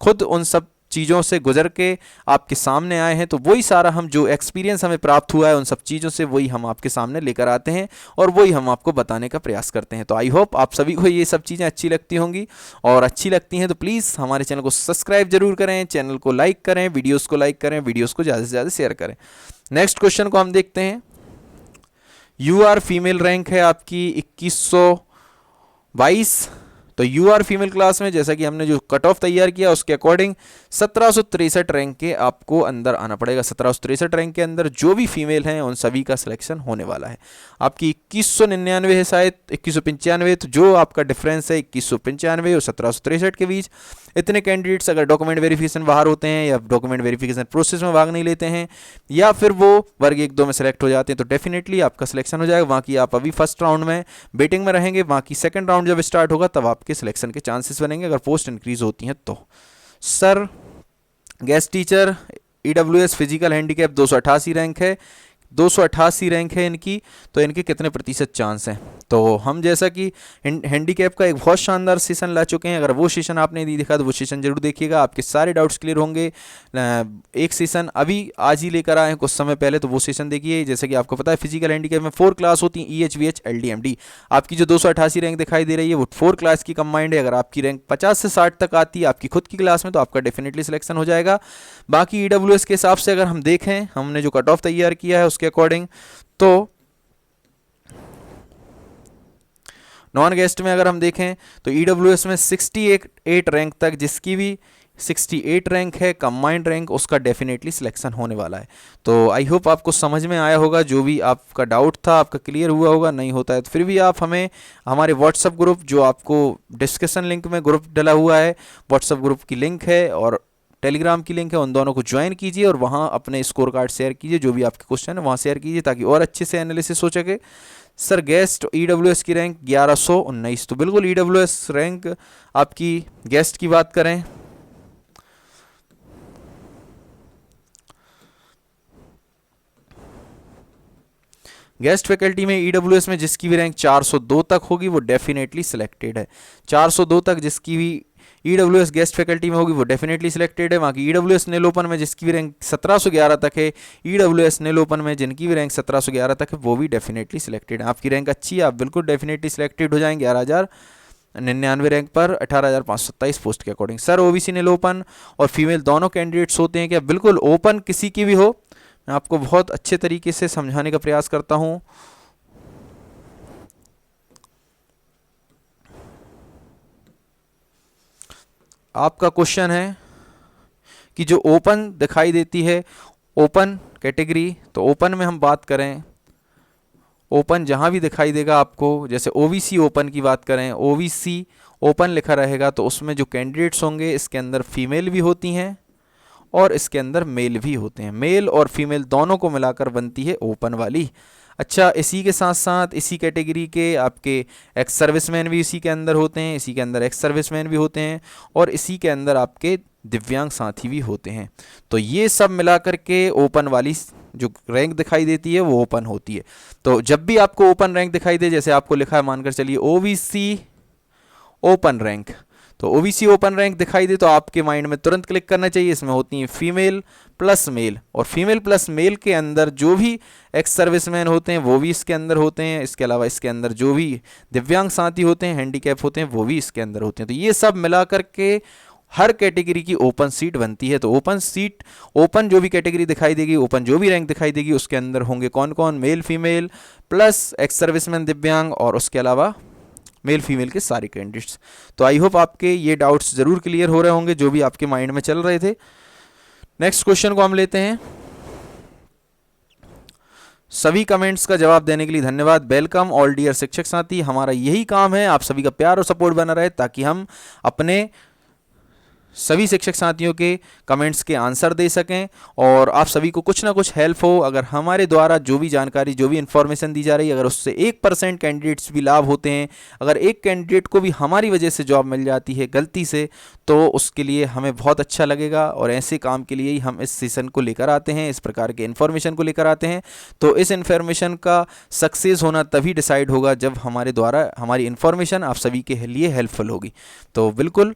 खुद उन सब चीज़ों से गुजर के आपके सामने आए हैं। तो वही सारा हम जो एक्सपीरियंस हमें प्राप्त हुआ है उन सब चीज़ों से वही हम आपके सामने लेकर आते हैं और वही हम आपको बताने का प्रयास करते हैं। तो आई होप आप सभी को ये सब चीज़ें अच्छी लगती होंगी, और अच्छी लगती हैं तो प्लीज़ हमारे चैनल को सब्सक्राइब जरूर करें, चैनल को लाइक करें, वीडियोज़ को लाइक करें, वीडियोज़ को ज़्यादा से ज़्यादा शेयर करें। नेक्स्ट क्वेश्चन को हम देखते हैं। UR फीमेल रैंक है आपकी 2122। तो UR फीमेल क्लास में जैसा कि हमने जो कट ऑफ तैयार किया उसके अकॉर्डिंग 1763 रैंक के आपको अंदर आना पड़ेगा। 1763 रैंक के अंदर जो भी फीमेल हैं उन सभी का सिलेक्शन होने वाला है। आपकी 2199 है शायद, 2195, तो जो आपका डिफरेंस है 2195 और 1763 के बीच। इतने कैंडिडेट्स अगर डॉक्यूमेंट वेरिफिकेशन बाहर होते हैं या डॉक्यूमेंट वेरिफिकेशन प्रोसेस में भाग नहीं लेते हैं या फिर वो वर्ग 1-2 में सेलेक्ट हो जाते हैं तो डेफिनेटली आपका सिलेक्शन हो जाएगा। बाकी आप अभी फर्स्ट राउंड में वेटिंग में रहेंगे, बाकी सेकंड राउंड जब स्टार्ट होगा तब आपके सिलेक्शन के चांसेस बनेंगे अगर पोस्ट इंक्रीज होती हैं तो। Sir guest teacher EWS physical handicap 288 rank है, 288 रैंक है इनकी, तो इनके कितने प्रतिशत चांस हैं? तो हम जैसा कि हैंडीकैप का एक बहुत शानदार सेशन ला चुके हैं, अगर वो सेशन आपने नहीं देखा तो वो सेशन जरूर देखिएगा, आपके सारे डाउट्स क्लियर होंगे। एक सेशन अभी आज ही लेकर आए हैं कुछ समय पहले, तो वो सेशन देखिए। जैसे कि आपको पता है फिजिकल हैंडीकैप में 4 क्लास होती हैं, EH VH LD MD। आपकी जो 288 रैंक दिखाई दे रही है वो 4 क्लास की कंबाइंड है। अगर आपकी रैंक 50 से 60 तक आती है आपकी खुद की क्लास में तो आपका डेफिनेटली सिलेक्शन हो जाएगा। बाकी EWS के हिसाब से अगर हम देखें, हमने जो कट ऑफ तैयार किया है उसके अकॉर्डिंग, तो नॉन गेस्ट में अगर हम देखें तो EWS में 68 रैंक तक जिसकी भी 68 रैंक है कंबाइंड रैंक, उसका डेफिनेटली सिलेक्शन होने वाला है। तो आई होप आपको समझ में आया होगा, जो भी आपका डाउट था आपका क्लियर हुआ होगा, नहीं होता है तो फिर भी आप हमें हमारे व्हाट्सअप ग्रुप, जो आपको डिस्कशन लिंक में ग्रुप डला हुआ है, व्हाट्सअप ग्रुप की लिंक है और टेलीग्राम की लिंक है, उन दोनों को ज्वाइन कीजिए और वहाँ अपने स्कोर कार्ड शेयर कीजिए, जो भी आपके क्वेश्चन है वहाँ शेयर कीजिए ताकि और अच्छे से एनालिसिस हो सके। सर गेस्ट ईडब्ल्यूएस की रैंक 1119, तो बिल्कुल ईडब्ल्यूएस रैंक आपकी गेस्ट की बात करें गेस्ट फैकल्टी में ईडब्ल्यूएस में जिसकी भी रैंक 402 तक होगी वो डेफिनेटली सिलेक्टेड है। 402 तक जिसकी भी ईडब्ल्यूएस गेस्ट फैकल्टी में होगी वो डेफिनेटली सिलेक्टेड है। बाकी ईडब्ल्यूएस नेल ओपन में जिसकी भी रैंक 1711 तक है, ईडब्ल्यूएस नेल ओपन में जिनकी भी रैंक 1711 तक है वो भी डेफिनेटली सिलेक्टेड है। आपकी रैंक अच्छी है, आप बिल्कुल डेफिनेटली सिलेक्टेड हो जाएंगे 11,099 रैंक पर 18,527 पोस्ट के according. Sir OBC nail open और फीमेल दोनों कैंडिडेट्स होते हैं क्या? बिल्कुल, ओपन किसी की भी हो, मैं आपको बहुत अच्छे तरीके से समझाने का प्रयास करता हूं। आपका क्वेश्चन है कि जो ओपन दिखाई देती है ओपन कैटेगरी, तो ओपन में हम बात करें, ओपन जहां भी दिखाई देगा आपको, जैसे ओबीसी ओपन की बात करें, ओबीसी ओपन लिखा रहेगा तो उसमें जो कैंडिडेट्स होंगे इसके अंदर फीमेल भी होती हैं और इसके अंदर मेल भी होते हैं। मेल और फीमेल दोनों को मिलाकर बनती है ओपन वाली। अच्छा, इसी के साथ साथ इसी कैटेगरी के आपके एक्स सर्विसमैन भी इसी के अंदर होते हैं, इसी के अंदर एक्स सर्विसमैन भी होते हैं और इसी के अंदर आपके दिव्यांग साथी भी होते हैं। तो ये सब मिलाकर के ओपन वाली जो रैंक दिखाई देती है वो ओपन होती है। तो जब भी आपको ओपन रैंक दिखाई दे, जैसे आपको लिखा है मानकर चलिए ओबीसी ओपन रैंक, तो ओबीसी ओपन रैंक दिखाई दे तो आपके माइंड में तुरंत क्लिक करना चाहिए, इसमें होती है फीमेल प्लस मेल, और फीमेल प्लस मेल के अंदर जो भी एक्स सर्विसमैन होते हैं वो भी इसके अंदर होते हैं। इसके अलावा इसके अंदर जो भी दिव्यांग साथी होते हैं, हैंडीकैप होते हैं, वो भी इसके अंदर होते हैं। तो ये सब मिलाकर के हर कैटेगरी की ओपन सीट बनती है। तो ओपन सीट, ओपन जो भी कैटेगरी दिखाई देगी, ओपन जो भी रैंक दिखाई देगी, उसके अंदर होंगे कौन कौन? Male female plus ex serviceman दिव्यांग और उसके अलावा मेल फीमेल के सारे कैंडिडेट्स। तो आई होप आपके ये डाउट्स जरूर क्लियर हो रहे होंगे जो भी आपके माइंड में चल रहे थे। नेक्स्ट क्वेश्चन को हम लेते हैं। सभी कमेंट्स का जवाब देने के लिए धन्यवाद। वेलकम ऑल डियर शिक्षक साथी, हमारा यही काम है आप सभी का प्यार और सपोर्ट बना रहे ताकि हम अपने सभी शिक्षक साथियों के कमेंट्स के आंसर दे सकें और आप सभी को कुछ ना कुछ हेल्प हो। अगर हमारे द्वारा जो भी जानकारी, जो भी इन्फॉर्मेशन दी जा रही है, अगर उससे 1% कैंडिडेट्स भी लाभ होते हैं, अगर एक कैंडिडेट को भी हमारी वजह से जॉब मिल जाती है गलती से, तो उसके लिए हमें बहुत अच्छा लगेगा और ऐसे काम के लिए ही हम इस सेशन को लेकर आते हैं, इस प्रकार के इन्फॉर्मेशन को लेकर आते हैं। तो इस इन्फॉर्मेशन का सक्सेस होना तभी डिसाइड होगा जब हमारे द्वारा हमारी इन्फॉर्मेशन आप सभी के लिए हेल्पफुल होगी। तो बिल्कुल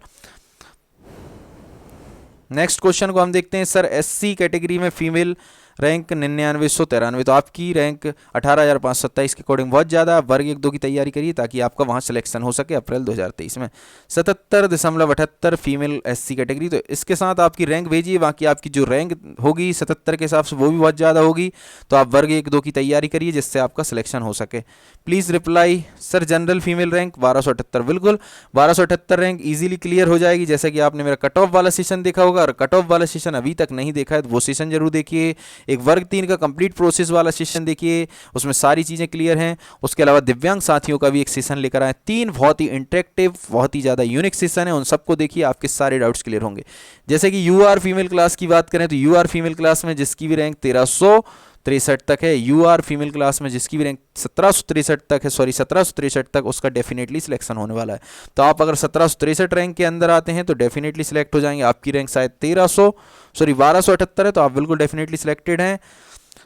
नेक्स्ट क्वेश्चन को हम देखते हैं। सर एससी कैटेगरी में फीमेल रैंक 9993, तो आपकी रैंक 18,527 के अकॉर्डिंग बहुत ज़्यादा। वर्ग 1-2 की तैयारी करिए ताकि आपका वहाँ सिलेक्शन हो सके अप्रैल 2023 में। 77.78 फीमेल एससी कैटेगरी, तो इसके साथ आपकी रैंक भेजिए। बाकी आपकी जो रैंक होगी 77 के हिसाब से वो भी बहुत ज़्यादा होगी, तो आप वर्ग 1-2 की तैयारी करिए जिससे आपका सिलेक्शन हो सके। Please reply. Sir general female rank 1278, बिल्कुल 1278 रैंक ईजिली क्लियर हो जाएगी। जैसे कि आपने मेरा कट ऑफ वाला सेशन देखा होगा, और कट ऑफ वाला सेशन अभी तक नहीं देखा है तो वो सेशन जरूर देखिए। एक वर्ग 3 का कंप्लीट प्रोसेस वाला सेशन देखिए, उसमें सारी चीज़ें क्लियर हैं। उसके अलावा दिव्यांग साथियों का भी एक सेशन लेकर आए, 3 बहुत ही इंटरेक्टिव, बहुत ही ज़्यादा यूनिक सेशन है, उन सबको देखिए, आपके सारे डाउट्स क्लियर होंगे। जैसे कि यूआर फीमेल क्लास की बात करें तो यूआर फीमेल क्लास में जिसकी भी रैंक 1363 तक है, यूआर फीमेल क्लास में जिसकी भी रैंक 1763 तक है, 1763 तक, उसका डेफिनेटली सिलेक्शन होने वाला है। तो आप अगर 1763 रैंक के अंदर आते हैं तो डेफिनेटली सिलेक्ट हो जाएंगे। आपकी रैंक शायद 1278 है, तो आप बिल्कुल डेफिनेटली सिलेक्टेड हैं।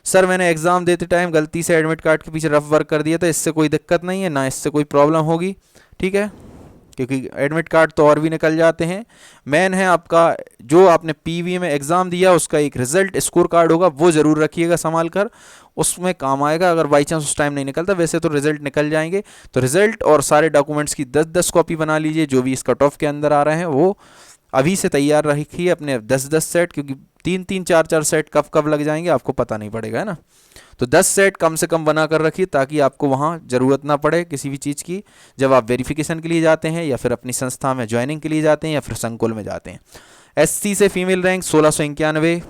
सर मैंने एग्जाम देते टाइम गलती से एडमिट कार्ड के पीछे रफ वर्क कर दिया था, इससे कोई दिक्कत नहीं है, ना इससे कोई प्रॉब्लम होगी, ठीक है, क्योंकि एडमिट कार्ड तो और भी निकल जाते हैं। मेन है आपका जो आपने पीवी में एग्ज़ाम दिया उसका एक रिजल्ट स्कोर कार्ड होगा, वो ज़रूर रखिएगा संभाल कर, उसमें काम आएगा अगर बाई चांस उस टाइम नहीं निकलता। वैसे तो रिजल्ट निकल जाएंगे, तो रिजल्ट और सारे डॉक्यूमेंट्स की 10-10 कॉपी बना लीजिए। जो भी इस कट ऑफ के अंदर आ रहे हैं वो अभी से तैयार रखिए अपने 10-10 सेट, क्योंकि 3-3 4-4 सेट कब कब लग जाएंगे आपको पता नहीं पड़ेगा, है ना। तो 10 सेट कम से कम बना कर रखिए ताकि आपको वहाँ ज़रूरत ना पड़े किसी भी चीज़ की, जब आप वेरिफिकेशन के लिए जाते हैं या फिर अपनी संस्था में ज्वाइनिंग के लिए जाते हैं या फिर संकुल में जाते हैं। SC से फीमेल रैंक 1691,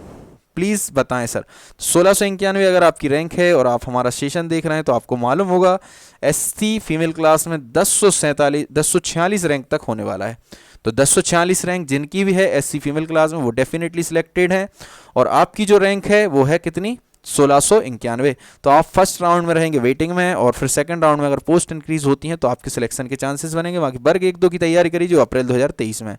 प्लीज़ बताएं सर। 1691 अगर आपकी रैंक है और आप हमारा सेशन देख रहे हैं तो आपको मालूम होगा SC फीमेल क्लास में 1046 रैंक तक होने वाला है। तो 1046 रैंक जिनकी भी है SC फीमेल क्लास में वो डेफिनेटली सिलेक्टेड है। और आपकी जो रैंक है वो है कितनी, 1691। तो आप फर्स्ट राउंड में रहेंगे वेटिंग में, और फिर सेकंड राउंड में अगर पोस्ट इंक्रीज होती हैं तो आपके सिलेक्शन के चांसेस बनेंगे। बाकी वर्ग 1-2 की तैयारी करिए जो अप्रैल 2023 में।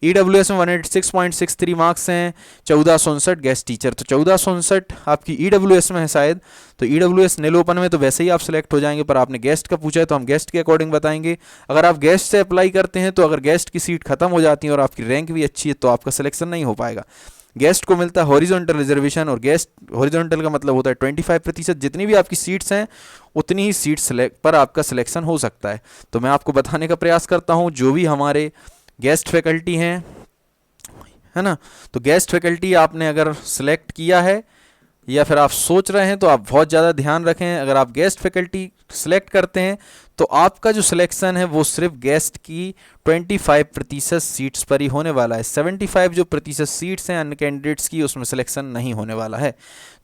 EWS में 186.63 मार्क्स हैं, 1459 गेस्ट टीचर। तो 1459 आपकी EWS में है शायद, तो EWS नील ओपन में तो वैसे ही आप सिलेक्ट हो जाएंगे, पर आपने गेस्ट का पूछा है तो हम गेस्ट के अकॉर्डिंग बताएंगे। अगर आप गेस्ट से अप्लाई करते हैं तो अगर गेस्ट की सीट खत्म हो जाती है और आपकी रैंक भी अच्छी है तो आपका सिलेक्शन नहीं हो पाएगा। गेस्ट को मिलता है हॉरिजॉन्टल रिजर्वेशन, और गेस्ट हॉरिजॉन्टल का मतलब होता है 25%, जितनी भी आपकी सीट्स हैं उतनी ही सीट्स पर आपका सिलेक्शन हो सकता है। तो मैं आपको बताने का प्रयास करता हूँ जो भी हमारे गेस्ट फैकल्टी हैं, है ना, तो गेस्ट फैकल्टी आपने अगर सिलेक्ट किया है या फिर आप सोच रहे हैं तो आप बहुत ज़्यादा ध्यान रखें। अगर आप गेस्ट फैकल्टी सिलेक्ट करते हैं तो आपका जो सिलेक्शन है वो सिर्फ गेस्ट की 25% सीट्स पर ही होने वाला है। 75 जो प्रतिशत सीट्स हैं अन्य कैंडिडेट्स की उसमें सिलेक्शन नहीं होने वाला है।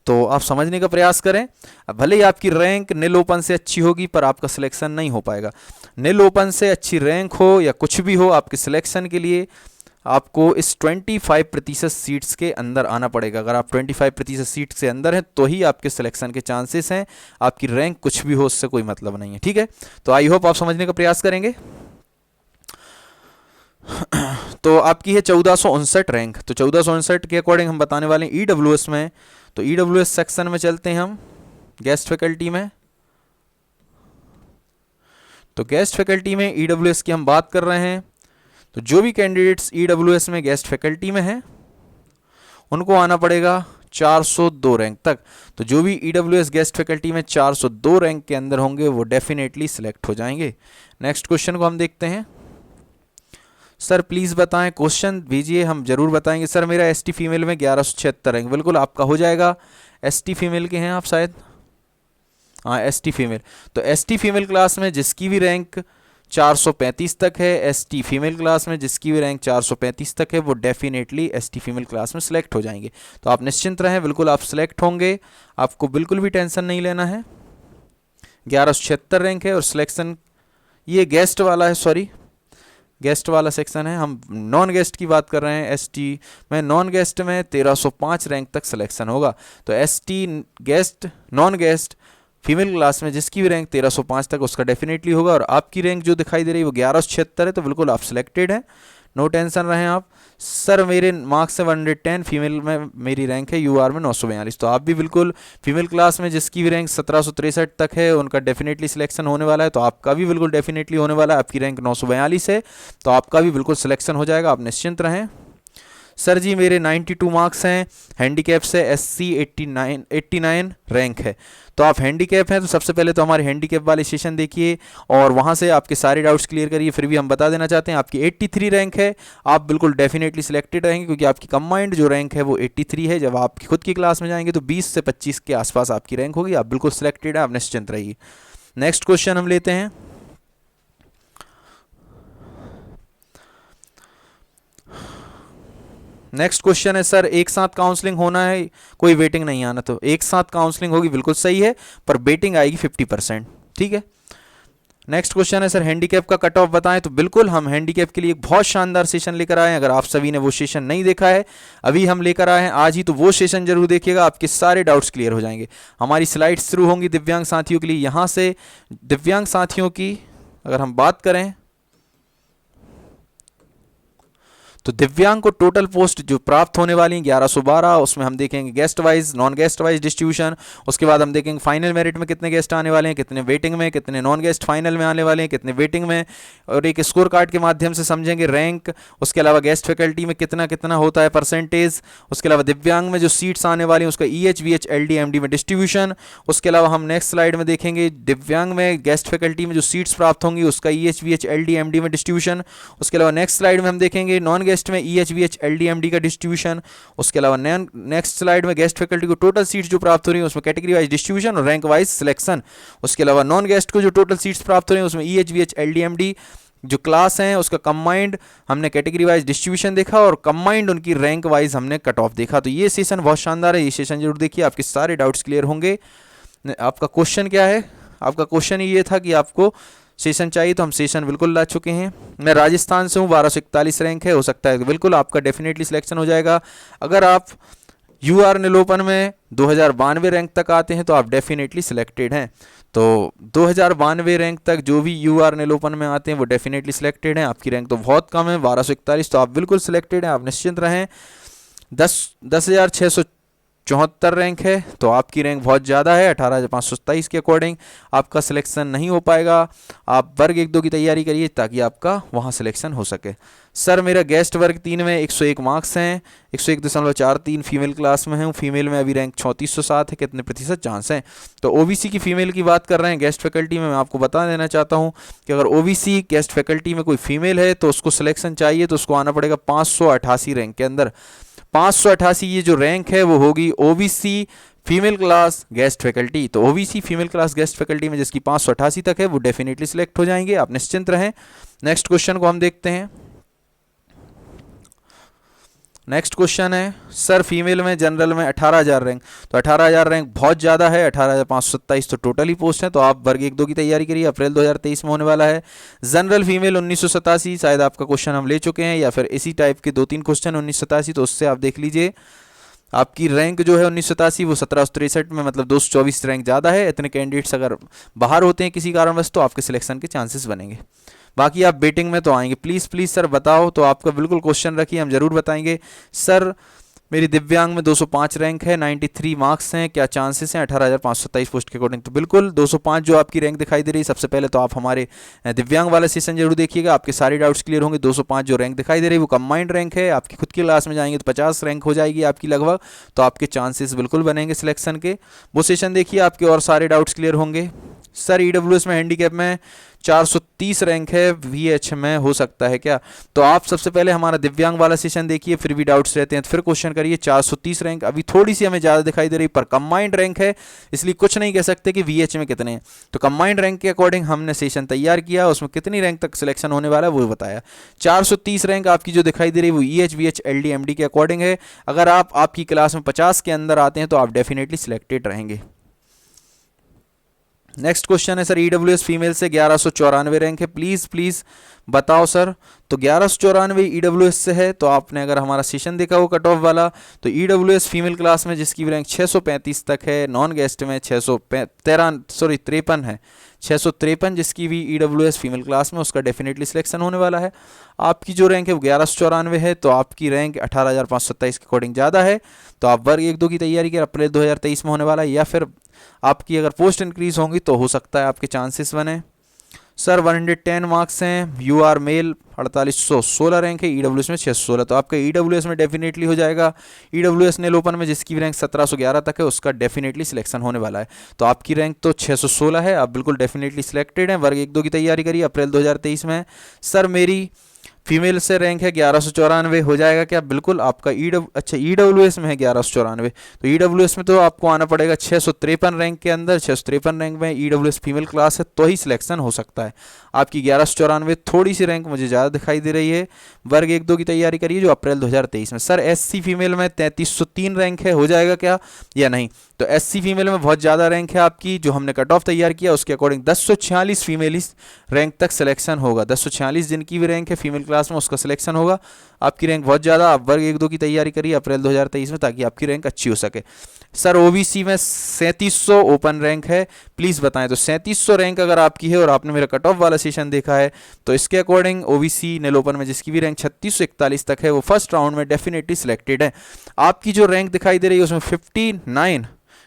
तो आप समझने का प्रयास करें। अब भले ही आपकी रैंक नील ओपन से अच्छी होगी पर आपका सिलेक्शन नहीं हो पाएगा। नील ओपन से अच्छी रैंक हो या कुछ भी हो, आपके सिलेक्शन के लिए आपको इस 25% सीट्स के अंदर आना पड़ेगा। अगर आप 25% सीट से अंदर हैं तो ही आपके सिलेक्शन के चांसेस हैं। आपकी रैंक कुछ भी हो उससे कोई मतलब नहीं है, ठीक है। तो आई होप आप समझने का प्रयास करेंगे। तो आपकी है 1459 रैंक। तो 1459 के अकॉर्डिंग हम बताने वाले हैं EWS में। तो EWS सेक्शन में चलते हैं हम गेस्ट फैकल्टी में। तो गेस्ट फैकल्टी में EWS की हम बात कर रहे हैं। तो जो भी कैंडिडेट्स EWS में गेस्ट फैकल्टी में हैं उनको आना पड़ेगा 402 रैंक तक। तो जो भी EWS गेस्ट फैकल्टी में 402 रैंक के अंदर होंगे वो डेफिनेटली सिलेक्ट हो जाएंगे। नेक्स्ट क्वेश्चन को हम देखते हैं। सर प्लीज़ बताएं, क्वेश्चन भेजिए, हम जरूर बताएंगे। सर मेरा ST फीमेल में 1176 रैंक, बिल्कुल आपका हो जाएगा। ST फीमेल के हैं आप शायद, हाँ ST फीमेल। तो ST फीमेल क्लास में जिसकी भी रैंक 435 तक है, ST फीमेल क्लास में जिसकी भी रैंक 435 तक है वो डेफिनेटली ST फीमेल क्लास में सिलेक्ट हो जाएंगे। तो आप निश्चिंत रहें, बिल्कुल आप सिलेक्ट होंगे, आपको बिल्कुल भी टेंशन नहीं लेना है। 1176 रैंक है और सिलेक्शन ये गेस्ट वाला है, सॉरी गेस्ट वाला सेक्शन है। हम नॉन गेस्ट की बात कर रहे हैं। ST में नॉन गेस्ट में 1305 रैंक तक सिलेक्शन होगा। तो ST guest non guest female class में जिसकी भी रैंक 1305 तक उसका डेफिनेटली होगा। और आपकी रैंक जो दिखाई दे रही है वो 1176 है, तो बिल्कुल आप सिलेक्टेड हैं, नो टेंशन रहें आप। सर मेरे मार्क्स है 110, फीमेल में मेरी रैंक है UR में 942। तो आप भी बिल्कुल फीमेल क्लास में जिसकी भी रैंक 1763 तक है उनका डेफिनेटली सिलेक्शन होने वाला है। तो आपका भी बिल्कुल डेफिनेटली होने वाला है। आपकी रैंक 942 है तो आपका भी बिल्कुल सिलेक्शन हो जाएगा, आप निश्चिंत रहें। सर जी मेरे 92 मार्क्स हैं, हैंडीकैप से SC 89 रैंक है। तो आप हैंडीकैप हैं तो सबसे पहले तो हमारे हैंडीकैप वाले सेशन देखिए और वहाँ से आपके सारे डाउट्स क्लियर करिए। फिर भी हम बता देना चाहते हैं आपकी 83 रैंक है, आप बिल्कुल डेफिनेटली सिलेक्टेड रहेंगे क्योंकि आपकी कंबाइंड जो रैंक है वो 83 है। जब आप खुद की क्लास में जाएंगे तो 20 से 25 के आसपास आपकी रैंक होगी, आप बिल्कुल सिलेक्टेड है, आप निश्चिंत रहिए। नेक्स्ट क्वेश्चन हम लेते हैं। नेक्स्ट क्वेश्चन है सर एक साथ काउंसलिंग होना है, कोई वेटिंग नहीं आना। तो एक साथ काउंसलिंग होगी, बिल्कुल सही है, पर वेटिंग आएगी 50%, ठीक है। नेक्स्ट क्वेश्चन है सर हैंडीकैप का कट ऑफ बताएं। तो बिल्कुल हम हैंडीकैप के लिए एक बहुत शानदार सेशन लेकर आए हैं। अगर आप सभी ने वो सेशन नहीं देखा है, अभी हम लेकर आए हैं आज ही, तो वो सेशन जरूर देखिएगा, आपके सारे डाउट्स क्लियर हो जाएंगे। हमारी स्लाइड्स शुरू होंगी दिव्यांग साथियों के लिए। यहाँ से दिव्यांग साथियों की अगर हम बात करें तो दिव्यांग को टोटल पोस्ट जो प्राप्त होने वाली हैं 1112, उसमें हम देखेंगे guest wise non guest wise distribution. उसके बाद हम देखेंगे फाइनल मेरिट में कितने गेस्ट आने वाले हैं, कितने वेटिंग में, कितने नॉन गेस्ट फाइनल में आने वाले हैं, कितने वेटिंग में, और एक स्कोर कार्ड के माध्यम से समझेंगे रैंक। उसके अलावा गेस्ट फैकल्टी में कितना कितना होता है परसेंटेज। उसके अलावा दिव्यांग में जो सीट्स आने वाली हैं उसका EH VH LD MD में डिस्ट्रीब्यूशन। उसके अलावा हम नेक्स्ट स्लाइड में देखेंगे दिव्यांग में गेस्ट फैकल्टी में जो सीट्स प्राप्त होंगी उसका EH VH LD MD में डिस्ट्रीब्यूशन। उसके अलावा नेक्स्ट स्लाइड में हम देखेंगे नॉन गेस्ट में EH VH LD MD का डिस्ट्रीब्यूशन। उसके अलावा नेक्स्ट स्लाइड में गेस्ट फैकल्टी को टोटल सीट्स जो प्राप्त हो रही है उसमें कैटेगरी वाइज डिस्ट्रीब्यूशन और रैंक वाइज सिलेक्शन। उसके अलावा नॉन गेस्ट को जो टोटल सीट्स प्राप्त हो रही है उसमें EH VH LD MD जो क्लास हैं उसका कंबाइंड हमने कैटेगरी वाइज डिस्ट्रीब्यूशन देखा और कंबाइंड उनकी रैंक वाइज हमने कट ऑफ देखा। तो ये सेशन बहुत शानदार है, ये सेशन जरूर देखिए, आपके सारे डाउट्स क्लियर होंगे। आपका क्वेश्चन क्या है? आपका क्वेश्चन ये था कि आपको सेशन चाहिए, तो हम सेशन बिल्कुल ला चुके हैं। मैं राजस्थान से हूँ, 1241 रैंक है, हो सकता है बिल्कुल आपका डेफिनेटली सिलेक्शन हो जाएगा। अगर आप UR निलोपन में 2092 रैंक तक आते हैं तो आप डेफिनेटली सिलेक्टेड हैं। तो 2092 रैंक तक जो भी UR निलोपन में आते हैं वो डेफिनेटली सिलेक्टेड हैं। आपकी रैंक तो बहुत कम है 1241, तो आप बिल्कुल सिलेक्टेड हैं, आप निश्चिंत रहें। 10,674 रैंक है तो आपकी रैंक बहुत ज़्यादा है, 18,527 के अकॉर्डिंग आपका सिलेक्शन नहीं हो पाएगा। आप वर्ग 1-2 की तैयारी करिए ताकि आपका वहाँ सिलेक्शन हो सके। सर मेरा गेस्ट वर्ग 3 में 101 मार्क्स हैं, 101.43 फीमेल क्लास में हूँ, फीमेल में अभी रैंक 3407 है, कितने प्रतिशत चांस हैं? तो OBC की फीमेल की बात कर रहे हैं गेस्ट फैकल्टी में। मैं आपको बता देना चाहता हूँ कि अगर OBC गेस्ट फैकल्टी में कोई फीमेल है तो उसको सिलेक्शन चाहिए तो उसको आना पड़ेगा 588 रैंक के अंदर। 588 ये जो रैंक है वो होगी OBC female class guest faculty. तो OBC female class guest faculty में जिसकी 588 तक है वो डेफिनेटली सिलेक्ट हो जाएंगे, आप निश्चिंत रहें। नेक्स्ट क्वेश्चन को हम देखते हैं। नेक्स्ट क्वेश्चन है सर फीमेल में जनरल में 18,000 रैंक, तो 18,000 रैंक बहुत ज़्यादा है, 18,527 तो टोटली पोस्ट है, तो आप वर्ग 1-2 की तैयारी करिए, अप्रैल 2023 में होने वाला है। जनरल फीमेल 1987, शायद आपका क्वेश्चन हम ले चुके हैं या फिर इसी टाइप के 2-3 क्वेश्चन 1987, तो उससे आप देख लीजिए आपकी रैंक जो है 1987 वो 1763 में, मतलब 224 रैंक ज़्यादा है। इतने कैंडिडेट्स अगर बाहर होते हैं किसी कारणवश तो आपके सिलेक्शन के चांसेस बनेंगे। बाकी आप बेटिंग में तो आएंगे। प्लीज़ प्लीज़ सर बताओ, तो आपका बिल्कुल क्वेश्चन रखिए, हम ज़रूर बताएंगे। सर मेरी दिव्यांग में 205 रैंक है, 93 मार्क्स हैं, क्या चांसेस हैं 18,527 पोस्ट के अकॉर्डिंग? तो बिल्कुल 205 जो आपकी रैंक दिखाई दे रही है, सबसे पहले तो आप हमारे दिव्यांग वाला सेशन जरूर देखिएगा, आपके सारे डाउट्स क्लियर होंगे। 205 जो रैंक दिखाई दे रही है वो कंबाइंड रैंक है, आपकी खुद की क्लास में जाएंगे तो 50 रैंक हो जाएगी आपकी लगभग, तो आपके चांसेस बिल्कुल बनेंगे सिलेक्शन के। वो सेशन देखिए, आपके और सारे डाउट्स क्लियर होंगे। सर EWS में हैंडीकैप में 430 रैंक है, VH में हो सकता है क्या? तो आप सबसे पहले हमारा दिव्यांग वाला सेशन देखिए, फिर भी डाउट्स रहते हैं तो फिर क्वेश्चन करिए। 430 रैंक अभी थोड़ी सी हमें ज़्यादा दिखाई दे रही, पर कंबाइंड रैंक है इसलिए कुछ नहीं कह सकते कि VH में कितने हैं। तो कंबाइंड रैंक के अकॉर्डिंग हमने सेशन तैयार किया, उसमें कितनी रैंक तक सिलेक्शन होने वाला है वो बताया। 430 रैंक आपकी जो दिखाई दे रही है वो EH VH LD MD के अकॉर्डिंग है। अगर आप आपकी क्लास में 50 के अंदर आते हैं तो आप डेफिनेटली सिलेक्टेड रहेंगे। नेक्स्ट क्वेश्चन है सर EWS फीमेल से 1194 रैंक है, प्लीज़ प्लीज़ बताओ सर। तो 1194 EWS से है, तो आपने अगर हमारा सेशन देखा हो कट ऑफ वाला, तो EWS फीमेल क्लास में जिसकी रैंक 635 तक है, नॉन गेस्ट में 653 है, 653 जिसकी भी EWS फीमेल क्लास में, उसका डेफिनेटली सिलेक्शन होने वाला है। आपकी जो रैंक है वो 1194 है, तो आपकी रैंक 18,527 के अकॉर्डिंग ज़्यादा है, तो आप वर्ग 1-2 की तैयारी करें, अप्रैल 2023 में होने वाला है। या फिर आपकी अगर पोस्ट इंक्रीज होंगी तो हो सकता है आपके चांसेस बने। सर 110 मार्क्स हैं, UR मेल 4816 रैंक है, EWS में 616, तो आपका EWS में डेफिनेटली हो जाएगा। EWS निलोपन में जिसकी रैंक 1711 तक है उसका डेफिनेटली सिलेक्शन होने वाला है, तो आपकी रैंक तो 616 है, आप बिल्कुल डेफिनेटली सिलेक्टेड हैं। वर्ग 1-2 की तैयारी करिए, अप्रैल 2023 में। सर मेरी फीमेल से रैंक है 1194, हो जाएगा क्या? बिल्कुल आपका EWS में है 1194, तो EWS में तो आपको आना पड़ेगा 653 रैंक के अंदर, 653 रैंक में EWS फीमेल क्लास है तो ही सिलेक्शन हो सकता है। आपकी 1194 थोड़ी सी रैंक मुझे ज़्यादा दिखाई दे रही है। वर्ग 1-2 की तैयारी करिए जो अप्रैल 2023 में। सर SC फीमेल में 3303 रैंक है, हो जाएगा क्या या नहीं? तो SC फीमेल में बहुत ज़्यादा रैंक है आपकी, जो हमने कट ऑफ तैयार किया उसके अकॉर्डिंग 1046 फीमेल इस रैंक तक सिलेक्शन होगा। 1046 जिनकी भी रैंक है फीमेल क्लास में उसका सिलेक्शन होगा। आपकी रैंक बहुत ज़्यादा, आप वर्ग 1-2 की तैयारी करिए अप्रैल 2023 में ताकि आपकी रैंक अच्छी हो सके। सर OBC में 3700 ओपन रैंक है, प्लीज़ बताएं। तो 3700 रैंक अगर आपकी है और आपने मेरा कट ऑफ वाला सेशन देखा है तो इसके अकॉर्डिंग OBC निलोपन में जिसकी भी रैंक 3641 तक है वो फर्स्ट राउंड में डेफिनेटली सिलेक्टेड है। आपकी जो रैंक दिखाई दे रही है उसमें 59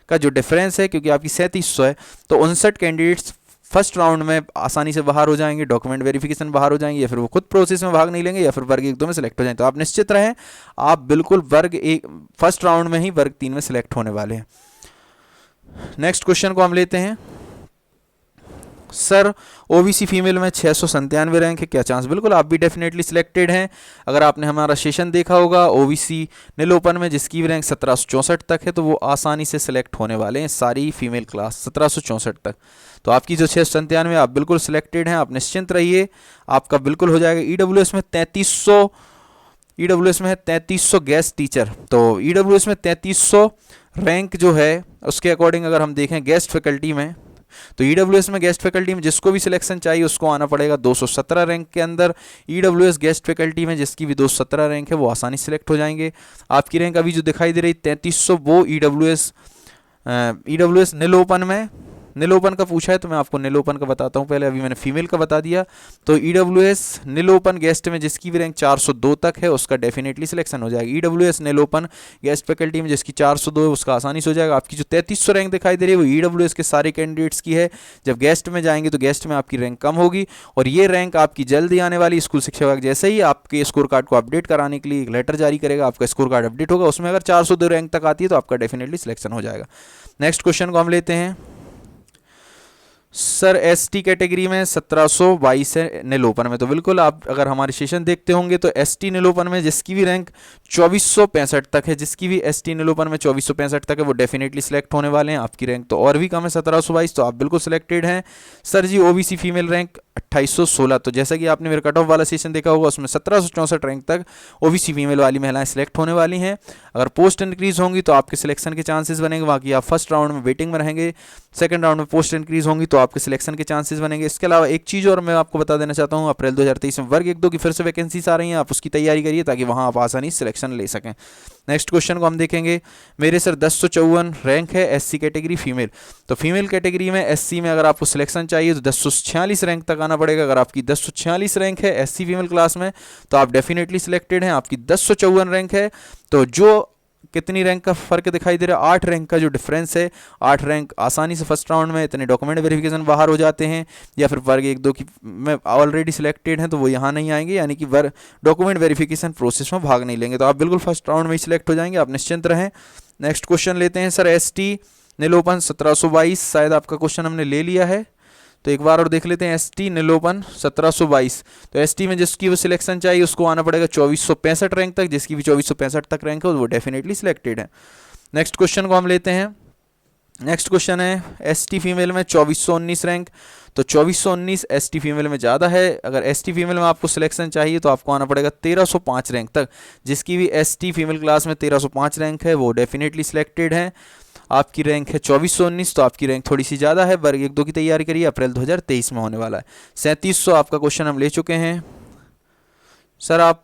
का जो डिफरेंस है, क्योंकि आपकी 3700 है, तो 59 कैंडिडेट्स फर्स्ट राउंड में आसानी से बाहर हो जाएंगे, डॉक्यूमेंट वेरिफिकेशन बाहर हो जाएंगे, या फिर वो खुद प्रोसेस में भाग नहीं लेंगे, या फिर वर्ग 1-2 में सिलेक्ट हो जाएंगे। तो आप निश्चित रहें, आप बिल्कुल वर्ग 1 फर्स्ट राउंड में ही वर्ग 3 में सिलेक्ट होने वाले हैं। नेक्स्ट क्वेश्चन को हम लेते हैं। सर ओबीसी फीमेल में 697 रैंक है, क्या चांस? बिल्कुल, आप भी डेफिनेटली सिलेक्टेड हैं। अगर आपने हमारा सेशन देखा होगा ओबीसी नील ओपन में, जिसकी भी रैंक 1764 तक है, तो वो आसानी से सिलेक्ट होने वाले हैं सारी फीमेल क्लास 1764 तक। तो आपकी जो 697, आप बिल्कुल सिलेक्टेड हैं, आप निश्चिंत रहिए, आपका बिल्कुल हो जाएगा। ईडब्ल्यूएस में 3300 गेस्ट टीचर, तो ईडब्ल्यूएस में 3300 रैंक जो है उसके अकॉर्डिंग अगर हम देखें गेस्ट फैकल्टी में, तो ईडब्ल्यूएस में गेस्ट फैकल्टी में जिसको भी सिलेक्शन चाहिए उसको आना पड़ेगा 217 रैंक के अंदर। ईडब्ल्यूएस गेस्ट फैकल्टी में जिसकी भी 217 रैंक है वो आसानी सिलेक्ट हो जाएंगे। आपकी रैंक अभी जो दिखाई दे रही 3300, वो ईडब्ल्यूएस नील ओपन में, नील ओपन का पूछा है तो मैं आपको नील ओपन का बताता हूँ पहले, अभी मैंने फीमेल का बता दिया। तो ईडब्ल्यूएस नील ओपन गेस्ट में जिसकी भी रैंक 402 तक है उसका डेफिनेटली सिलेक्शन हो जाएगा। ईडब्ल्यूएस नील ओपन गेस्ट फैकल्टी में जिसकी 402 है उसका आसानी से हो जाएगा। आपकी जो 3300 रैंक दिखाई दे रही है वो ईडब्ल्यूएस के सारे कैंडिडेट्स की है। जब गेस्ट में जाएंगे तो गेस्ट में आपकी रैंक कम होगी, और ये रैंक आपकी जल्दी आने वाली स्कूल शिक्षा विभाग जैसे ही आपके स्कोर कार्ड को अपडेट कराने के लिए एक लेटर जारी करेगा, आपका स्कोर कार्ड अपडेट होगा, उसमें अगर 402 रैंक तक आती है तो आपका डेफिनेटली सिलेक्शन हो जाएगा। नेक्स्ट क्वेश्चन को हम लेते हैं। सर एसटी कैटेगरी में 1722 है नील ओपन में, तो बिल्कुल आप अगर हमारे सेशन देखते होंगे तो एसटी नील ओपन में जिसकी भी रैंक 2465 तक है, जिसकी भी एसटी नील ओपन में 2465 तक है वो डेफिनेटली सिलेक्ट होने वाले हैं। आपकी रैंक तो और भी कम है 1722, तो आप बिल्कुल सिलेक्टेड हैं। सर जी ओबीसी फीमेल रैंक 2816, तो जैसा कि आपने मेरा कट ऑफ वाला सेशन देखा होगा उसमें 1764 रैंक तक ओबीसी फीमेल वाली महिलाएं सिलेक्ट होने वाली हैं। अगर पोस्ट इंक्रीज होंगी तो आपके सिलेक्शन के चांसेस बनेंगे, बाकी आप फर्स्ट राउंड में वेटिंग में रहेंगे, सेकंड राउंड में पोस्ट इंक्रीज होंगी तो आपके सिलेक्शन के चांसेस बनेंगे। इसके अलावा एक चीज़ और मैं आपको बता देना चाहता हूँ, अप्रैल 2023 में वर्ग 1-2 की फिर से वैकेंसीज आ रही हैं, आप उसकी तैयारी करिए ताकि वहाँ आप आसानी से सिलेक्शन ले सकें। नेक्स्ट क्वेश्चन को हम देखेंगे। मेरे सर 1054 रैंक है एससी कैटेगरी फीमेल, तो फीमेल कैटेगरी में एससी में अगर आपको सिलेक्शन चाहिए तो 1046 रैंक तक आना पड़ेगा। अगर आपकी 1046 रैंक है एससी फीमेल क्लास में तो आप डेफिनेटली सिलेक्टेड हैं। आपकी 1054 रैंक है, तो जो कितनी रैंक का फर्क दिखाई दे रहा है, 8 रैंक का जो डिफरेंस है, 8 रैंक आसानी से फर्स्ट राउंड में इतने डॉक्यूमेंट वेरिफिकेशन बाहर हो जाते हैं, या फिर वर्ग 1-2 की में ऑलरेडी सिलेक्टेड हैं तो वो यहाँ नहीं आएंगे, यानी कि वर्ग डॉक्यूमेंट वेरिफिकेशन प्रोसेस में भाग नहीं लेंगे, तो आप बिल्कुल फर्स्ट राउंड में ही सिलेक्ट हो जाएंगे, आप निश्चिंत रहें। नेक्स्ट क्वेश्चन लेते हैं। सर एसटी नील ओपन 1722, शायद आपका क्वेश्चन हमने ले लिया है, तो एक बार और देख लेते हैं। एसटी नील ओपन 1722, तो एसटी में जिसकी वो सिलेक्शन चाहिए उसको आना पड़ेगा 2465 रैंक तक, जिसकी भी 2465 तक रैंक है वो डेफिनेटली सिलेक्टेड है। नेक्स्ट क्वेश्चन को हम लेते हैं। नेक्स्ट क्वेश्चन है एसटी फीमेल में 2419 रैंक, तो 2419 एसटी फीमेल में ज़्यादा है। अगर एसटी फीमेल में आपको सिलेक्शन चाहिए तो आपको आना पड़ेगा 1305 रैंक तक, जिसकी भी एसटी फीमेल क्लास में 1305 रैंक है वो डेफिनेटली सिलेक्टेड है। आपकी रैंक है 2419, तो आपकी रैंक थोड़ी सी ज़्यादा है। वर्ग 1-2 की तैयारी करिए, अप्रैल 2023 में होने वाला है। 3700 आपका क्वेश्चन हम ले चुके हैं। सर आप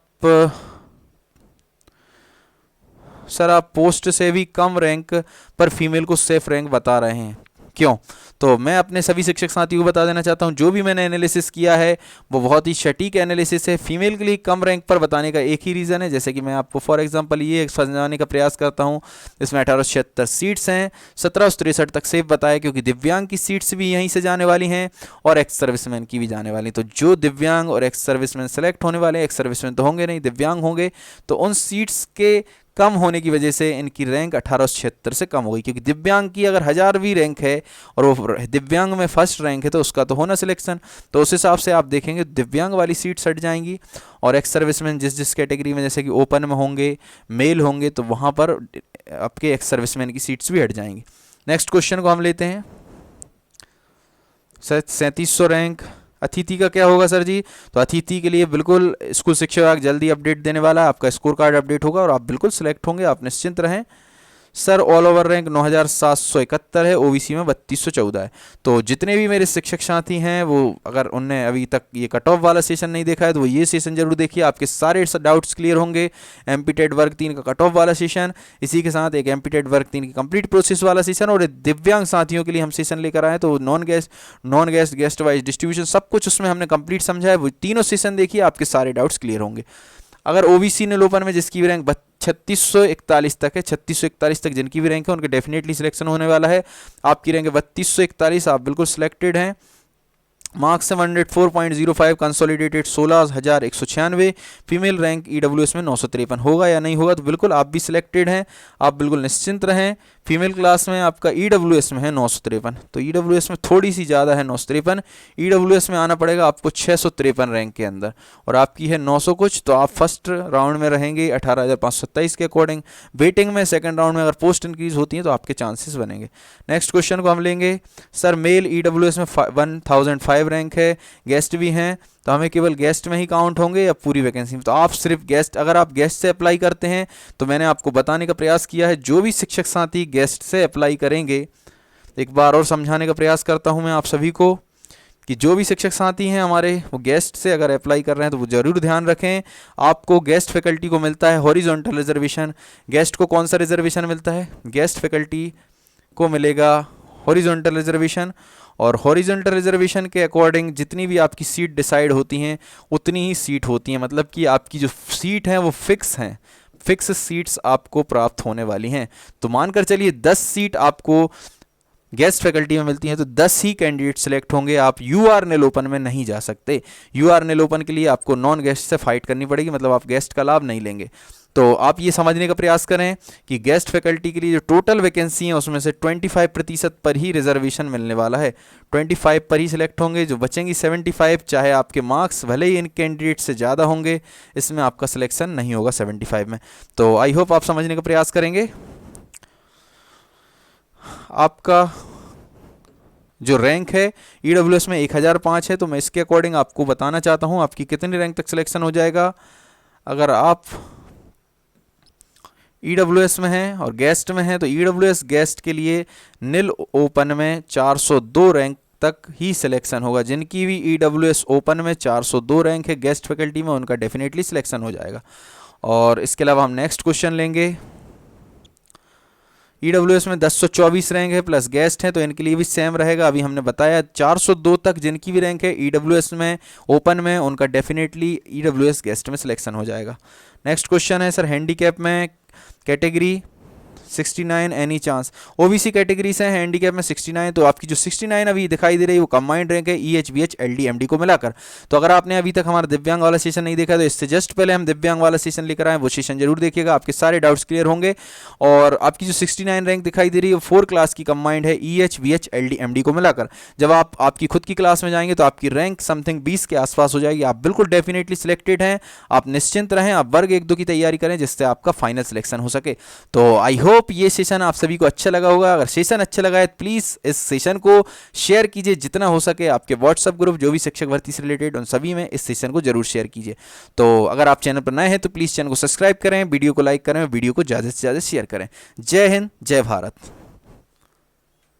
पोस्ट से भी कम रैंक पर फीमेल को सेफ रैंक बता रहे हैं, क्यों? तो मैं अपने सभी शिक्षक साथियों को बता देना चाहता हूं, जो भी मैंने एनालिसिस किया है वो बहुत ही सटीक एनालिसिस है। फीमेल के लिए कम रैंक पर बताने का एक ही रीज़न है, जैसे कि मैं आपको फॉर एग्जांपल ये समझाने का प्रयास करता हूं, इसमें 1876 सीट्स हैं, 1763 तक सेफ बताया, क्योंकि दिव्यांग की सीट्स भी यहीं से जाने वाली हैं और एक्स सर्विसमैन की भी जाने वाली। तो जो दिव्यांग और एक्स सर्विसमैन सेलेक्ट होने वाले, एक्स सर्विसमैन तो होंगे नहीं, दिव्यांग होंगे, तो उन सीट्स के कम होने की वजह से इनकी रैंक 1876 से कम हो गई, क्योंकि दिव्यांग की अगर 1000वीं रैंक है और वो दिव्यांग में फर्स्ट रैंक है तो उसका तो होना सिलेक्शन, तो उस हिसाब से आप देखेंगे दिव्यांग वाली सीट्स हट जाएंगी, और एक्स सर्विसमैन जिस कैटेगरी में जैसे कि ओपन में होंगे, मेल होंगे, तो वहाँ पर आपके एक्स सर्विसमैन की सीट्स भी हट जाएंगी। नेक्स्ट क्वेश्चन को हम लेते हैं। 3700 रैंक अतिथि का क्या होगा सर जी? तो अतिथि के लिए बिल्कुल स्कूल शिक्षा विभाग जल्दी अपडेट देने वाला है, आपका स्कोर कार्ड अपडेट होगा और आप बिल्कुल सिलेक्ट होंगे, आप निश्चिंत रहें। सर ऑल ओवर रैंक 9771 है, ओबीसी में 3214 है। तो जितने भी मेरे शिक्षक साथी हैं वो अगर उनने अभी तक ये कट ऑफ वाला सेशन नहीं देखा है तो वो ये सेशन जरूर देखिए, आपके सारे डाउट्स क्लियर होंगे। एमपी टेट वर्ग 3 का कट ऑफ वाला सेशन, इसी के साथ एक एमपी टेट वर्ग 3 की कंप्लीट प्रोसेस वाला सेशन, और दिव्यांग साथियों के लिए हम सेशन लेकर आए तो non guest guest wise distribution सब कुछ उसमें हमने कंप्लीट समझा है। वो तीनों सेशन देखिए, आपके सारे डाउट्स क्लियर होंगे। अगर ओबीसी नील ओपन में जिसकी भी रैंक 3641 तक है, 3641 तक जिनकी भी रैंक है उनके डेफिनेटली सिलेक्शन होने वाला है। आपकी रैंक है 3241, आप बिल्कुल सिलेक्टेड हैं। Marks 704.05, consolidated 16,196, female rank EWS में 953 होगा या नहीं होगा? तो बिल्कुल आप भी सिलेक्टेड हैं, आप बिल्कुल निश्चिंत रहें। फीमेल क्लास में आपका ईडब्ल्यूएस में है 953, तो ईडब्ल्यूएस में थोड़ी सी ज़्यादा है 953, ईडब्ल्यूएस में आना पड़ेगा आपको 653 रैंक के अंदर, और आपकी है 900 कुछ, तो आप फर्स्ट राउंड में रहेंगे 18,527 के अकॉर्डिंग। वेटिंग में सेकंड राउंड में अगर पोस्ट इंक्रीज होती है तो आपके चांसेस बनेंगे। नेक्स्ट क्वेश्चन को हम लेंगे, सर मेल ईडब्ल्यूएस में 1005 रैंक है, गेस्ट भी हैं, तो हमें केवल गेस्ट में ही काउंट होंगे या पूरी वैकेंसी में? तो आप सिर्फ गेस्ट, अगर आप गेस्ट से अप्लाई करते हैं तो मैंने आपको बताने का प्रयास किया है, जो भी शिक्षक साथी गेस्ट से अप्लाई करेंगे, एक बार और समझाने का प्रयास करता हूं मैं आप सभी को कि जो भी शिक्षक साथी हैं हमारे वो गेस्ट से अगर अप्लाई कर रहे हैं तो वो जरूर ध्यान रखें, आपको गेस्ट फैकल्टी को मिलता है हॉरिजॉन्टल रिजर्वेशन। गेस्ट को कौन सा रिजर्वेशन मिलता है? गेस्ट फैकल्टी को मिलेगा हॉरिजॉन्टल रिजर्वेशन, और हॉरिजॉन्टल रिजर्वेशन के अकॉर्डिंग जितनी भी आपकी सीट डिसाइड होती हैं उतनी ही सीट होती हैं, मतलब कि आपकी जो सीट हैं वो फिक्स हैं, फिक्स सीट्स आपको प्राप्त होने वाली हैं। तो मानकर चलिए 10 सीट आपको गेस्ट फैकल्टी में मिलती हैं तो 10 ही कैंडिडेट सिलेक्ट होंगे, आप यूआर नेल ओपन में नहीं जा सकते। यूआर नेल ओपन के लिए आपको नॉन गेस्ट से फाइट करनी पड़ेगी, मतलब आप गेस्ट का लाभ नहीं लेंगे। तो आप ये समझने का प्रयास करें कि गेस्ट फैकल्टी के लिए जो टोटल वैकेंसी है उसमें से 25% पर ही रिजर्वेशन मिलने वाला है, 25 पर ही सिलेक्ट होंगे, जो बचेंगी 75, चाहे आपके मार्क्स भले ही इन कैंडिडेट से ज़्यादा होंगे, इसमें आपका सिलेक्शन नहीं होगा 75 में। तो आई होप आप समझने का प्रयास करेंगे। आपका जो रैंक है ईडब्ल्यूएस में 1005 है, तो मैं इसके अकॉर्डिंग आपको बताना चाहता हूँ आपकी कितनी रैंक तक सिलेक्शन हो जाएगा। अगर आप ईडब्ल्यूएस में हैं और गेस्ट में हैं तो ईडब्ल्यूएस गेस्ट के लिए निल ओपन में 402 रैंक तक ही सिलेक्शन होगा। जिनकी भी ईडब्ल्यूएस ओपन में 402 रैंक है गेस्ट फैकल्टी में, उनका डेफिनेटली सिलेक्शन हो जाएगा। और इसके अलावा हम नेक्स्ट क्वेश्चन लेंगे, ईडब्ल्यूएस में 1024 रैंक है प्लस गेस्ट है, तो इनके लिए भी सेम रहेगा। अभी हमने बताया 402 तक जिनकी भी रैंक है ईडब्ल्यूएस में ओपन में, उनका डेफिनेटली ईडब्ल्यूएस गेस्ट में सिलेक्शन हो जाएगा। नेक्स्ट क्वेश्चन है, सर हैंडीकैप में category 69 any chance? OBC category से हैंडीकैप में 69, तो आपकी जो 69 अभी दिखाई दे रही है वो कंबाइंड रैंक है ईएचबीएच एलडी एमडी को मिलाकर। तो अगर आपने अभी तक हमारा दिव्यांग वाला सेशन नहीं देखा तो इससे जस्ट पहले हम दिव्यांग वाला सेशन लेकर आए, वो सेशन जरूर देखिएगा, आपके सारे डाउट्स क्लियर होंगे। और आपकी जो 69 रैंक दिखाई दे रही है 4 क्लास की कंबाइंड है ईएचबीएच एलडी एमडी को मिलाकर। जब आप आपकी खुद की क्लास में जाएंगे तो आपकी रैंक समथिंग 20 के आसपास हो जाएगी। आप बिल्कुल डेफिनेटली सिलेक्टेड हैं, आप निश्चिंत रहें, आप वर्ग 1-2 की तैयारी करें जिससे आपका फाइनल सिलेक्शन हो सके। तो आई होप ये सेशन आप सभी को अच्छा लगा होगा। अगर सेशन अच्छा लगा है तो प्लीज़ इस सेशन को शेयर कीजिए जितना हो सके, आपके व्हाट्सएप ग्रुप जो भी शिक्षक भर्ती से रिलेटेड उन सभी में इस सेशन को जरूर शेयर कीजिए। तो अगर आप चैनल पर नए हैं तो प्लीज़ चैनल को सब्सक्राइब करें, वीडियो को लाइक करें, वीडियो को ज़्यादा से ज़्यादा शेयर करें। जय हिंद, जय भारत।